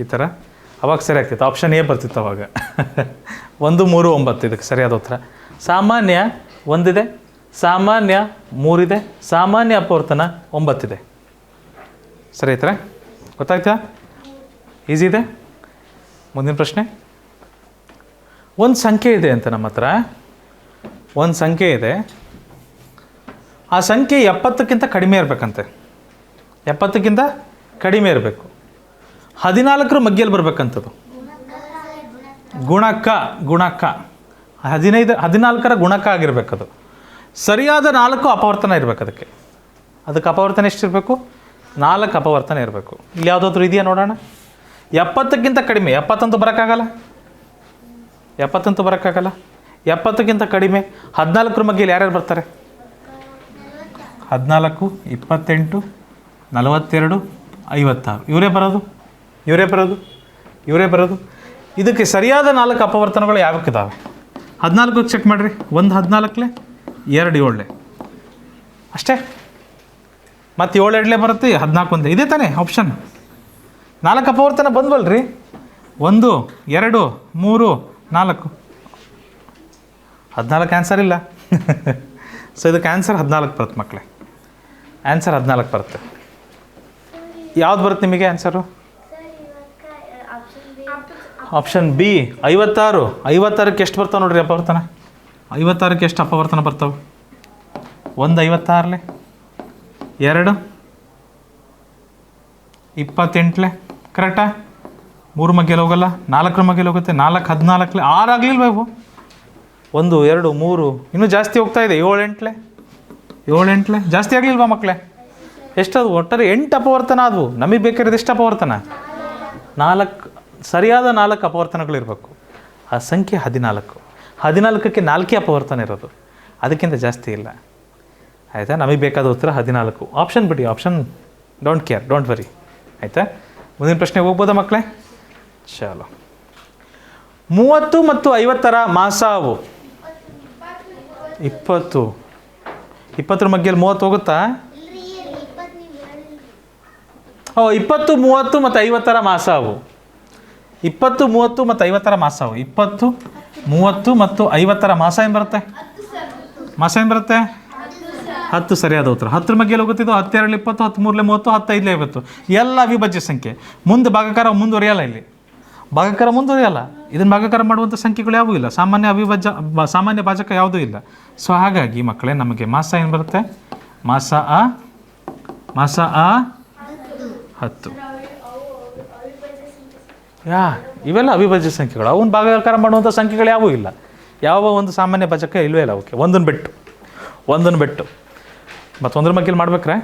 ಈ ಥರ ಅವಾಗ ಸರಿ ಆಗ್ತಿತ್ತು. ಆಪ್ಷನ್ ಎ ಬರ್ತಿತ್ತು ಅವಾಗ. 1 3 9 ಇದಕ್ಕೆ ಸರಿಯಾದ ಉತ್ತರ. ಸಾಮಾನ್ಯ 1 ಇದೆ, ಸಾಮಾನ್ಯ 3 ಇದೆ, ಸಾಮಾನ್ಯ ಅಪವರ್ತನ 9 ಇದೆ. ಸರಿ ಐತರ? ಗೊತ್ತಾಯ್ತಾ? ಈಸಿ ಇದೆ. ಮುಂದಿನ ಪ್ರಶ್ನೆ. ಒಂದು ಸಂಖ್ಯೆ ಇದೆ ಅಂತ ನಮ್ಮ ಹತ್ರ. ಒಂದು ಸಂಖ್ಯೆ ಇದೆ, ಆ ಸಂಖ್ಯೆ 70ಕ್ಕಿಂತ ಕಡಿಮೆ ಇರಬೇಕಂತೆ. 70ಕ್ಕಿಂತ ಕಡಿಮೆ ಇರಬೇಕು. 14ರ ಮಧ್ಯೆಯಲ್ಲಿ ಬರಬೇಕಂಥದ್ದು. ಗುಣಕ 14ರ ಗುಣಕ ಆಗಿರ್ಬೇಕದು. ಸರಿಯಾದ 4 ಅಪವರ್ತನ ಇರಬೇಕು ಅದಕ್ಕೆ. ಅಪವರ್ತನ ಎಷ್ಟಿರಬೇಕು? 4 ಅಪವರ್ತನ ಇರಬೇಕು. ಇಲ್ಲಿ ಯಾವುದಾದ್ರೂ ಇದೆಯಾ ನೋಡೋಣ. 70ಕ್ಕಿಂತ ಕಡಿಮೆ. 70 ಬರೋಕ್ಕಾಗಲ್ಲ. 70ಕ್ಕಿಂತ ಕಡಿಮೆ. 14ರ ಮಧ್ಯೆಯಲ್ಲಿ ಯಾರ್ಯಾರು ಬರ್ತಾರೆ? 14 28 42 56 ಇವರೇ ಬರೋದು. ಇದಕ್ಕೆ ಸರಿಯಾದ 4 ಅಪವರ್ತನಗಳು ಯಾವಕ್ಕಿದ್ದಾವೆ? 14ಕ್ಕೆ ಚೆಕ್ ಮಾಡಿರಿ. 1 14 2 7 ಅಷ್ಟೇ. ಮತ್ತು 7 2 ಬರುತ್ತೆ, 14 1 ಇದೇ ತಾನೇ ಆಪ್ಷನ್. 4 ಅಪವರ್ತನ ಬಂದ್ವಲ್ರಿ. 1 2 3 4. 14 ಆನ್ಸರ್ ಇಲ್ಲ. ಸೊ ಇದಕ್ಕೆ ಆನ್ಸರ್ 14 ಬರುತ್ತೆ ಮಕ್ಕಳೇ. ಆನ್ಸರ್ 14 ಬರುತ್ತೆ. ಯಾವ್ದು ಬರುತ್ತೆ ನಿಮಗೆ ಆನ್ಸರು? Option B 56. 56ಕ್ಕೆ ಎಷ್ಟು ಬರ್ತಾವೆ ನೋಡ್ರಿ ಅಪವರ್ತನ? 56ಕ್ಕೆ ಎಷ್ಟು ಅಪವರ್ತನ ಬರ್ತಾವೆ? 1 56 2 28 ಕರೆಕ್ಟಾ? 3 ಮಗ್ಗೆಲಿ ಹೋಗಲ್ಲ, 4 ಮಗ್ಗೆಲಿ ಹೋಗುತ್ತೆ, 4 14 6 ಆಗಲಿಲ್ವ ಇವು? 1 2 3 ಇನ್ನೂ ಜಾಸ್ತಿ ಹೋಗ್ತಾ ಇದೆ. 7 8 ಜಾಸ್ತಿ ಆಗಲಿಲ್ವಾ ಮಕ್ಕಳೇ? ಎಷ್ಟದು ಒಟ್ಟಾರೆ 8 ಅಪವರ್ತನ ಆದವು. ನಮಗೆ ಬೇಕಾಗಿರೋದು ಎಷ್ಟು ಅಪವರ್ತನ? 4. ಸರಿಯಾದ 4 ಅಪವರ್ತನಗಳಿರಬೇಕು. ಆ ಸಂಖ್ಯೆ 14. 14ಕ್ಕೆ 4 ಅಪವರ್ತನ ಇರೋದು, ಅದಕ್ಕಿಂತ ಜಾಸ್ತಿ ಇಲ್ಲ. ಆಯಿತಾ? ನಮಗೆ ಬೇಕಾದ ಉತ್ತರ 14. ಆಪ್ಷನ್ ಬಿಡಿ, option don't care, don't worry. ಆಯಿತಾ? ಮುಂದಿನ ಪ್ರಶ್ನೆಗೆ ಹೋಗ್ಬೋದಾ ಮಕ್ಕಳೇ? ಚಲೋ. 30 ಮತ್ತು 50ರ ಮಾಸಾವು? 20. 20ರ ಮಗ್ಗೆಯಲ್ಲಿ 30 ಹೋಗುತ್ತಾ? 20 30 ಮತ್ತು 50ರ ಮಾಸಾವು? 20 30 ಮತ್ತು 50ರ ಮಾಸಾವು? 20 30 ಮತ್ತು 50ರ ಮಾಸ ಏನು ಬರುತ್ತೆ? ಮಾಸ ಏನು ಬರುತ್ತೆ? 10 ಸರಿಯಾದ ಉತ್ತರ. 10ರ ಮಗ್ಗೆಯಲ್ಲಿ ಹೋಗುತ್ತಿದ್ದು 10 2 20, 10 3 30, 10 5 50. ಎಲ್ಲ ಅವಿಭಾಜ್ಯ ಸಂಖ್ಯೆ. ಮುಂದೆ ಭಾಗಾಕಾರ ಮುಂದುವರಿಯಲ್ಲ. ಇಲ್ಲಿ ಭಾಗಾಕಾರ ಮುಂದುವರಿಯಲ್ಲ. ಇದನ್ನು ಭಾಗಾಕಾರ ಮಾಡುವಂಥ ಸಂಖ್ಯೆಗಳು ಯಾವುದೂ ಇಲ್ಲ. ಸಾಮಾನ್ಯ ಭಾಜಕ ಯಾವುದೂ ಇಲ್ಲ. ಸೊ ಹಾಗಾಗಿ ಮಕ್ಕಳೇ ನಮಗೆ ಮಾಸ ಏನು ಬರುತ್ತೆ? ಮಾಸ ಆ 10. ಇವೆಲ್ಲ ಅವಿಭಾಜ್ಯ ಸಂಖ್ಯೆಗಳು. ಅವನ್ನ ಭಾಗಾಕಾರ ಮಾಡುವಂಥ ಸಂಖ್ಯೆಗಳು ಯಾವುದೂ ಇಲ್ಲ. ಯಾವ ಒಂದು ಸಾಮಾನ್ಯ ಭಾಜಕ ಇಲ್ಲವೇ ಇಲ್ಲ. ಓಕೆ, ಒಂದನ್ನು ಬಿಟ್ಟು ಮತ್ತೊಂದ್ರ ಮಗ್ಗೆಲಿ ಮಾಡ್ಬೇಕ್ರೆ?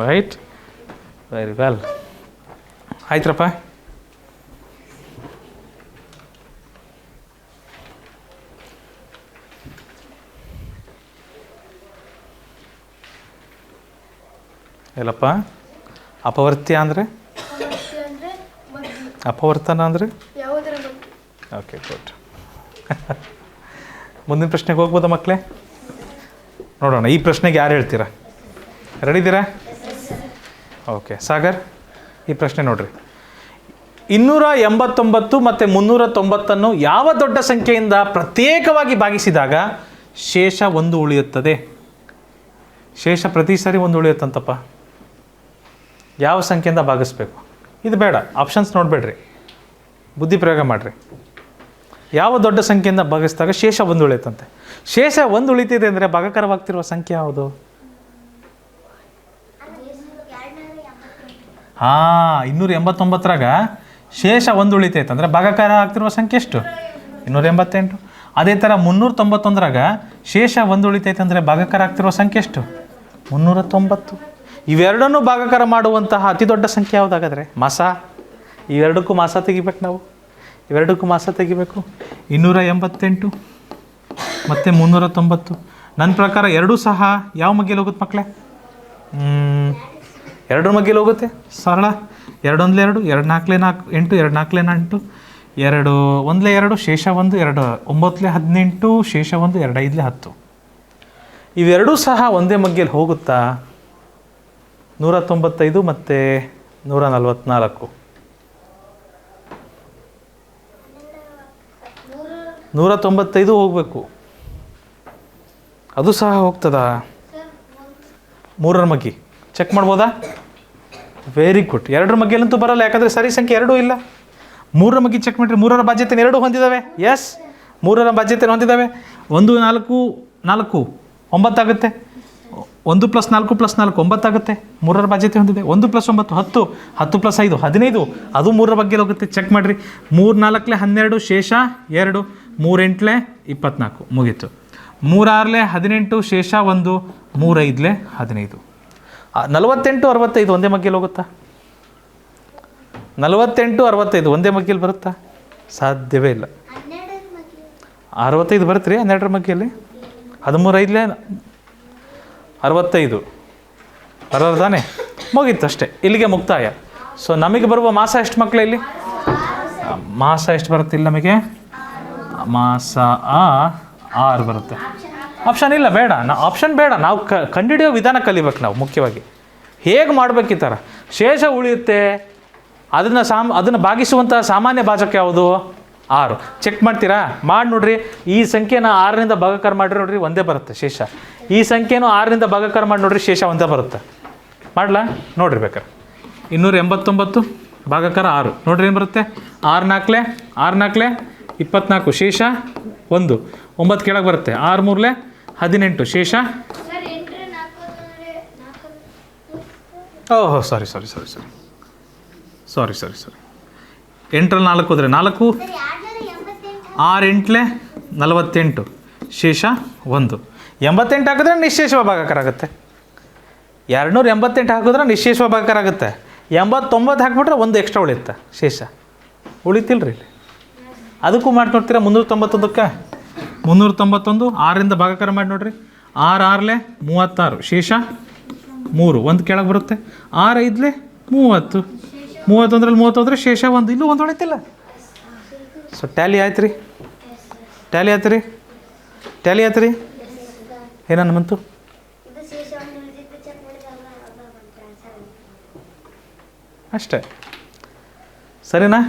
Right, very well. ಆಯ್ತ್ರಪ್ಪ. ಎಲ್ಲಪ್ಪ ಅಪವರ್ತ್ಯ ಅಂದರೆ? ಅಪವರ್ತನ ಅಂದರೆ? Okay, good. ಮುಂದಿನ ಪ್ರಶ್ನೆಗೆ ಹೋಗ್ಬೋದಾ ಮಕ್ಕಳೇ? ನೋಡೋಣ ಈ ಪ್ರಶ್ನೆಗೆ ಯಾರು ಹೇಳ್ತೀರಾ? ರೆಡಿ ಇದ್ದೀರಾ? ಓಕೆ ಸಾಗರ್, ಈ ಪ್ರಶ್ನೆ ನೋಡ್ರಿ. 289 ಮತ್ತು 390 ಯಾವ ದೊಡ್ಡ ಸಂಖ್ಯೆಯಿಂದ ಪ್ರತ್ಯೇಕವಾಗಿ ಭಾಗಿಸಿದಾಗ ಶೇಷ 1 ಉಳಿಯುತ್ತದೆ? ಶೇಷ ಪ್ರತಿ ಸಾರಿ 1 ಉಳಿಯುತ್ತಂತಪ್ಪ. ಯಾವ ಸಂಖ್ಯೆಯಿಂದ ಭಾಗಿಸ್ಬೇಕು? ಇದು ಬೇಡ, ಆಪ್ಷನ್ಸ್ ನೋಡಬೇಡ್ರಿ, ಬುದ್ಧಿ ಪ್ರಯೋಗ ಮಾಡಿರಿ. ಯಾವ ದೊಡ್ಡ ಸಂಖ್ಯೆಯಿಂದ ಭಾಗಿಸಿದಾಗ ಶೇಷ 1 ಉಳಿಯುತ್ತಂತೆ? ಶೇಷ 1 ಉಳಿತಿದೆ ಅಂದರೆ ಭಾಗಾಕಾರವಾಗ್ತಿರುವ ಸಂಖ್ಯೆ ಯಾವುದು? 289ರಾಗ ಶೇಷ 1 ಉಳಿತೈತೆ ಅಂದರೆ ಭಾಗಾಕಾರ ಆಗ್ತಿರುವ ಸಂಖ್ಯೆ ಎಷ್ಟು? 288. ಅದೇ ಥರ 391ರಾಗ ಶೇಷ 1 ಉಳಿತೈತೆ ಅಂದರೆ ಭಾಗಾಕಾರ ಆಗ್ತಿರುವ ಸಂಖ್ಯೆ ಎಷ್ಟು? 390. ಇವೆರಡನ್ನೂ ಭಾಗಾಕಾರ ಮಾಡುವಂತಹ ಅತಿ ದೊಡ್ಡ ಸಂಖ್ಯೆ ಯಾವುದಾಗಾದ್ರೆ? ಮಾಸ. ಇವೆರಡಕ್ಕೂ ಮಾಸ ತೆಗಿಬೇಕು ನಾವು. 288 ಮತ್ತು 390. ನನ್ನ ಪ್ರಕಾರ ಎರಡೂ ಸಹ ಯಾವ ಮಗ್ಗೆಲಿ ಹೋಗುತ್ತೆ ಮಕ್ಕಳೇ? 2 ಮಗ್ಗೆಲಿ ಹೋಗುತ್ತೆ. ಸರಳ. 2 1 2, 2 4 8, 2 4 8, 2 1 2, ಶೇಷ 1, 2 9 18, ಶೇಷ 1, 2 5 10. ಇವೆರಡೂ ಸಹ ಒಂದೇ ಮಗ್ಗೆಲಿ ಹೋಗುತ್ತಾ? 195 ಮತ್ತು 144. 195 ಹೋಗಬೇಕು. ಅದು ಸಹ ಹೋಗ್ತದಾ? 3ರ ಮಗ್ಗಿ ಚೆಕ್ ಮಾಡ್ಬೋದಾ? Very good. 2ರ ಮಗ್ಗೆಲಂತೂ ಬರಲ್ಲ, ಯಾಕಂದರೆ ಸರಿ ಸಂಖ್ಯೆ 2 ಇಲ್ಲ. 3ರ ಮಗ್ಗಿ ಚೆಕ್ ಮಾಡಿರಿ. 3ರ ಬಾಧ್ಯತೆ 2 ಹೊಂದಿದ್ದಾವೆ. ಎಸ್, 3ರ ಬಾಧ್ಯತೆ ಹೊಂದಿದ್ದಾವೆ. 1 4 4 9 ಆಗುತ್ತೆ. 1 + 4 + 4 9 ಆಗುತ್ತೆ. 3ರ ಬಾಧ್ಯತೆ ಹೊಂದಿದೆ. 1 + 9 10, 10 + 5 15. ಅದು 3ರ ಬಗ್ಗೆ ಹೋಗುತ್ತೆ. ಚೆಕ್ ಮಾಡಿರಿ. 3 4 12, ಶೇಷ 2, 3 8 24 ಮುಗೀತು. 3 6 18, ಶೇಷ 1, 3 5 15. 48 65 ಒಂದೇ ಮಗ್ಗೆಲಿ ಹೋಗುತ್ತಾ? 48 65 ಒಂದೇ ಮಗ್ಗೆಲಿ ಬರುತ್ತಾ? ಸಾಧ್ಯವೇ ಇಲ್ಲ. 65 ಬರುತ್ತೆ ರೀ 12ರ ಮಗ್ಗೆಯಲ್ಲಿ. 13 5 65 ಬರೋಲ್ಲ ತಾನೆ? ಮುಗೀತು ಅಷ್ಟೇ, ಇಲ್ಲಿಗೆ ಮುಕ್ತಾಯ. ಸೊ ನಮಗೆ ಬರುವ ಮಾಸ ಎಷ್ಟು ಮಕ್ಕಳೇ? ಇಲ್ಲಿ ಮಾಸ ಎಷ್ಟು ಬರುತ್ತೆ? ಇಲ್ಲಿ ನಮಗೆ ಮಾಸ 6 ಬರುತ್ತೆ. ಆಪ್ಷನ್ ಇಲ್ಲ, ಬೇಡ. ಆಪ್ಷನ್ ಬೇಡ. ನಾವು ಕಂಡುಹಿಡಿಯೋ ವಿಧಾನ ಕಲಿಬೇಕು ನಾವು. ಮುಖ್ಯವಾಗಿ ಹೇಗೆ ಮಾಡಬೇಕು ಈ ಥರ. ಶೇಷ ಉಳಿಯುತ್ತೆ, ಅದನ್ನು ಭಾಗಿಸುವಂಥ ಸಾಮಾನ್ಯ ಭಾಜಕ ಯಾವುದು? 6. ಚೆಕ್ ಮಾಡ್ತೀರಾ? ಮಾಡಿ ನೋಡ್ರಿ. ಈ ಸಂಖ್ಯೆನ 6ರಿಂದ ಭಾಗಾಕಾರ ಮಾಡಿರಿ ನೋಡ್ರಿ, ಒಂದೇ ಬರುತ್ತೆ ಶೇಷ. ಈ ಸಂಖ್ಯೆನೂ 6ರಿಂದ ಭಾಗಾಕಾರ ಮಾಡಿ ನೋಡ್ರಿ, ಶೇಷ ಒಂದೇ ಬರುತ್ತೆ. ಮಾಡಲಾ? ನೋಡ್ರಿ ಬೇಕಾರೆ. 289 ಭಾಗಾಕಾರ 6 ನೋಡ್ರಿ ಏನು ಬರುತ್ತೆ. 6 ನಾಲ್ಕಲೆ 24 ಶೇಷ 1 9 ಕೆಳಗೆ ಬರುತ್ತೆ. 6 3 18 ಶೇಷ ಓಹೋ ಸಾರಿ 8ರಲ್ಲಿ 4 ಹೋದರೆ 4 6 8 48 ಶೇಷ 1 88 ಹಾಕಿದ್ರೆ ನಿಶೇಷ ಭಾಗಾಕಾರ ಆಗುತ್ತೆ. 288 ಹಾಕಿದ್ರೆ ನಿಶೇಷ ಭಾಗಾಕಾರ ಆಗುತ್ತೆ. 89 ಹಾಕ್ಬಿಟ್ರೆ 1 ಎಕ್ಸ್ಟ್ರಾ ಉಳಿಯುತ್ತೆ, ಶೇಷ ಉಳಿತಿಲ್ರಿ ಇಲ್ಲಿ. ಅದಕ್ಕೂ ಮಾಡಿ ನೋಡ್ತೀರಾ 391ಕ್ಕೆ 391 6ರಿಂದ ಭಾಗಾಕಾರ ಮಾಡಿ ನೋಡ್ರಿ. 6 6 36 ಶೇಷ 3 1 ಕೆಳಗೆ ಬರುತ್ತೆ. 6 5 30 31ರಲ್ಲಿ 30 ಹೋದರೆ ಶೇಷ 1 ಇಲ್ಲೂ 1 ಉಳಿತಿಲ್ಲ. ಸೊ ಟ್ಯಾಲಿ ಆಯ್ತು ರೀ ಏನನ್ನ ಬಂತು ಅಷ್ಟೇ ಸರಿನಾ.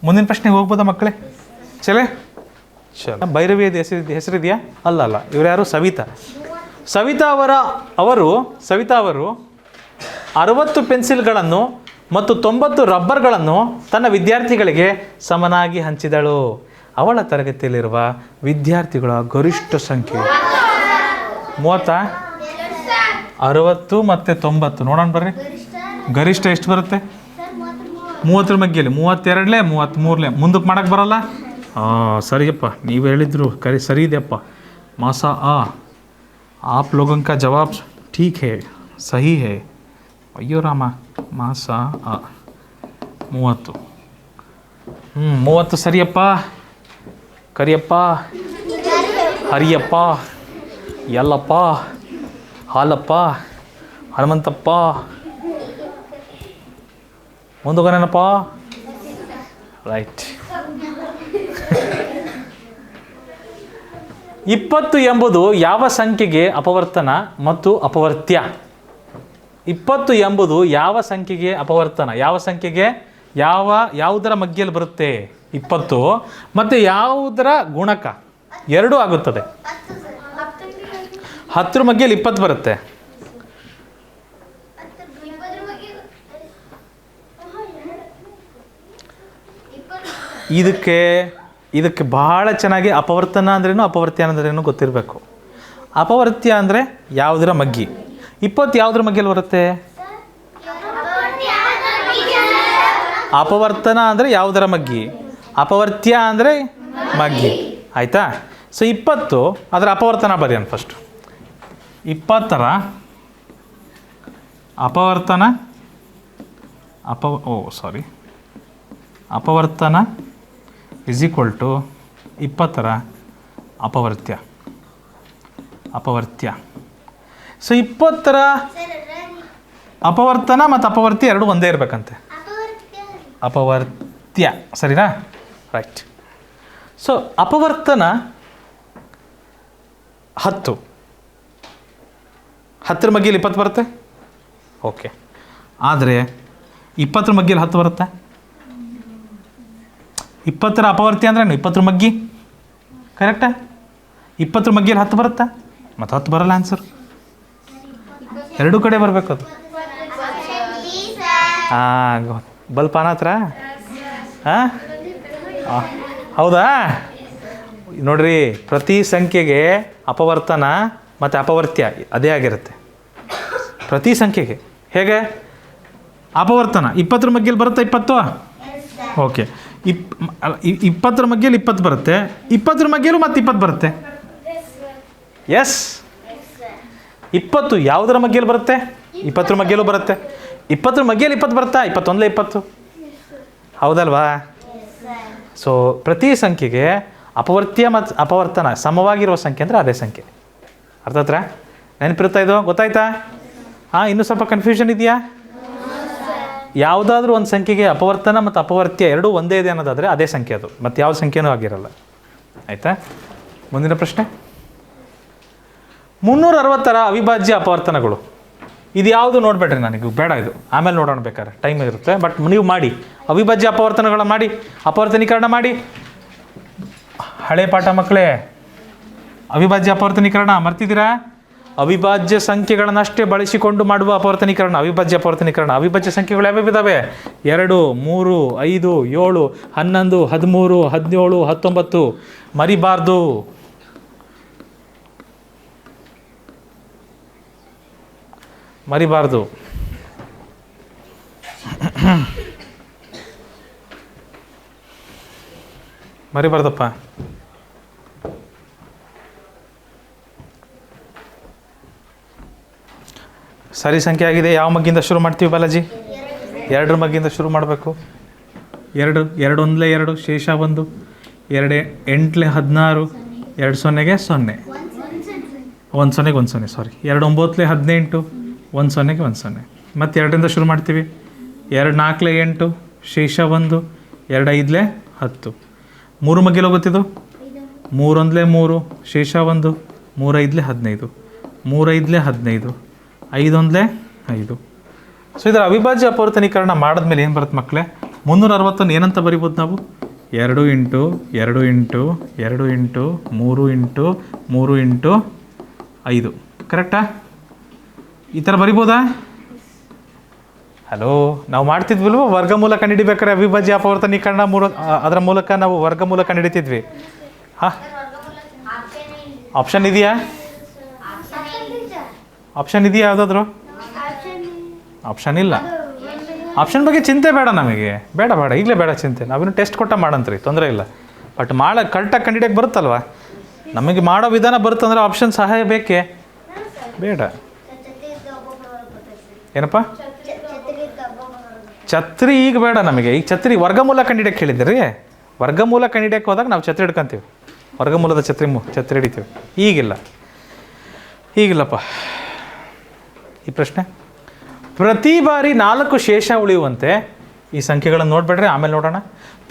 ಮುಂದಿನ ಪ್ರಶ್ನೆಗೆ ಹೋಗ್ಬೋದಾ ಮಕ್ಕಳೇ? ಚಲೋ ಭೈರವಿ ಹೆಸರಿದೆಯಾ? ಅಲ್ಲ ಇವ್ರು ಯಾರು? ಸವಿತಾ ಅವರು 60 ಪೆನ್ಸಿಲ್ಗಳನ್ನು ಮತ್ತು 90 ರಬ್ಬರ್ಗಳನ್ನು ತನ್ನ ವಿದ್ಯಾರ್ಥಿಗಳಿಗೆ ಸಮನಾಗಿ ಹಂಚಿದಳು. ಅವಳ ತರಗತಿಯಲ್ಲಿರುವ ವಿದ್ಯಾರ್ಥಿಗಳ ಗರಿಷ್ಠ ಸಂಖ್ಯೆ 30, 60 ಮತ್ತು 90. ನೋಡೋಣ ಬರ್ರಿ, ಗರಿಷ್ಠ ಎಷ್ಟು ಬರುತ್ತೆ? 30ರ ಮಗ್ಗಿಯಲ್ಲಿ 32 33 ಮುಂದಕ್ಕೆ ಮಾಡೋಕ್ಕೆ ಬರಲ್ಲ. ಸರಿಯಪ್ಪ, ನೀವು ಹೇಳಿದ್ರು ಸರಿ ಇದೆಯಪ್ಪ. ಮಾಸಾ आप लोगों का जवाब ठीक है, सही है. ಅಯ್ಯೋ ರಾಮ, ಮಾಸಾ 30. 30 ಸರಿಯಪ್ಪ. ಕರಿಯಪ್ಪ, ಹರಿಯಪ್ಪ, ಯಲ್ಲಪ್ಪ, ಹಾಲಪ್ಪ, ಹನುಮಂತಪ್ಪ, ಮುಂದೋಗೋನೇನಪ್ಪ? ರೈಟ್. 20 ಎಂಬುದು ಯಾವ ಸಂಖ್ಯೆಗೆ ಅಪವರ್ತನ ಮತ್ತು ಅಪವರ್ತ್ಯ? 20 ಎಂಬುದು ಯಾವ ಸಂಖ್ಯೆಗೆ ಅಪವರ್ತನ, ಯಾವ ಸಂಖ್ಯೆಗೆ ಯಾವುದರ ಮಗ್ಗಿಯಲ್ಲಿ ಬರುತ್ತೆ? 20 ಮತ್ತು ಯಾವುದರ ಗುಣಕ ಎರಡೂ ಆಗುತ್ತದೆ. 10ರ ಮಗ್ಗಿಯಲ್ಲಿ 20 ಬರುತ್ತೆ. ಇದಕ್ಕೆ ಬಹಳ ಚೆನ್ನಾಗಿ ಅಪವರ್ತನ ಅಂದ್ರೇನು ಅಪವರ್ತ್ಯ ಅಂದ್ರೇನು ಗೊತ್ತಿರಬೇಕು. ಅಪವರ್ತ್ಯ ಅಂದರೆ ಯಾವುದರ ಮಗ್ಗಿ, 20 ಯಾವುದರ ಮಗ್ಗಿಯಲ್ಲಿ ಬರುತ್ತೆ? ಅಪವರ್ತನ ಅಂದರೆ ಯಾವುದರ ಮಗ್ಗಿ, ಅಪವರ್ತ್ಯ ಅಂದರೆ ಮಗ್ಗಿ. ಆಯಿತಾ? ಸೊ 20 ಅದರ ಅಪವರ್ತನ ಬರೆಯೋಣ ಫಸ್ಟು. 20ರ ಅಪವರ್ತನ ಅಪವರ್ತನ ಇಸ್ ಈಕ್ವಲ್ ಟು 20ರ ಅಪವರ್ತ್ಯ. ಸೊ 20ರ ಅಪವರ್ತನ ಮತ್ತು ಅಪವರ್ತ್ಯ ಎರಡು ಒಂದೇ ಇರಬೇಕಂತೆ. ಅಪವರ್ತ್ಯ ಸರಿನಾ? ರೈಟ್. ಸೊ ಅಪವರ್ತನ 10ರ ಮಗ್ಗಿಯಲ್ಲಿ 20 ಬರುತ್ತೆ. ಓಕೆ, ಆದರೆ 20ರ ಮಗ್ಗಿಯಲ್ಲಿ 10 ಬರುತ್ತೆ. 20ರ ಅಪವರ್ತ್ಯ ಅಂದ್ರೆ 20ರ ಮಗ್ಗಿ ಕರೆಕ್ಟಾ? 20ರ ಮಗ್ಗಿಯಲ್ಲಿ 10 ಬರುತ್ತಾ? ಮತ್ತು 10 ಬರಲ್ಲ ಆನ್ಸರ್. ಎರಡೂ ಕಡೆ ಬರಬೇಕು ಅದು. ಬಲ್ಪ ಹತ್ರ ಹೌದಾ? ನೋಡ್ರಿ, ಪ್ರತಿ ಸಂಖ್ಯೆಗೆ ಅಪವರ್ತನ ಮತ್ತು ಅಪವರ್ತ್ಯ ಅದೇ ಆಗಿರುತ್ತೆ. ಪ್ರತಿ ಸಂಖ್ಯೆಗೆ ಹೇಗೆ ಅಪವರ್ತನ 20ರ ಮಗ್ಗಿಯಲ್ಲಿ ಬರುತ್ತೆ 20. ಓಕೆ, 20ರ ಮಗ್ಗಿಯಲ್ಲಿ 20 ಬರುತ್ತೆ. 20ರ ಮಗ್ಗಿಯಲ್ಲೂ ಮತ್ತು 20 ಬರುತ್ತೆ. ಎಸ್, 20 ಯಾವುದರ ಮಗ್ಗಿಯಲ್ಲಿ ಬರುತ್ತೆ? 20ರ ಮಗ್ಗಿಯಲ್ಲೂ ಬರುತ್ತೆ. 20ರ ಮಗ್ಗಿಯಲ್ಲಿ 20 ಬರುತ್ತಾ? 21 20 ಹೌದಲ್ವಾ? ಸೊ ಪ್ರತಿ ಸಂಖ್ಯೆಗೆ ಅಪವರ್ತ್ಯ ಮತ್ತು ಅಪವರ್ತನ ಸಮವಾಗಿರುವ ಸಂಖ್ಯೆ ಅಂದರೆ ಅದೇ ಸಂಖ್ಯೆ. ಅರ್ಥ ಹತ್ರ ನೆನಪಿರುತ್ತಾ? ಇದು ಗೊತ್ತಾಯ್ತಾ? ಇನ್ನೂ ಸ್ವಲ್ಪ ಕನ್ಫ್ಯೂಷನ್ ಇದೆಯಾ? ಯಾವುದಾದ್ರೂ ಒಂದು ಸಂಖ್ಯೆಗೆ ಅಪವರ್ತನ ಮತ್ತು ಅಪವರ್ತ್ಯ ಎರಡೂ ಒಂದೇ ಇದೆ ಅನ್ನೋದಾದರೆ ಅದೇ ಸಂಖ್ಯೆ ಅದು, ಮತ್ತು ಯಾವ ಸಂಖ್ಯೆನೂ ಆಗಿರಲ್ಲ. ಆಯಿತಾ? ಮುಂದಿನ ಪ್ರಶ್ನೆ, 360ರ ಅವಿಭಾಜ್ಯ ಅಪವರ್ತನಗಳು. ಇದು ಯಾವುದು ನೋಡಬೇಡ್ರಿ, ನನಗೆ ಬೇಡ ಇದು, ಆಮೇಲೆ ನೋಡೋಣ ಬೇಕಾದ್ರೆ, ಟೈಮ್ ಇರುತ್ತೆ. ಬಟ್ ನೀವು ಮಾಡಿ, ಅವಿಭಾಜ್ಯ ಅಪವರ್ತನಗಳ ಮಾಡಿ, ಅಪವರ್ತನೀಕರಣ ಮಾಡಿ. ಹಳೆ ಪಾಠ ಮಕ್ಕಳೇ, ಅವಿಭಾಜ್ಯ ಅಪವರ್ತನೀಕರಣ ಮರ್ತಿದ್ದೀರಾ? ಅವಿಭಾಜ್ಯ ಸಂಖ್ಯೆಗಳನ್ನಷ್ಟೇ ಬಳಸಿಕೊಂಡು ಮಾಡುವ ಅಪವರ್ತನೀಕರಣ ಅವಿಭಾಜ್ಯ ಅಪವರ್ತನೀಕರಣ. ಅವಿಭಾಜ್ಯ ಸಂಖ್ಯೆಗಳು ಯಾವ್ಯಾವ ಇದ್ದಾವೆ? 2, 3, 5, 7, 11, 13, 17, 19. ಮರಿಬಾರ್ದು. ಮರಿಬಾರ್ದು. ಮರಿಬಾರ್ದಪ್ಪ. ಸರಿ ಸಂಖ್ಯೆ ಆಗಿದೆ. ಯಾವ ಮಗ್ಗಿಂದ ಶುರು ಮಾಡ್ತೀವಿ ಬಾಲಾಜಿ? 2ರ ಮಗ್ಗಿಂದ ಶುರು ಮಾಡಬೇಕು. 2 1 2 ಶೇಷ 1, 2 8 16, 2 0 0, 1 0 1 0 ಸಾರಿ 2 9 18, 1 0 1 0. ಮತ್ತು 2ರಿಂದ ಶುರು ಮಾಡ್ತೀವಿ. 2 4 8 ಶೇಷ 1, 2 5 10. 3 ಮಗ್ಗಿಲು ಹೋಗುತ್ತಿದ್ದು 3 1 3 ಶೇಷ 1, 3 5 15, 3 5 15, 5 1 5. ಸೊ ಇದರ ಅವಿಭಾಜ್ಯ ಅಪವರ್ತನೀಕರಣ ಮಾಡಿದ್ಮೇಲೆ ಏನು ಬರುತ್ತೆ ಮಕ್ಕಳೇ? 360 ಏನಂತ ಬರಿಬೋದು ನಾವು? 2 into 2 into 2 into 3 into 3 into 5. ಕರೆಕ್ಟಾ? ಈ ಥರ ಬರಿಬೋದಾ? ಹಲೋ, ನಾವು ಮಾಡ್ತಿದ್ವಿಲ್ವ ವರ್ಗಮೂಲ ಕಂಡುಹಿಡಿಬೇಕಾದ್ರೆ ಅವಿಭಾಜ್ಯ ಅಪವರ್ತನೀಕರಣ ಅದರ ಮೂಲಕ ನಾವು ವರ್ಗಮೂಲ ಕಂಡುಹಿಡಿತಿದ್ವಿ. ಹಾಂ, ಆಪ್ಷನ್ ಇದೆಯಾ? ಆಪ್ಷನ್ ಇದೆಯಾ ಯಾವುದಾದ್ರು? ಆಪ್ಷನ್ ಇಲ್ಲ. ಆಪ್ಷನ್ ಬಗ್ಗೆ ಚಿಂತೆ ಬೇಡ ನಮಗೆ. ಬೇಡ ಈಗಲೇ ಬೇಡ ಚಿಂತೆ. ನಾವಿನ್ನು ಟೆಸ್ಟ್ ಕೊಟ್ಟ ಮಾಡಂತ್ರಿ, ತೊಂದರೆ ಇಲ್ಲ. ಬಟ್ ಕರೆಕ್ಟಾಗಿ ಕಂಡುಹಿಡಿಯೋಕೆ ಬರುತ್ತಲ್ವ? ನಮಗೆ ಮಾಡೋ ವಿಧಾನ ಬರುತ್ತಂದ್ರೆ ಆಪ್ಷನ್ ಸಹಾಯ ಬೇಕೇ? ಬೇಡ. ಏನಪ್ಪ? ಛತ್ರಿ ಈಗ ಬೇಡ ನಮಗೆ. ಈಗ ಛತ್ರಿ ವರ್ಗಮೂಲ ಕಂಡುಹಿಡಿಯಕ್ಕೆ ಹೇಳಿದ್ರಿ. ವರ್ಗಮೂಲ ಕಂಡುಹಿಡಿಯಕ್ಕೆ ಹೋದಾಗ ನಾವು ಛತ್ರಿ ಹಿಡ್ಕೊಂತೀವಿ. ವರ್ಗಮೂಲದ ಛತ್ರಿ ಹಿಡಿತೀವಿ. ಈಗಿಲ್ಲಪ್ಪ. ಈ ಪ್ರಶ್ನೆ ಪ್ರತಿ ಬಾರಿ 4 ಶೇಷ ಉಳಿಯುವಂತೆ, ಈ ಸಂಖ್ಯೆಗಳನ್ನು ನೋಡಬೇಡ್ರಿ, ಆಮೇಲೆ ನೋಡೋಣ.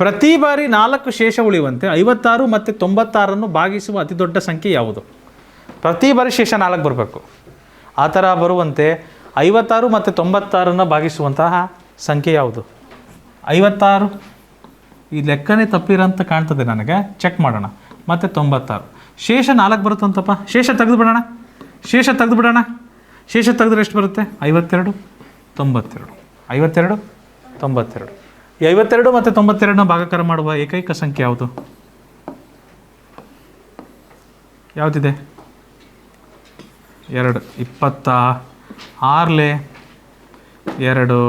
ಪ್ರತಿ ಬಾರಿ 4 ಶೇಷ ಉಳಿಯುವಂತೆ 56 ಮತ್ತು 96 ಭಾಗಿಸುವ ಅತಿ ದೊಡ್ಡ ಸಂಖ್ಯೆ ಯಾವುದು? ಪ್ರತಿ ಬಾರಿ ಶೇಷ 4 ಬರಬೇಕು. ಆ ಥರ ಬರುವಂತೆ 56 ಮತ್ತು 96 ಭಾಗಿಸುವಂತಹ ಸಂಖ್ಯೆ ಯಾವುದು? 56 ಈ ಲೆಕ್ಕನೇ ತಪ್ಪಿರೋಂತ ಕಾಣ್ತದೆ ನನಗೆ. ಚೆಕ್ ಮಾಡೋಣ. ಮತ್ತು 96 ಶೇಷ 4 ಬರುತ್ತಂತಪ್ಪ. ಶೇಷ ತೆಗೆದುಬಿಡೋಣ. ಶೇಷ ತೆಗೆದ್ರೆ ಎಷ್ಟು ಬರುತ್ತೆ? 52 92. 52 92. ಈ 52 ಮತ್ತು 92 ಭಾಗಾಕಾರ ಮಾಡುವ ಏಕೈಕ ಸಂಖ್ಯೆ ಯಾವುದು? ಯಾವುದಿದೆ? 2 26 2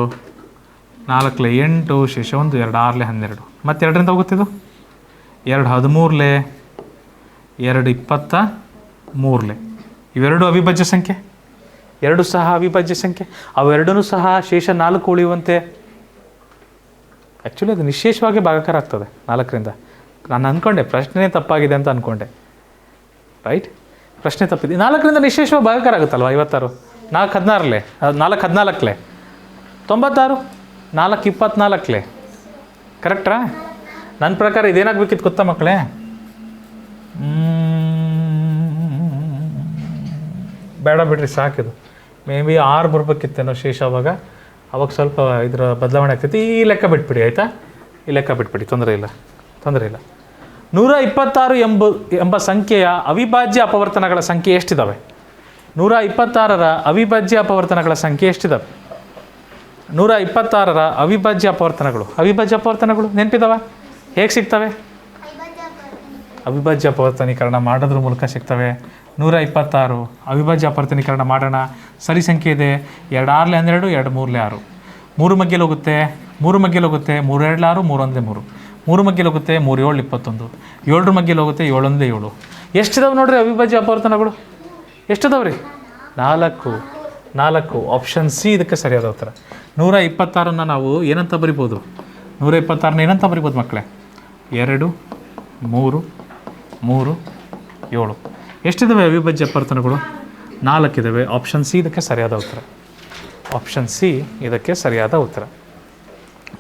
4 8 ಶೇಷ 1 2 6 12. ಮತ್ತು 2ರಿಂದ ಹೋಗುತ್ತಿದ್ದು 2 13 2 23. ಇವೆರಡು ಅವಿಭಾಜ್ಯ ಸಂಖ್ಯೆ. 2 ಸಹ ಅವಿಭಾಜ್ಯ ಸಂಖ್ಯೆ. ಅವೆರಡೂ ಸಹ ಶೇಷ 4 ಉಳಿಯುವಂತೆ. ಆ್ಯಕ್ಚುಲಿ ಅದು ನಿಶೇಷವಾಗಿ ಭಾಗಾಕಾರ ಆಗ್ತದೆ 4ರಿಂದ. ನಾನು ಅಂದ್ಕೊಂಡೆ ಪ್ರಶ್ನೆ ತಪ್ಪಾಗಿದೆ ಅಂತ ಅಂದ್ಕೊಂಡೆ. ರೈಟ್, ಪ್ರಶ್ನೆ ತಪ್ಪಿದೆ. 4ರಿಂದ ನಿಶೇಷವಾಗಿ ಭಾಗಾಕಾರ ಆಗುತ್ತಲ್ವ? 56 4 16 4 14 96 4 24. ಕರೆಕ್ಟಾ? ನನ್ನ ಪ್ರಕಾರ ಇದೇನಾಗಬೇಕಿತ್ತು ಗೊತ್ತಾ ಮಕ್ಕಳೇ? ಬೇಡ ಬಿಡ್ರಿ, ಸಾಕಿದು. ಮೇ ಬಿ 6 ಬರಬೇಕಿತ್ತೇನೋ ಶೇಷ. ಅವಾಗ ಸ್ವಲ್ಪ ಇದರ ಬದಲಾವಣೆ ಆಗ್ತೈತಿ. ಈ ಲೆಕ್ಕ ಬಿಟ್ಬಿಡಿ, ಆಯಿತಾ? ಈ ಲೆಕ್ಕ ಬಿಟ್ಬಿಡಿ, ತೊಂದರೆ ಇಲ್ಲ. 126 ಎಂಬ ಸಂಖ್ಯೆಯ ಅವಿಭಾಜ್ಯ ಅಪವರ್ತನಗಳ ಸಂಖ್ಯೆ ಎಷ್ಟಿದ್ದಾವೆ? 126ರ ಅವಿಭಾಜ್ಯ ಅಪವರ್ತನಗಳ ಸಂಖ್ಯೆ ಎಷ್ಟಿದ್ದಾವೆ? 126ರ ಅವಿಭಾಜ್ಯ ಅಪವರ್ತನಗಳು ನೆನಪಿದಾವ? ಹೇಗೆ ಸಿಗ್ತವೆ? ಅವಿಭಾಜ್ಯ ಅಪವರ್ತನೀಕರಣ ಮಾಡೋದ್ರ ಮೂಲಕ ಸಿಗ್ತವೆ. 126 ಅವಿಭಾಜ್ಯ ಅಪವರ್ತನೀಕರಣ ಮಾಡೋಣ. ಸರಿ ಸಂಖ್ಯೆ ಇದೆ. 2 6 12 2 3 6. 3 ಮಗ್ಗಿಲು ಹೋಗುತ್ತೆ 3 2 6 3 1 3. 3 ಮಗ್ಗಿಲು ಹೋಗುತ್ತೆ 3 7 21. 7 ಮಗ್ಗಿಲು ಹೋಗುತ್ತೆ 7 1 7. ಎಷ್ಟಿದಾವೆ ನೋಡ್ರಿ ಅವಿಭಾಜ್ಯ ಅಪವರ್ತನಗಳು? ಎಷ್ಟಿದಾವೆ ರೀ? 4. ಆಪ್ಷನ್ ಸಿ ಇದಕ್ಕೆ ಸರಿಯಾದ ಉತ್ತರ. 126ನ್ನ ನಾವು ಏನಂತ ಬರಿಬೋದು? 126ನ ಏನಂತ ಬರಿಬೋದು ಮಕ್ಕಳೇ? 2 3 3 7. ಎಷ್ಟಿದ್ದಾವೆ ಅವಿಭಾಜ್ಯ ಅಪವರ್ತನಗಳು? 4 ಇದ್ದಾವೆ. ಆಪ್ಷನ್ ಸಿ ಇದಕ್ಕೆ ಸರಿಯಾದ ಉತ್ತರ.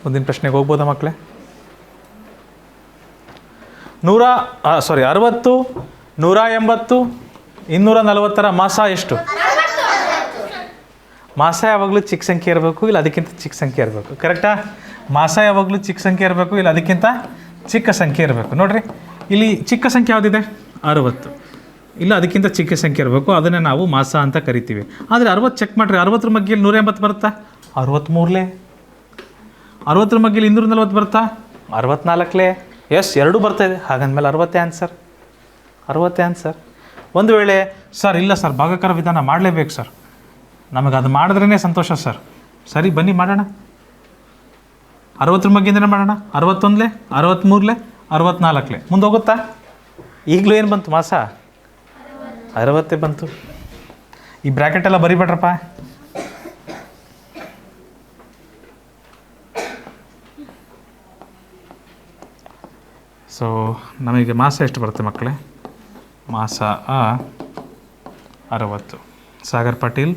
ಮುಂದಿನ ಪ್ರಶ್ನೆಗೆ ಹೋಗ್ಬೋದಾ ಮಕ್ಕಳೇ? 60 180 240ರ ಮಾಸ ಎಷ್ಟು? ಮಾಸ ಯಾವಾಗಲೂ ಚಿಕ್ಕ ಸಂಖ್ಯೆ ಇರಬೇಕು, ಇಲ್ಲ ಅದಕ್ಕಿಂತ ಚಿಕ್ಕ ಸಂಖ್ಯೆ ಇರಬೇಕು. ಕರೆಕ್ಟಾ? ಮಾಸ ಯಾವಾಗಲೂ ಚಿಕ್ಕ ಸಂಖ್ಯೆ ಇರಬೇಕು, ಇಲ್ಲ ಅದಕ್ಕಿಂತ ಚಿಕ್ಕ ಸಂಖ್ಯೆ ಇರಬೇಕು. ನೋಡಿರಿ, ಇಲ್ಲಿ ಚಿಕ್ಕ ಸಂಖ್ಯೆ ಯಾವುದಿದೆ? 60. ಇಲ್ಲ ಅದಕ್ಕಿಂತ ಚಿಕ್ಕ ಸಂಖ್ಯೆ ಇರಬೇಕು, ಅದನ್ನೇ ನಾವು ಮಾಸ ಅಂತ ಕರಿತೀವಿ. ಆದರೆ 60 ಚೆಕ್ ಮಾಡಿರಿ, 60ರ ಮಗ್ಗಿಯಲ್ಲಿ 180 ಬರುತ್ತಾ? 63ಲೇ. 60ರ ಮಗ್ಗಿಯಲ್ಲಿ 240 ಬರುತ್ತಾ? 64ಲೇ. ಎಸ್, ಎರಡೂ ಬರ್ತಾಯಿದೆ. ಹಾಗಂದಮೇಲೆ 60 ಆನ್ಸರ್. 60 ಆನ್ಸರ್. ಒಂದು ವೇಳೆ ಸರ್ ಇಲ್ಲ ಸರ್ ಭಾಗಾಕಾರ ವಿಧಾನ ಮಾಡಲೇಬೇಕು ಸರ್, ನಮಗೆ ಅದು ಮಾಡಿದ್ರೇ ಸಂತೋಷ ಸರ್. ಸರಿ ಬನ್ನಿ ಮಾಡೋಣ. 60ರ ಮಗ್ಗಿಂದನೇ ಮಾಡೋಣ. 61ಲೇ, 63ಲೇ, 64ಲೇ. ಮುಂದೆ ಹೋಗುತ್ತಾ? ಈಗಲೂ ಏನು ಬಂತು ಮಾಸ? 60 ಬಂತು. ಈ ಬ್ರ್ಯಾಕೆಟೆಲ್ಲ ಬರಿಬೇಡ್ರಪ್ಪ. ಸೊ ನಮಗೆ ಮಾಸ ಎಷ್ಟು ಬರುತ್ತೆ ಮಕ್ಕಳೇ? ಮಾಸ 60. ಸಾಗರ್ ಪಾಟೀಲ್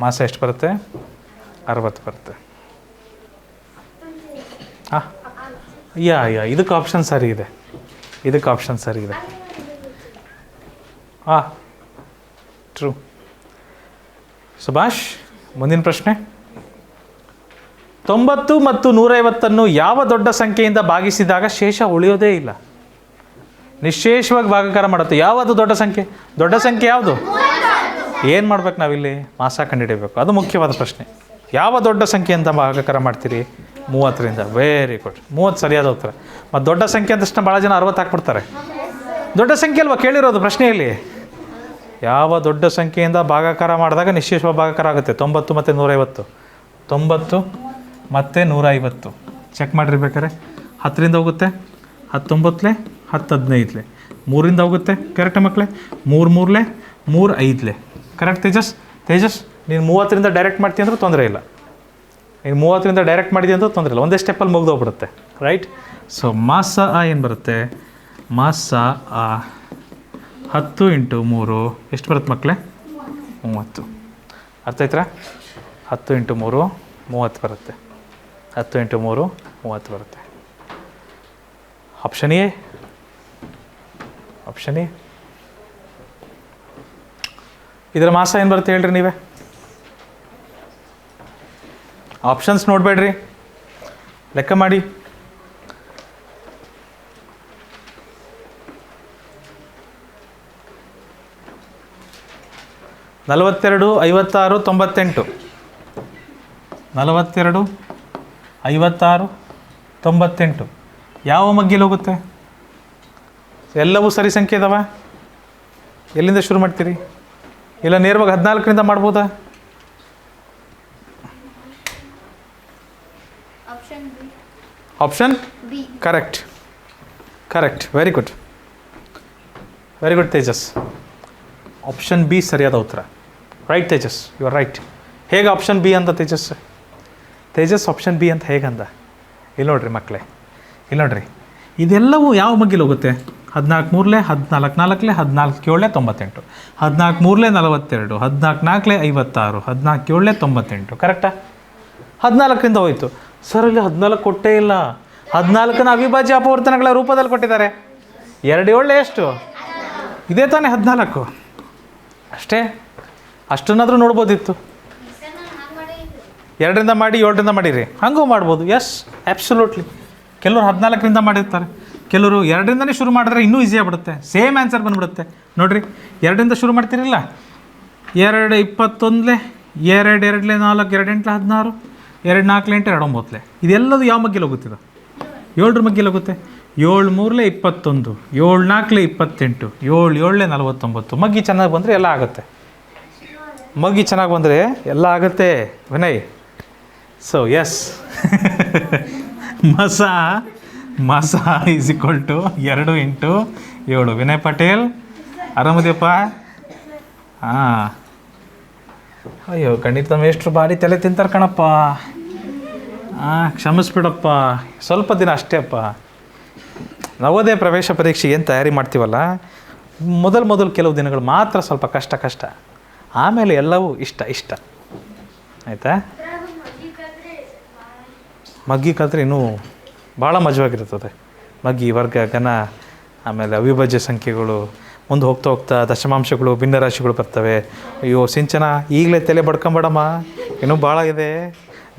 ಮಾಸ ಎಷ್ಟು ಬರುತ್ತೆ? 60 ಬರುತ್ತೆ. ಹಾಂ ಯಾ ಇದಕ್ಕೆ ಆಪ್ಷನ್ ಸರಿ ಇದೆ, ಇದಕ್ಕೆ ಆಪ್ಷನ್ ಸರಿ ಇದೆ. ಟ್ರೂ. ಸುಭಾಷ್, ಮುಂದಿನ ಪ್ರಶ್ನೆ. 90 ಮತ್ತು 150 ಯಾವ ದೊಡ್ಡ ಸಂಖ್ಯೆಯಿಂದ ಭಾಗಿಸಿದಾಗ ಶೇಷ ಉಳಿಯೋದೇ ಇಲ್ಲ? ನಿಶ್ಶೇಷವಾಗಿ ಭಾಗಾಕಾರ ಮಾಡುತ್ತೆ. ಯಾವುದು ದೊಡ್ಡ ಸಂಖ್ಯೆ? ದೊಡ್ಡ ಸಂಖ್ಯೆ ಯಾವುದು? ಏನು ಮಾಡ್ಬೇಕು ನಾವಿಲ್ಲಿ? ಮಾಸ ಕಂಡುಹಿಡಿಯಬೇಕು. ಅದು ಮುಖ್ಯವಾದ ಪ್ರಶ್ನೆ. ಯಾವ ದೊಡ್ಡ ಸಂಖ್ಯೆಯಿಂದ ಭಾಗಾಕಾರ ಮಾಡ್ತೀರಿ? 30ರಿಂದ. Very good. 30 ಸರಿಯಾದ ಉತ್ತರ. ಮತ್ತು ದೊಡ್ಡ ಸಂಖ್ಯೆ ಅಂತ ಭಾಳ ಜನ 60 ಹಾಕ್ಬಿಡ್ತಾರೆ. ದೊಡ್ಡ ಸಂಖ್ಯೆ ಅಲ್ವಾ ಕೇಳಿರೋದು ಪ್ರಶ್ನೆಯಲ್ಲಿ? ಯಾವ ದೊಡ್ಡ ಸಂಖ್ಯೆಯಿಂದ ಭಾಗಾಕಾರ ಮಾಡಿದಾಗ ನಿಶ್ಶೇಷವಾಗಿ ಭಾಗಾಕಾರ ಆಗುತ್ತೆ? 90 ಮತ್ತು 150. 90 ಮತ್ತು 150 ಚೆಕ್ ಮಾಡಿರಿ ಬೇಕಾರೆ. 10ರಿಂದ ಹೋಗುತ್ತೆ, 19ಲೇ, 10 15ಲೇ, 3ರಿಂದ ಹೋಗುತ್ತೆ. ಕರೆಕ್ಟ್ ಮಕ್ಕಳೇ? 3 3ಲೇ, 3 5ಲೇ. ಕರೆಕ್ಟ್ ತೇಜಸ್? ತೇಜಸ್ ನೀನು 30ರಿಂದ ಡೈರೆಕ್ಟ್ ಮಾಡ್ತೀನಿ ಅಂದರೂ ತೊಂದರೆ ಇಲ್ಲ. ನೀನು 30ರಿಂದ ಡೈರೆಕ್ಟ್ ಮಾಡಿದೆ ಅಂದರೂ ತೊಂದರೆ ಇಲ್ಲ, ಒಂದೇ ಸ್ಟೆಪ್ಪಲ್ಲಿ ಮುಗಿದೋಗ್ಬಿಡುತ್ತೆ. ರೈಟ್. ಸೊ ಮಾಸ ಏನು ಬರುತ್ತೆ? ಮಾಸ 10 × 3 ಎಷ್ಟು ಬರುತ್ತೆ ಮಕ್ಕಳೇ? 30. ಅರ್ಥ ಆಯ್ತಾ? 10 × 3 30 ಬರುತ್ತೆ. 10 × 3 30 ಬರುತ್ತೆ. Option A. Option A. ಇದರ ಮಾಸ ಏನು ಬರುತ್ತೆ ಹೇಳ್ರಿ ನೀವೇ? ಆಪ್ಷನ್ಸ್ ನೋಡಬೇಡ್ರಿ, ಲೆಕ್ಕ ಮಾಡಿ. ನಲವತ್ತೆರಡು 56 98. 42 56 98 ಯಾವ ಮಗ್ಗಿಲಿ ಹೋಗುತ್ತೆ? ಎಲ್ಲವೂ ಸರಿ ಸಂಖ್ಯೆ ಇದಾವ. ಎಲ್ಲಿಂದ ಶುರು ಮಾಡ್ತೀರಿ? ಇಲ್ಲ ನೇರವಾಗಿ 14ರಿಂದ ಮಾಡ್ಬೋದಾ? Option B. Correct, correct. Very good, very good Tejas. Option B ಸರಿಯಾದ ಉತ್ತರ. Right Tejas, you are right. ಹೇಗೆ ಆಪ್ಷನ್ ಬಿ ಅಂತ ತೇಜಸ್? ತೇಜಸ್ ಆಪ್ಷನ್ ಬಿ ಅಂತ ಹೇಗಂದ? ಇಲ್ಲಿ ನೋಡ್ರಿ ಮಕ್ಕಳೇ, ಇಲ್ಲಿ ನೋಡ್ರಿ. ಇದೆಲ್ಲವೂ ಯಾವ ಮಗ್ಗಿಲಿ ಹೋಗುತ್ತೆ? 14 3ಲೇ, 14 4ಲೇ, 14 7ಲೇ 98, 14 3ಲೇ 42, 14 4ಲೇ 56, 14 7ಲೇ 98. ಕರೆಕ್ಟಾ? 14ರಿಂದ ಹೋಯಿತು. ಸರ್ ಇಲ್ಲಿ 14 ಕೊಟ್ಟೇ ಇಲ್ಲ. 14ನ ಅವಿಭಾಜ್ಯ ಅಪವರ್ತನಗಳ ರೂಪದಲ್ಲಿ ಕೊಟ್ಟಿದ್ದಾರೆ. 2 7 ಎಷ್ಟು? ಇದೇ ತಾನೇ 14. ಅಷ್ಟೇ, ಅಷ್ಟನ್ನಾದರೂ ನೋಡ್ಬೋದಿತ್ತು. 2ರಿಂದ ಮಾಡಿ 7ರಿಂದ ಮಾಡಿರಿ, ಹಂಗೂ ಮಾಡ್ಬೋದು. Yes, absolutely. ಕೆಲವರು 14ರಿಂದ ಮಾಡಿರ್ತಾರೆ, ಕೆಲವರು 2ರಿಂದನೇ ಶುರು ಮಾಡಿದ್ರೆ ಇನ್ನೂ ಈಸಿ ಆಗ್ಬಿಡುತ್ತೆ. ಸೇಮ್ ಆನ್ಸರ್ ಬಂದುಬಿಡುತ್ತೆ. ನೋಡಿರಿ, 2ರಿಂದ ಶುರು ಮಾಡ್ತೀರಿಲ್ಲ, 2 21ಲೇ, 2 2ಲೇ 4, 2 8ಲೇ 16, 2 4ಲೇ 8, 2 9ಲೇ. ಇದೆಲ್ಲದು ಯಾವ ಮಗ್ಗಿಲಿ ಹೋಗುತ್ತಿದೆ? 7ರ ಮಗ್ಗಿಲಿ ಹೋಗುತ್ತೆ. 7 3ಲೇ 21, 7 4ಲೇ 28, 7 7ಲೇ 49. ಮಗ್ಗಿ ಚೆನ್ನಾಗಿ ಬಂದರೆ ಎಲ್ಲ ಆಗುತ್ತೆ. ಮಗ್ಗಿ ಚೆನ್ನಾಗಿ ಬಂದರೆ ಎಲ್ಲ ಆಗುತ್ತೆ ವಿನಯ್. ಸೊ ಎಸ್, ಮಾಸ is equal to 2 × 7. Vinay Patel ಆರಾಮದಿಯಪ್ಪ? ಹಾಂ. ಅಯ್ಯೋ ಗಣಿತ ಮೇಷ್ಟ್ರು ಭಾರಿ ತಲೆ ತಿಂತಾರೆ ಕಣಪ್ಪ. ಕ್ಷಮಿಸ್ಬಿಡಪ್ಪ, ಸ್ವಲ್ಪ ದಿನ ಅಷ್ಟೇ ಅಪ್ಪ. ನವೋದಯ ಪ್ರವೇಶ ಪರೀಕ್ಷೆ ಏನು ತಯಾರಿ ಮಾಡ್ತೀವಲ್ಲ, ಮೊದಲು ಕೆಲವು ದಿನಗಳು ಮಾತ್ರ ಸ್ವಲ್ಪ ಕಷ್ಟ, ಆಮೇಲೆ ಎಲ್ಲವೂ ಇಷ್ಟ. ಆಯಿತಾ? ಮಗ್ಗಿ ಕಲ್ತ್ರೆ ಇನ್ನೂ ಭಾಳ ಮಜವಾಗಿರ್ತದೆ. ಮಗ್ಗಿ, ವರ್ಗ, ಘನ, ಆಮೇಲೆ ಅವಿಭಾಜ್ಯ ಸಂಖ್ಯೆಗಳು, ಮುಂದೆ ಹೋಗ್ತಾ ದಶಮಾಂಶಗಳು, ಭಿನ್ನರಾಶಿಗಳು ಬರ್ತವೆ. ಅಯ್ಯೋ ಸಿಂಚನ, ಈಗಲೇ ತಲೆ ಬಡ್ಕೊಂಬೇಡಮ್ಮ, ಇನ್ನೂ ಭಾಳ ಇದೆ.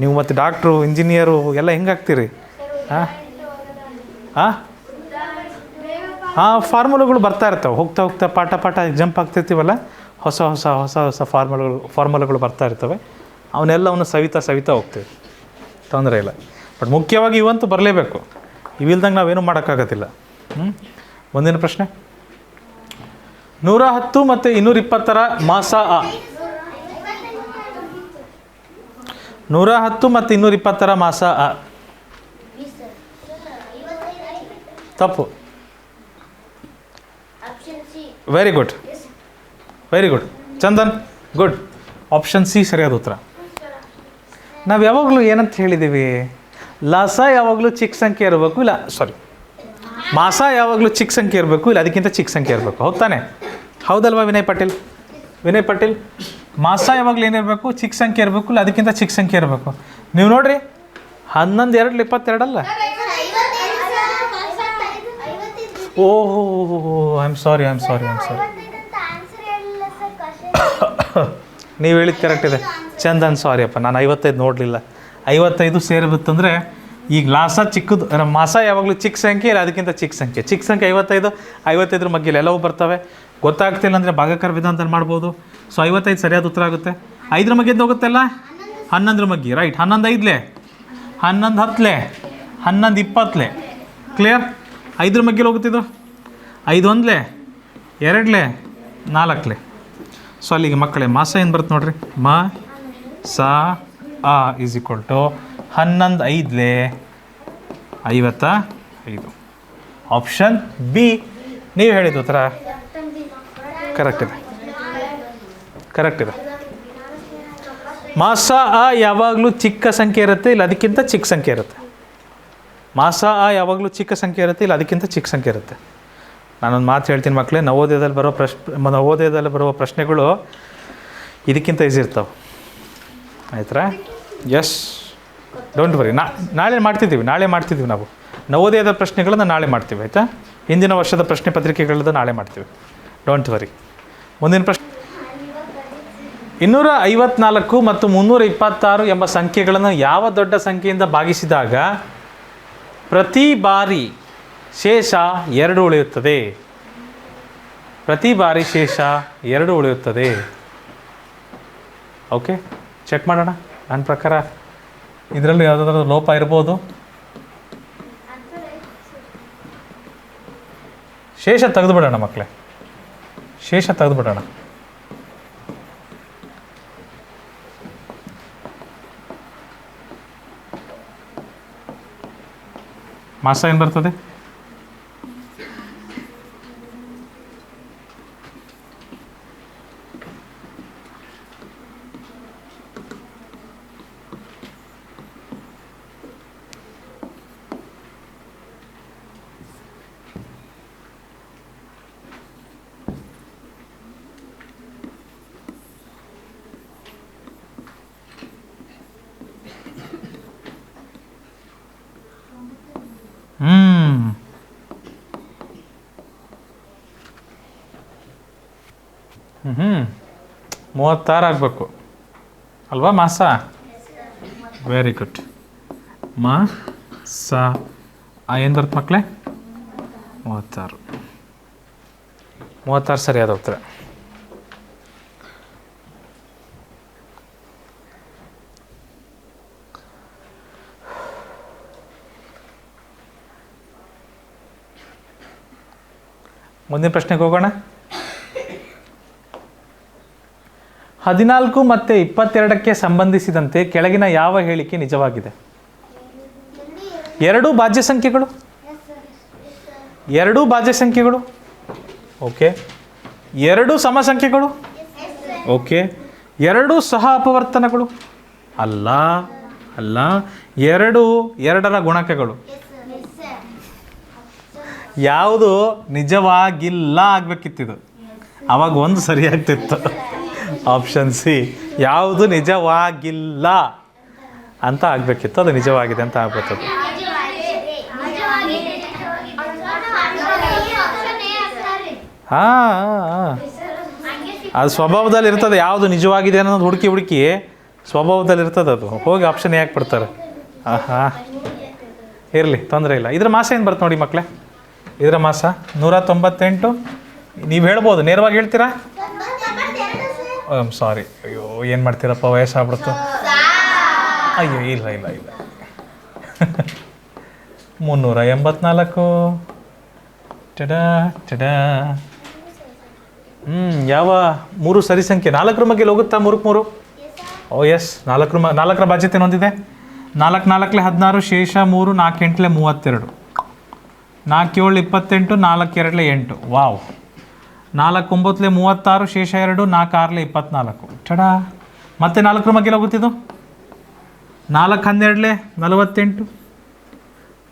ನೀವು ಮತ್ತು ಡಾಕ್ಟ್ರು, ಇಂಜಿನಿಯರು ಎಲ್ಲ ಹೆಂಗಾಗ್ತೀರಿ? ಹಾಂ ಆ ಫಾರ್ಮುಲಾಗಳು ಬರ್ತಾ ಇರ್ತವೆ, ಹೋಗ್ತಾ ಹೋಗ್ತಾ ಪಾಠ ಜಂಪ್ ಆಗ್ತಿರ್ತೀವಲ್ಲ, ಹೊಸ ಫಾರ್ಮುಲಾಗಳು ಬರ್ತಾ ಇರ್ತವೆ, ಅವನ್ನೆಲ್ಲವನ್ನು ಸವಿತಾ ಹೋಗ್ತೀವಿ, ತೊಂದರೆ ಇಲ್ಲ. ಬಟ್ ಮುಖ್ಯವಾಗಿ ಇವಂತೂ ಬರಲೇಬೇಕು, ಇವಿಲ್ದಂಗೆ ನಾವೇನು ಮಾಡೋಕ್ಕಾಗೋದಿಲ್ಲ. ಮುಂದಿನ ಪ್ರಶ್ನೆ, 110 ಮತ್ತು 220 ಮಾಸ ಆ. 110 ಮತ್ತು 220 ಮಾಸ ಆ. ತಪ್ಪು. Very good Chandan, good. Option C ಸರಿಯಾದ ಉತ್ತರ. ನಾವು ಯಾವಾಗಲೂ ಏನಂತ ಹೇಳಿದ್ದೀವಿ, ಲಾಸ ಯಾವಾಗಲೂ ಚಿಕ್ಕ ಸಂಖ್ಯೆ ಇರಬೇಕು, ಇಲ್ಲ ಮಾಸ ಯಾವಾಗಲೂ ಚಿಕ್ಕ ಸಂಖ್ಯೆ ಇರಬೇಕು, ಇಲ್ಲ ಅದಕ್ಕಿಂತ ಚಿಕ್ಕ ಸಂಖ್ಯೆ ಇರಬೇಕು. ಹೌದಾನೆ? ಹೌದಲ್ವಾ ವಿನಯ್ ಪಾಟೀಲ್? ಮಾಸ ಯಾವಾಗಲೂ ಏನಿರಬೇಕು, ಚಿಕ್ಕ ಸಂಖ್ಯೆ ಇರಬೇಕು, ಇಲ್ಲ ಅದಕ್ಕಿಂತ ಚಿಕ್ಕ ಸಂಖ್ಯೆ ಇರಬೇಕು. ನೀವು ನೋಡಿರಿ, 11 2 22 ಅಲ್ಲ. ಓಹೋ, ಐ ಆಮ್ ಸಾರಿ. ನೀವು ಹೇಳಿದ್ದು ಕರೆಕ್ಟ್ ಇದೆ ಚಂದನ್, ಸಾರಿ ಅಪ್ಪ, ನಾನು 55 ನೋಡಲಿಲ್ಲ. 55 ಸೇರಿಬಿತ್ತಂದರೆ ಈಗ ಲಾಸ ಚಿಕ್ಕದು, ಮಾಸ ಯಾವಾಗಲೂ ಚಿಕ್ಕ ಸಂಖ್ಯೆ, ಇಲ್ಲ ಅದಕ್ಕಿಂತ ಚಿಕ್ಕ ಸಂಖ್ಯೆ 55 ಮಗ್ಗಿಲ್ಲ ಎಲ್ಲವೂ ಬರ್ತವೆ. ಗೊತ್ತಾಗ್ತಿಲ್ಲ ಅಂದರೆ ಭಾಗಕಾರ ವಿಧಾನದಲ್ಲಿ ಮಾಡ್ಬೋದು. ಸೊ 55 ಸರಿಯಾದ ಉತ್ತರ ಆಗುತ್ತೆ. 5 ಮಗ್ಗಿಂದ ಹೋಗುತ್ತಲ್ಲ, 11 ಮಗ್ಗಿ, ರೈಟ್. 11 5 11 10 11 20 ಕ್ಲಿಯರ್. 5 ಮಗ್ಗಿಲಿ ಹೋಗುತ್ತಿದ್ದು, 5 1 2 4. ಸೊ ಅಲ್ಲಿಗೆ ಮಕ್ಕಳೇ ಮಾಸ ಏನು ಬರುತ್ತೆ ನೋಡ್ರಿ, ಮ ಸ ಆ is equal to 11 5 55. Option B ನೀವು ಹೇಳಿದ ಉತ್ತರ ಕರೆಕ್ಟ್ ಇದೆ. ಮಾಸ ಆ ಯಾವಾಗಲೂ ಚಿಕ್ಕ ಸಂಖ್ಯೆ ಇರುತ್ತೆ, ಇಲ್ಲ ಅದಕ್ಕಿಂತ ಚಿಕ್ಕ ಸಂಖ್ಯೆ ಇರುತ್ತೆ. ಮಾಸ ಆ ಯಾವಾಗಲೂ ಚಿಕ್ಕ ಸಂಖ್ಯೆ ಇರುತ್ತೆ, ಇಲ್ಲ ಅದಕ್ಕಿಂತ ಚಿಕ್ಕ ಸಂಖ್ಯೆ ಇರುತ್ತೆ. ನಾನೊಂದು ಮಾತು ಹೇಳ್ತೀನಿ ಮಕ್ಕಳೇ, ನವೋದಯದಲ್ಲಿ ಬರುವ ಪ್ರಶ್ನೆಗಳು ಇದಕ್ಕಿಂತ ಈಸಿ ಇರ್ತಾವೆ, ಆಯ್ತಾ? Yes, don't worry. ನಾಳೆ ಮಾಡ್ತಿದ್ದೀವಿ ನಾವು ನವೋದಯದ ಪ್ರಶ್ನೆಗಳನ್ನು ನಾಳೆ ಮಾಡ್ತೀವಿ, ಆಯಿತಾ? ಹಿಂದಿನ ವರ್ಷದ ಪ್ರಶ್ನೆ ಪತ್ರಿಕೆಗಳದ್ದು ನಾಳೆ ಮಾಡ್ತೀವಿ, ಡೋಂಟ್ ವರಿ. ಮುಂದಿನ ಪ್ರಶ್ನೆ, 254 ಮತ್ತು 326 ಎಂಬ ಸಂಖ್ಯೆಗಳನ್ನು ಯಾವ ದೊಡ್ಡ ಸಂಖ್ಯೆಯಿಂದ ಭಾಗಿಸಿದಾಗ ಪ್ರತಿ ಬಾರಿ ಶೇಷ 2 ಉಳಿಯುತ್ತದೆ? ಓಕೆ, ಚೆಕ್ ಮಾಡೋಣ. ನನ್ನ ಪ್ರಕಾರ ಇದರಲ್ಲೂ ಯಾವುದಾದ್ರೂ ಲೋಪ ಇರ್ಬೋದು. ಶೇಷ ತೆಗೆದುಬಿಡೋಣ ಮಕ್ಕಳೇ, ಮಾಸ ಏನು ಬರ್ತದೆ? ಹ್ಞೂ 36 ಆಗಬೇಕು ಅಲ್ವಾ ಮಾಸ? Very good. ಮಾ ಸ ಏನು ಬರುತ್ತೆ ಮಕ್ಕಳೇ? 36 ಸರಿಯಾದ ಉತ್ತರ. ಮುಂದಿನ ಪ್ರಶ್ನೆಗೆ ಹೋಗೋಣ. 14 ಮತ್ತು 22ಕ್ಕೆ ಸಂಬಂಧಿಸಿದಂತೆ ಕೆಳಗಿನ ಯಾವ ಹೇಳಿಕೆ ನಿಜವಾಗಿದೆ? 2 ಭಾಜ್ಯ ಸಂಖ್ಯೆಗಳು, ಓಕೆ. 2 ಸಮ ಸಂಖ್ಯೆಗಳು, ಓಕೆ. 2 ಸಹ ಅಪವರ್ತನಗಳು, ಅಲ್ಲ. 2 2ರ ಗುಣಕಗಳು. ಯಾವುದು ನಿಜವಾಗಿಲ್ಲ ಆಗಬೇಕಿತ್ತಿದು, ಆವಾಗ ಒಂದು ಸರಿಯಾಗ್ತಿತ್ತು. ಆಪ್ಷನ್ ಸಿ, ಯಾವುದು ನಿಜವಾಗಿಲ್ಲ ಅಂತ ಆಗಬೇಕಿತ್ತು, ಅದು ನಿಜವಾಗಿದೆ ಅಂತ ಆಗ್ಬಿಡ್ತದೆ. ಅದು ಸ್ವಭಾವದಲ್ಲಿ ಇರ್ತದೆ, ಯಾವುದು ನಿಜವಾಗಿದೆ ಅನ್ನೋದು ಹುಡುಕಿ ಸ್ವಭಾವದಲ್ಲಿ ಇರ್ತದೆ, ಅದು ಹೋಗಿ ಆಪ್ಷನ್ ಯಾಕೆ ಬಿಡ್ತಾರೆ? ಇರಲಿ, ತೊಂದರೆ ಇಲ್ಲ. ಇದ್ರ ಮಾಸ ಏನು ಬರುತ್ತೆ ನೋಡಿ ಮಕ್ಕಳೇ, ಇದರ ಮಾಸ 198. ನೀವು ಹೇಳ್ಬೋದು, ನೇರವಾಗಿ ಹೇಳ್ತೀರಾ? ಸಾರಿ, ಅಯ್ಯೋ ಏನು ಮಾಡ್ತೀರಪ್ಪ, ವಯಸ್ಸಾಗ್ಬಿಡ್ತು. ಅಯ್ಯೋ ಇಲ್ಲ 384. Ta-da ta-da. ಯಾವ 3 ಸರಿ ಸಂಖ್ಯೆ? 4ರ ಮಗ್ಗೆಲಿ ಹೋಗುತ್ತಾ? 3ಕ್ಕೆ 3. ಓ ಎಸ್, 4ರ ಬಾಧ್ಯತೆ ಹೊಂದಿದೆ. 4 4ಲೆ 16, ಶೇಷ 3, 4 8ಲೆ 32, 4 7 28, 4 2ಲೆ 8. ವಾವ್. 4 9ಲೆ 36, ಶೇಷ 2, 4 6ಲೆ 24. ಟಡಾ. ಮತ್ತೆ 4ರ ಮಗ್ಗೆಲಿ ಹೋಗುತ್ತಿದ್ದು. 4 12ಲೆ 48,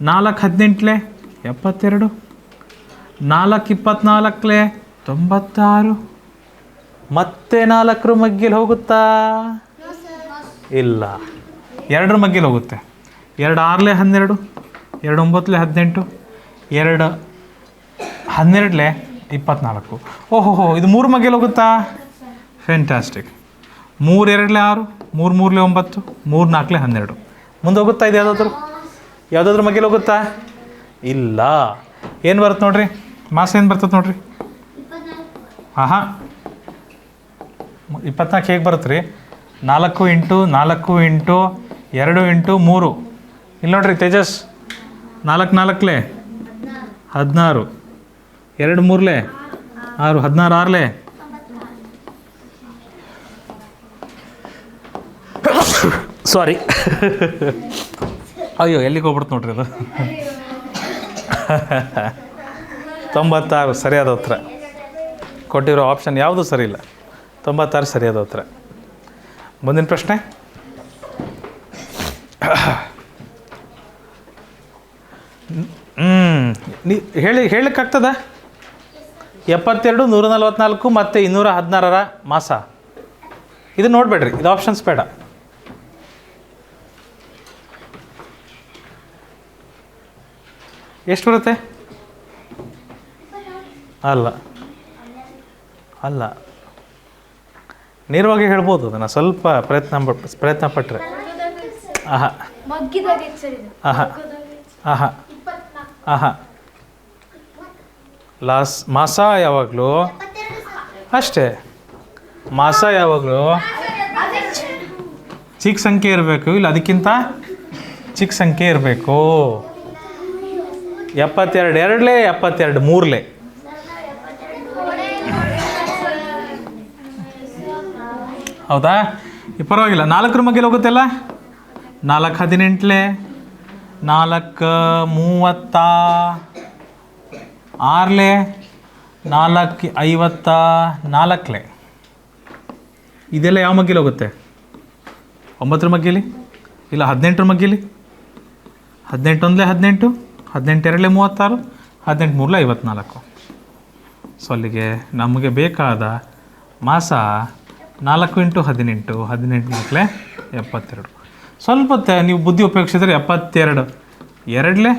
4 18ಲೆ 72, 4 24ಲೆ 96. ಮತ್ತೆ 4ರ ಮಗ್ಗೆಲಿ ಹೋಗುತ್ತಾ? ಇಲ್ಲ, 2ರ ಮಗ್ಗೆಲಿ ಹೋಗುತ್ತೆ. 2 6ಲೆ 12, 2 9ಲೆ 18, 2 12ಲೆ 24. ಓಹೋ, ಇದು 3 ಮಗ್ಗೆಲಿ ಹೋಗುತ್ತಾ? ಫ್ಯಾಂಟಾಸ್ಟಿಕ್. 3 2ಲೆ 6, 3 3ಲೆ 9, 3 4ಲೆ 12. ಮುಂದೆ ಹೋಗುತ್ತಾ? ಇದು ಯಾವುದಾದ್ರೂ ಮಗ್ಗೆಲಿ ಹೋಗುತ್ತಾ? ಇಲ್ಲ. ಏನು ಬರುತ್ತೆ ನೋಡ್ರಿ, ಮಾಸ ಏನು ಬರ್ತದೆ ನೋಡ್ರಿ? 24 ಹೇಗೆ ಬರುತ್ತೆ ರೀ? 4 ಇಂಟು 4 ಇಂಟು 2 ಇಂಟು 3. ಇಲ್ಲಿ ನೋಡ್ರಿ ತೇಜಸ್, 4 4ಲೆ 16, 2 3ಲೆ 6, 16 6ಲೆ ಸಾರಿ ಅಯ್ಯೋ ಎಲ್ಲಿಗೆ ಹೋಗ್ಬಿಡ್ತು ನೋಡ್ರಿ ಅದು. 96 ಸರಿಯಾದ ಉತ್ತರ. ಕೊಟ್ಟಿರೋ ಆಪ್ಷನ್ ಯಾವುದು ಸರಿ ಇಲ್ಲ. 96 ಸರಿಯಾದ ಉತ್ತರ. ಮುಂದಿನ ಪ್ರಶ್ನೆ. ಹೇಳಕ್ಕಾಗ್ತದ? 72, 144 ಮತ್ತು 216ರ ಮಾಸ. ಇದು ನೋಡಬೇಡ್ರಿ, ಇದು ಆಪ್ಷನ್ಸ್ ಬೇಡ. ಎಷ್ಟು ಬರುತ್ತೆ? ಅಲ್ಲ ನೇರವಾಗಿ ಹೇಳ್ಬೋದು ಅದನ್ನು, ಸ್ವಲ್ಪ ಪ್ರಯತ್ನ ಪಟ್ಟರೆ. ಮಾಸ ಯಾವಾಗಲೂ ಅಷ್ಟೇ, ಮಾಸ ಯಾವಾಗಲೂ ಚಿಕ್ಕ ಸಂಖ್ಯೆ ಇರಬೇಕು, ಇಲ್ಲ ಅದಕ್ಕಿಂತ ಚಿಕ್ಕ ಸಂಖ್ಯೆ ಇರಬೇಕು. 72 2ಲೆ 72 3ಲೆ. ಹೌದಾ? ಪರವಾಗಿಲ್ಲ. 4ರ ಮಗ್ಗೆಲಿ ಹೋಗುತ್ತಲ್ಲ. 4 18ಲೆ 4 36ಲೆ 4 54ಲೆ. ಇದೆಲ್ಲ ಯಾವ ಮಗ್ಗೆಲಿ ಹೋಗುತ್ತೆ? 9ರ ಮಗ್ಗೆಲಿ, ಇಲ್ಲ 18ರ ಮಗ್ಗೆಲಿ. 18 1ಲೆ 18, 18 2ಲೆ 36, 18 3ಲೆ 54. ಸೊ ಅಲ್ಲಿಗೆ ನಮಗೆ ಬೇಕಾದ ಮಾಸ 4 ಇಂಟು 18, 18 4ಲೆ 72. ಸ್ವಲ್ಪ ನೀವು ಬುದ್ಧಿ ಉಪಯೋಗಿಸಿದ್ರೆ 72 2ಲೆ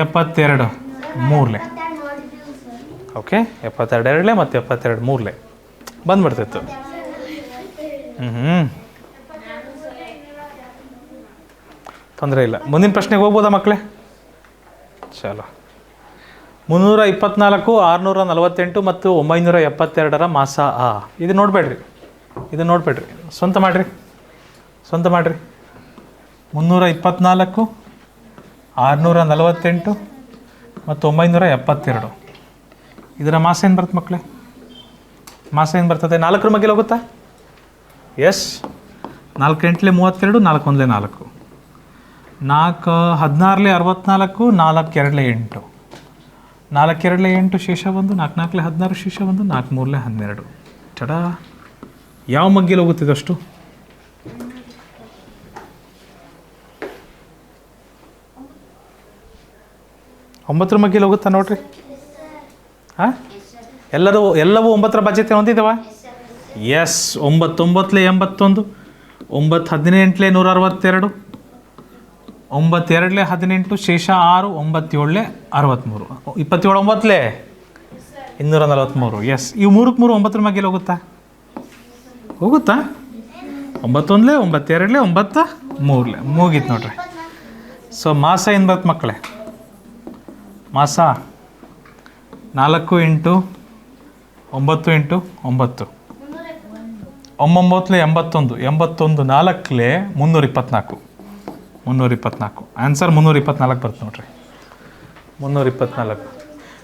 72 3ಲೆ. ಓಕೆ, 72 2ಲೆ ಮತ್ತು 72 3ಲೆ ಬಂದ್ಬಿಡ್ತಿತ್ತು. ತೊಂದರೆ ಇಲ್ಲ. ಮುಂದಿನ ಪ್ರಶ್ನೆಗೆ ಹೋಗ್ಬೋದಾ ಮಕ್ಕಳೇ? ಚಲೋ. 324, 648 ಮತ್ತು 972ರ ಮಾಸ ಆ. ಇದು ನೋಡಬೇಡ್ರಿ, ಸ್ವಂತ ಮಾಡಿರಿ. 324, 648 ಮತ್ತು 972. ಇದರ ಮಾಸ ಏನು ಬರುತ್ತೆ ಮಕ್ಕಳೇ? ಮಾಸ ಏನು ಬರ್ತದೆ? 4ರ ಮಗ್ಗೆಲಿ ಹೋಗುತ್ತಾ? ಎಸ್. 4 8ಲೆ 32, 4 1ಲೆ 4, 4 16ಲೆ 64, 4 2ಲೆ 8, 4 2ಲೆ 8 ಶೇಷ 1, 4 4ಲೆ 16 ಶೇಷ 1, 4 3ಲೆ 12. ಚಡಾ. ಯಾವ ಮಗ್ಗೆಲಿ ಹೋಗುತ್ತಿದ್ದಷ್ಟು? ಒಂಬತ್ತರ ಮಗ್ಗೆಲಿ ಹೋಗುತ್ತಾ ನೋಡ್ರಿ. ಎಲ್ಲವೂ 9ರ ಬಾಧ್ಯತೆ ಹೊಂದಿದ್ದಾವ? ಎಸ್. 9 9ಲೆ 81, 9 18ಲೆ 162, 9 2ಲೆ 18 ಶೇಷ 6, 9 7ಲೆ 63, 27 9ಲೆ 243. ಎಸ್. ಇವು 3ಕ್ಕೆ 3 9ರ ಮಗ್ಗೆಲಿ ಹೋಗುತ್ತಾ? 9 1ಲೆ 9 2ಲೆ 9 3ಲೆ ಮುಗೀತು ನೋಡ್ರಿ. ಸೊ ಮಾಸ ಏನು ಬರುತ್ತೆ ಮಕ್ಕಳೇ? ಮಾಸ 4 ಇಂಟು 9 ಇಂಟು 9 9 81 4 324 ಆನ್ಸರ್ 324 ಬರುತ್ತೆ ನೋಡ್ರಿ. 324.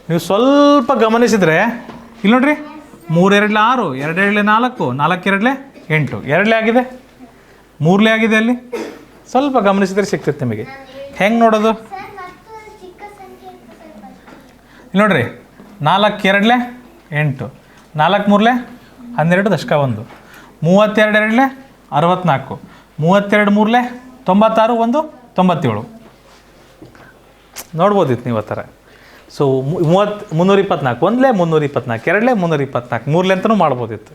ನೀವು ಸ್ವಲ್ಪ ಗಮನಿಸಿದರೆ ಇಲ್ಲಿ ನೋಡ್ರಿ, 3 2 6, 2 2 4, 4 2 8, 2 ಆಗಿದೆ, 3 ಆಗಿದೆ. ಅಲ್ಲಿ ಸ್ವಲ್ಪ ಗಮನಿಸಿದರೆ ಸಿಗ್ತೈತೆ ನಿಮಗೆ. ಹೆಂಗೆ ನೋಡೋದು? ಇಲ್ಲಿ ನೋಡ್ರಿ, 4 2 8, 4 3 12 ದಶಕ 1, 32 2 64, 32 3 96, 1 97. ನೋಡ್ಬೋದಿತ್ತು ನೀವು ಆ ಥರ. ಸೊ 324 1 324 2 324 3 ಅಂತಲೂ ಮಾಡ್ಬೋದಿತ್ತು.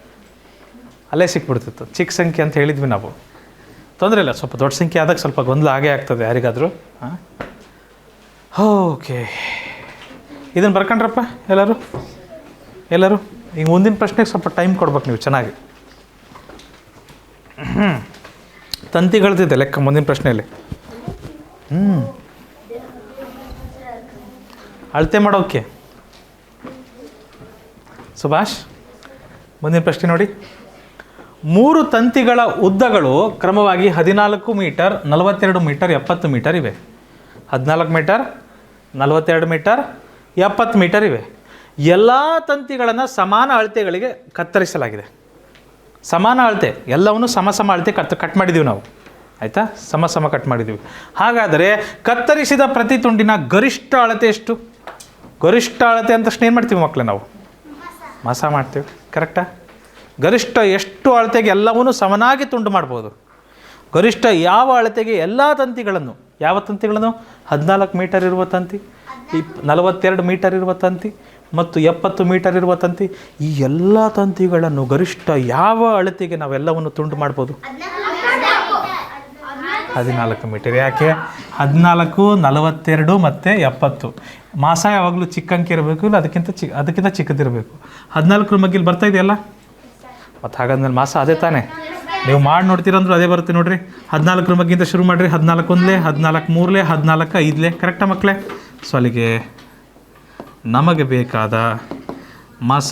ಅಲ್ಲೇ ಸಿಕ್ಬಿಡ್ತಿತ್ತು. ಚಿಕ್ಕ ಸಂಖ್ಯೆ ಅಂತ ಹೇಳಿದ್ವಿ ನಾವು. ತೊಂದರೆ ಇಲ್ಲ, ಸ್ವಲ್ಪ ದೊಡ್ಡ ಸಂಖ್ಯೆ ಆದಾಗ ಸ್ವಲ್ಪ ಗೊಂದಲ ಆಗೇ ಆಗ್ತದೆ ಯಾರಿಗಾದರೂ. ಹಾಂ, ಓಕೆ, ಇದನ್ನು ಬರ್ಕೊಂಡ್ರಪ್ಪ ಎಲ್ಲರೂ. ಈಗ ಮುಂದಿನ ಪ್ರಶ್ನೆಗೆ ಸ್ವಲ್ಪ ಟೈಮ್ ಕೊಡ್ಬೇಕು ನೀವು ಚೆನ್ನಾಗಿ. ತಂತಿಗಳದಿದೆ ಲೆಕ್ಕ ಮುಂದಿನ ಪ್ರಶ್ನೆಯಲ್ಲಿ. ಅಳತೆ ಮಾಡೋಕ್ಕೆ ಸುಭಾಷ್, ಮುಂದಿನ ಪ್ರಶ್ನೆ ನೋಡಿ. 3 ತಂತಿಗಳ ಉದ್ದಗಳು ಕ್ರಮವಾಗಿ 14 ಮೀಟರ್, 42 ಮೀಟರ್, 70 ಮೀಟರ್ ಇವೆ. 14 ಮೀಟರ್, 42 ಮೀಟರ್, 70 ಮೀಟರ್ ಇವೆ. ಎಲ್ಲ ತಂತಿಗಳನ್ನು ಸಮಾನ ಅಳತೆಗಳಿಗೆ ಕತ್ತರಿಸಲಾಗಿದೆ. ಸಮಾನ ಅಳತೆ, ಎಲ್ಲವನ್ನು ಸಮ ಅಳತೆ ಕಟ್ ಮಾಡಿದ್ದೀವಿ ನಾವು, ಆಯಿತಾ? ಸಮ ಕಟ್ ಮಾಡಿದ್ದೀವಿ. ಹಾಗಾದರೆ ಕತ್ತರಿಸಿದ ಪ್ರತಿ ತುಂಡಿನ ಗರಿಷ್ಠ ಅಳತೆ ಎಷ್ಟು? ಗರಿಷ್ಠ ಅಳತೆ ಅಂತ ತಕ್ಷಣ ಏನು ಮಾಡ್ತೀವಿ ಮಕ್ಕಳೇ? ನಾವು ಮಾಸ ಮಾಡ್ತೀವಿ, ಕರೆಕ್ಟಾ? ಗರಿಷ್ಠ ಎಷ್ಟು ಅಳತೆಗೆ ಎಲ್ಲವನ್ನೂ ಸಮನಾಗಿ ತುಂಡು ಮಾಡ್ಬೋದು? ಗರಿಷ್ಠ ಯಾವ ಅಳತೆಗೆ ಎಲ್ಲ ತಂತಿಗಳನ್ನು, ಯಾವ ತಂತಿಗಳನ್ನು? 14 ಮೀಟರ್ ಇರುವ ತಂತಿ, 42 ಮೀಟರ್ ಇರುವ ತಂತಿ ಮತ್ತು 70 ಮೀಟರ್ ಇರುವ ತಂತಿ, ಈ ಎಲ್ಲ ತಂತಿಗಳನ್ನು ಗರಿಷ್ಠ ಯಾವ ಅಳತೆಗೆ ನಾವೆಲ್ಲವನ್ನು ತುಂಡು ಮಾಡ್ಬೋದು? 14 ಮೀಟರ್. ಯಾಕೆ? 14, 42 ಮತ್ತು 70. ಮಾಸ ಯಾವಾಗಲೂ ಚಿಕ್ಕ ಅಂಕೆ ಇರಬೇಕು, ಇಲ್ಲ ಅದಕ್ಕಿಂತ ಚಿಕ್ಕದಿರಬೇಕು. 14 ಮಗ್ಗಿಲಿ ಬರ್ತಾ ಇದೆಯಲ್ಲ, ಮತ್ತು ಹಾಗಾದ್ಮೇಲೆ ಮಾಸ ಅದೇ ತಾನೇ. ನೀವು ಮಾಡಿ ನೋಡ್ತೀರಂದ್ರೂ ಅದೇ ಬರುತ್ತೆ ನೋಡಿರಿ. 14 ಮಗ್ಗಿಂದ ಶುರು ಮಾಡಿರಿ. 14 1, 14 3, 14 5. ಕರೆಕ್ಟಾ ಮಕ್ಕಳೇ? ಸೊ ಅಲ್ಲಿಗೆ ನಮಗೆ ಬೇಕಾದ ಮಾಸ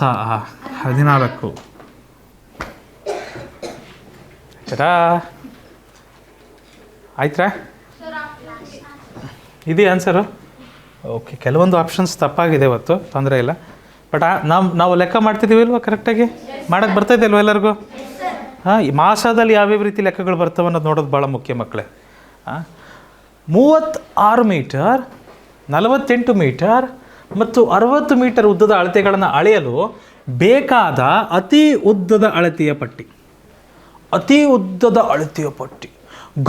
14. ಆಯ್ತಾ? ಇದೇ ಆನ್ಸರು. ಓಕೆ, ಕೆಲವೊಂದು ಆಪ್ಷನ್ಸ್ ತಪ್ಪಾಗಿದೆ ಇವತ್ತು, ತೊಂದರೆ ಇಲ್ಲ. ಬಟ್ ನಾವು ಲೆಕ್ಕ ಮಾಡ್ತಿದ್ದೀವಿ ಇಲ್ವ? ಕರೆಕ್ಟಾಗಿ ಮಾಡೋಕ್ಕೆ ಬರ್ತಾಯಿದೆ ಅಲ್ವ ಎಲ್ಲರಿಗೂ? ಹಾಂ, ಈ ಮಾಸದಲ್ಲಿ ಯಾವ್ಯಾವ ರೀತಿ ಲೆಕ್ಕಗಳು ಬರ್ತವೆ ಅನ್ನೋದು ನೋಡೋದು ಭಾಳ ಮುಖ್ಯ ಮಕ್ಕಳೇ. 36 ಮೀಟರ್, 48 ಮೀಟರ್ ಮತ್ತು 60 ಮೀಟರ್ ಉದ್ದದ ಅಳತೆಗಳನ್ನು ಅಳೆಯಲು ಬೇಕಾದ ಅತಿ ಉದ್ದದ ಅಳತೆಯ ಪಟ್ಟಿ. ಅತಿ ಉದ್ದದ ಅಳತೆಯ ಪಟ್ಟಿ,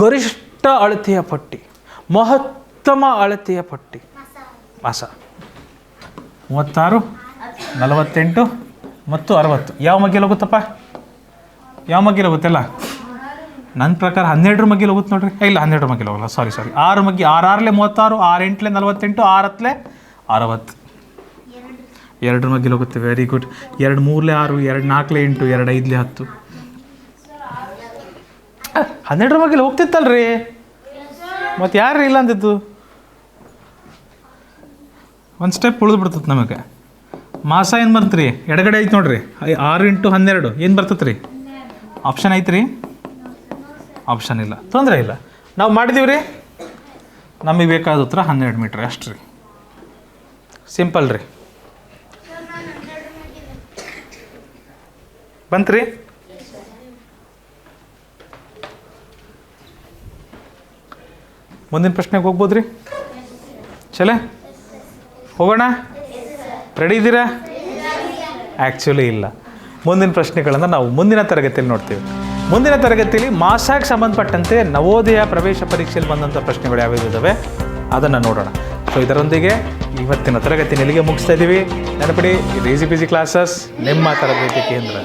ಗರಿಷ್ಠ ಅಳತೆಯ ಪಟ್ಟಿ, ಮಹತ್ತಮ ಅಳತೆಯ ಪಟ್ಟಿ. ಮಾಸ 36, 48 ಮತ್ತು 60. ಯಾವ ಮಗ್ಗಿಲು ಹೋಗುತ್ತಪ್ಪ? ಯಾವ ಮಗ್ಗಿಲು ಹೋಗುತ್ತೆಲ್ಲ? ನನ್ನ ಪ್ರಕಾರ 12 ಮಗ್ಗಿಲು ಹೋಗುತ್ತೆ ನೋಡ್ರಿ. ಇಲ್ಲ, 12 ಮಗ್ಗಿಲು ಹೋಗಲ್ಲ, ಸಾರಿ 6 ಮಗ್ಗಿ. 6 6 36, 6 8 48, 6 10 60. 2 ಮಗ್ಗಿಲು ಹೋಗುತ್ತೆ. Very good. 2 3 6, 2 4 8, 2 5 10. 12 ಮಗ್ಗಿಲು ಹೋಗ್ತಿತ್ತಲ್ರಿ, ಮತ್ತು ಯಾರು ಇಲ್ಲ ಅಂದಿದ್ದು? ಒಂದು ಸ್ಟೆಪ್ ಉಳಿದು ಬಿಡ್ತದೆ ನಮಗೆ. ಮಾಸ ಏನು ಬರ್ತದೆ ರೀ? ಎಡಗಡೆ ಐತೆ ನೋಡ್ರಿ, 6 × 12 ಏನು ಬರ್ತದೆ ರೀ? ಆಪ್ಷನ್ ಐತೆ ರೀ? ಆಪ್ಷನ್ ಇಲ್ಲ, ತೊಂದರೆ ಇಲ್ಲ. ನಾವು ಮಾಡಿದೀವಿ ರೀ. ನಮಗೆ ಬೇಕಾದ ಉತ್ತರ 12 ಮೀಟ್ರ್ ಅಷ್ಟು ರೀ. ಸಿಂಪಲ್ ರೀ. ಬಂತ್ರಿ? ಮುಂದಿನ ಪ್ರಶ್ನೆಗೆ ಹೋಗ್ಬೋದು ರೀ? ಚಲೇ ಹೋಗೋಣ? ರೆಡಿ ಇದ್ದೀರಾ? ಆ್ಯಕ್ಚುಲಿ ಇಲ್ಲ. ಮುಂದಿನ ಪ್ರಶ್ನೆಗಳನ್ನು ನಾವು ಮುಂದಿನ ತರಗತಿಯಲ್ಲಿ ನೋಡ್ತೀವಿ. ಮುಂದಿನ ತರಗತಿಯಲ್ಲಿ ಮಾಸಕ್ಕೆ ಸಂಬಂಧಪಟ್ಟಂತೆ ನವೋದಯ ಪ್ರವೇಶ ಪರೀಕ್ಷೆಯಲ್ಲಿ ಬಂದಂಥ ಪ್ರಶ್ನೆಗಳು ಯಾವ್ಯಾವ ಇದ್ದಾವೆ ಅದನ್ನು ನೋಡೋಣ. ಸೊ ಇದರೊಂದಿಗೆ ಇವತ್ತಿನ ತರಗತಿನ ಇಲ್ಲಿಗೆ ಮುಗಿಸ್ತಾ ಇದ್ದೀವಿ. ನೆನಪಿಡಿ, ಇದು ಈಸಿ ಪಿಸಿ ಕ್ಲಾಸಸ್, ನಿಮ್ಮ ತರಬೇತಿ ಕೇಂದ್ರ.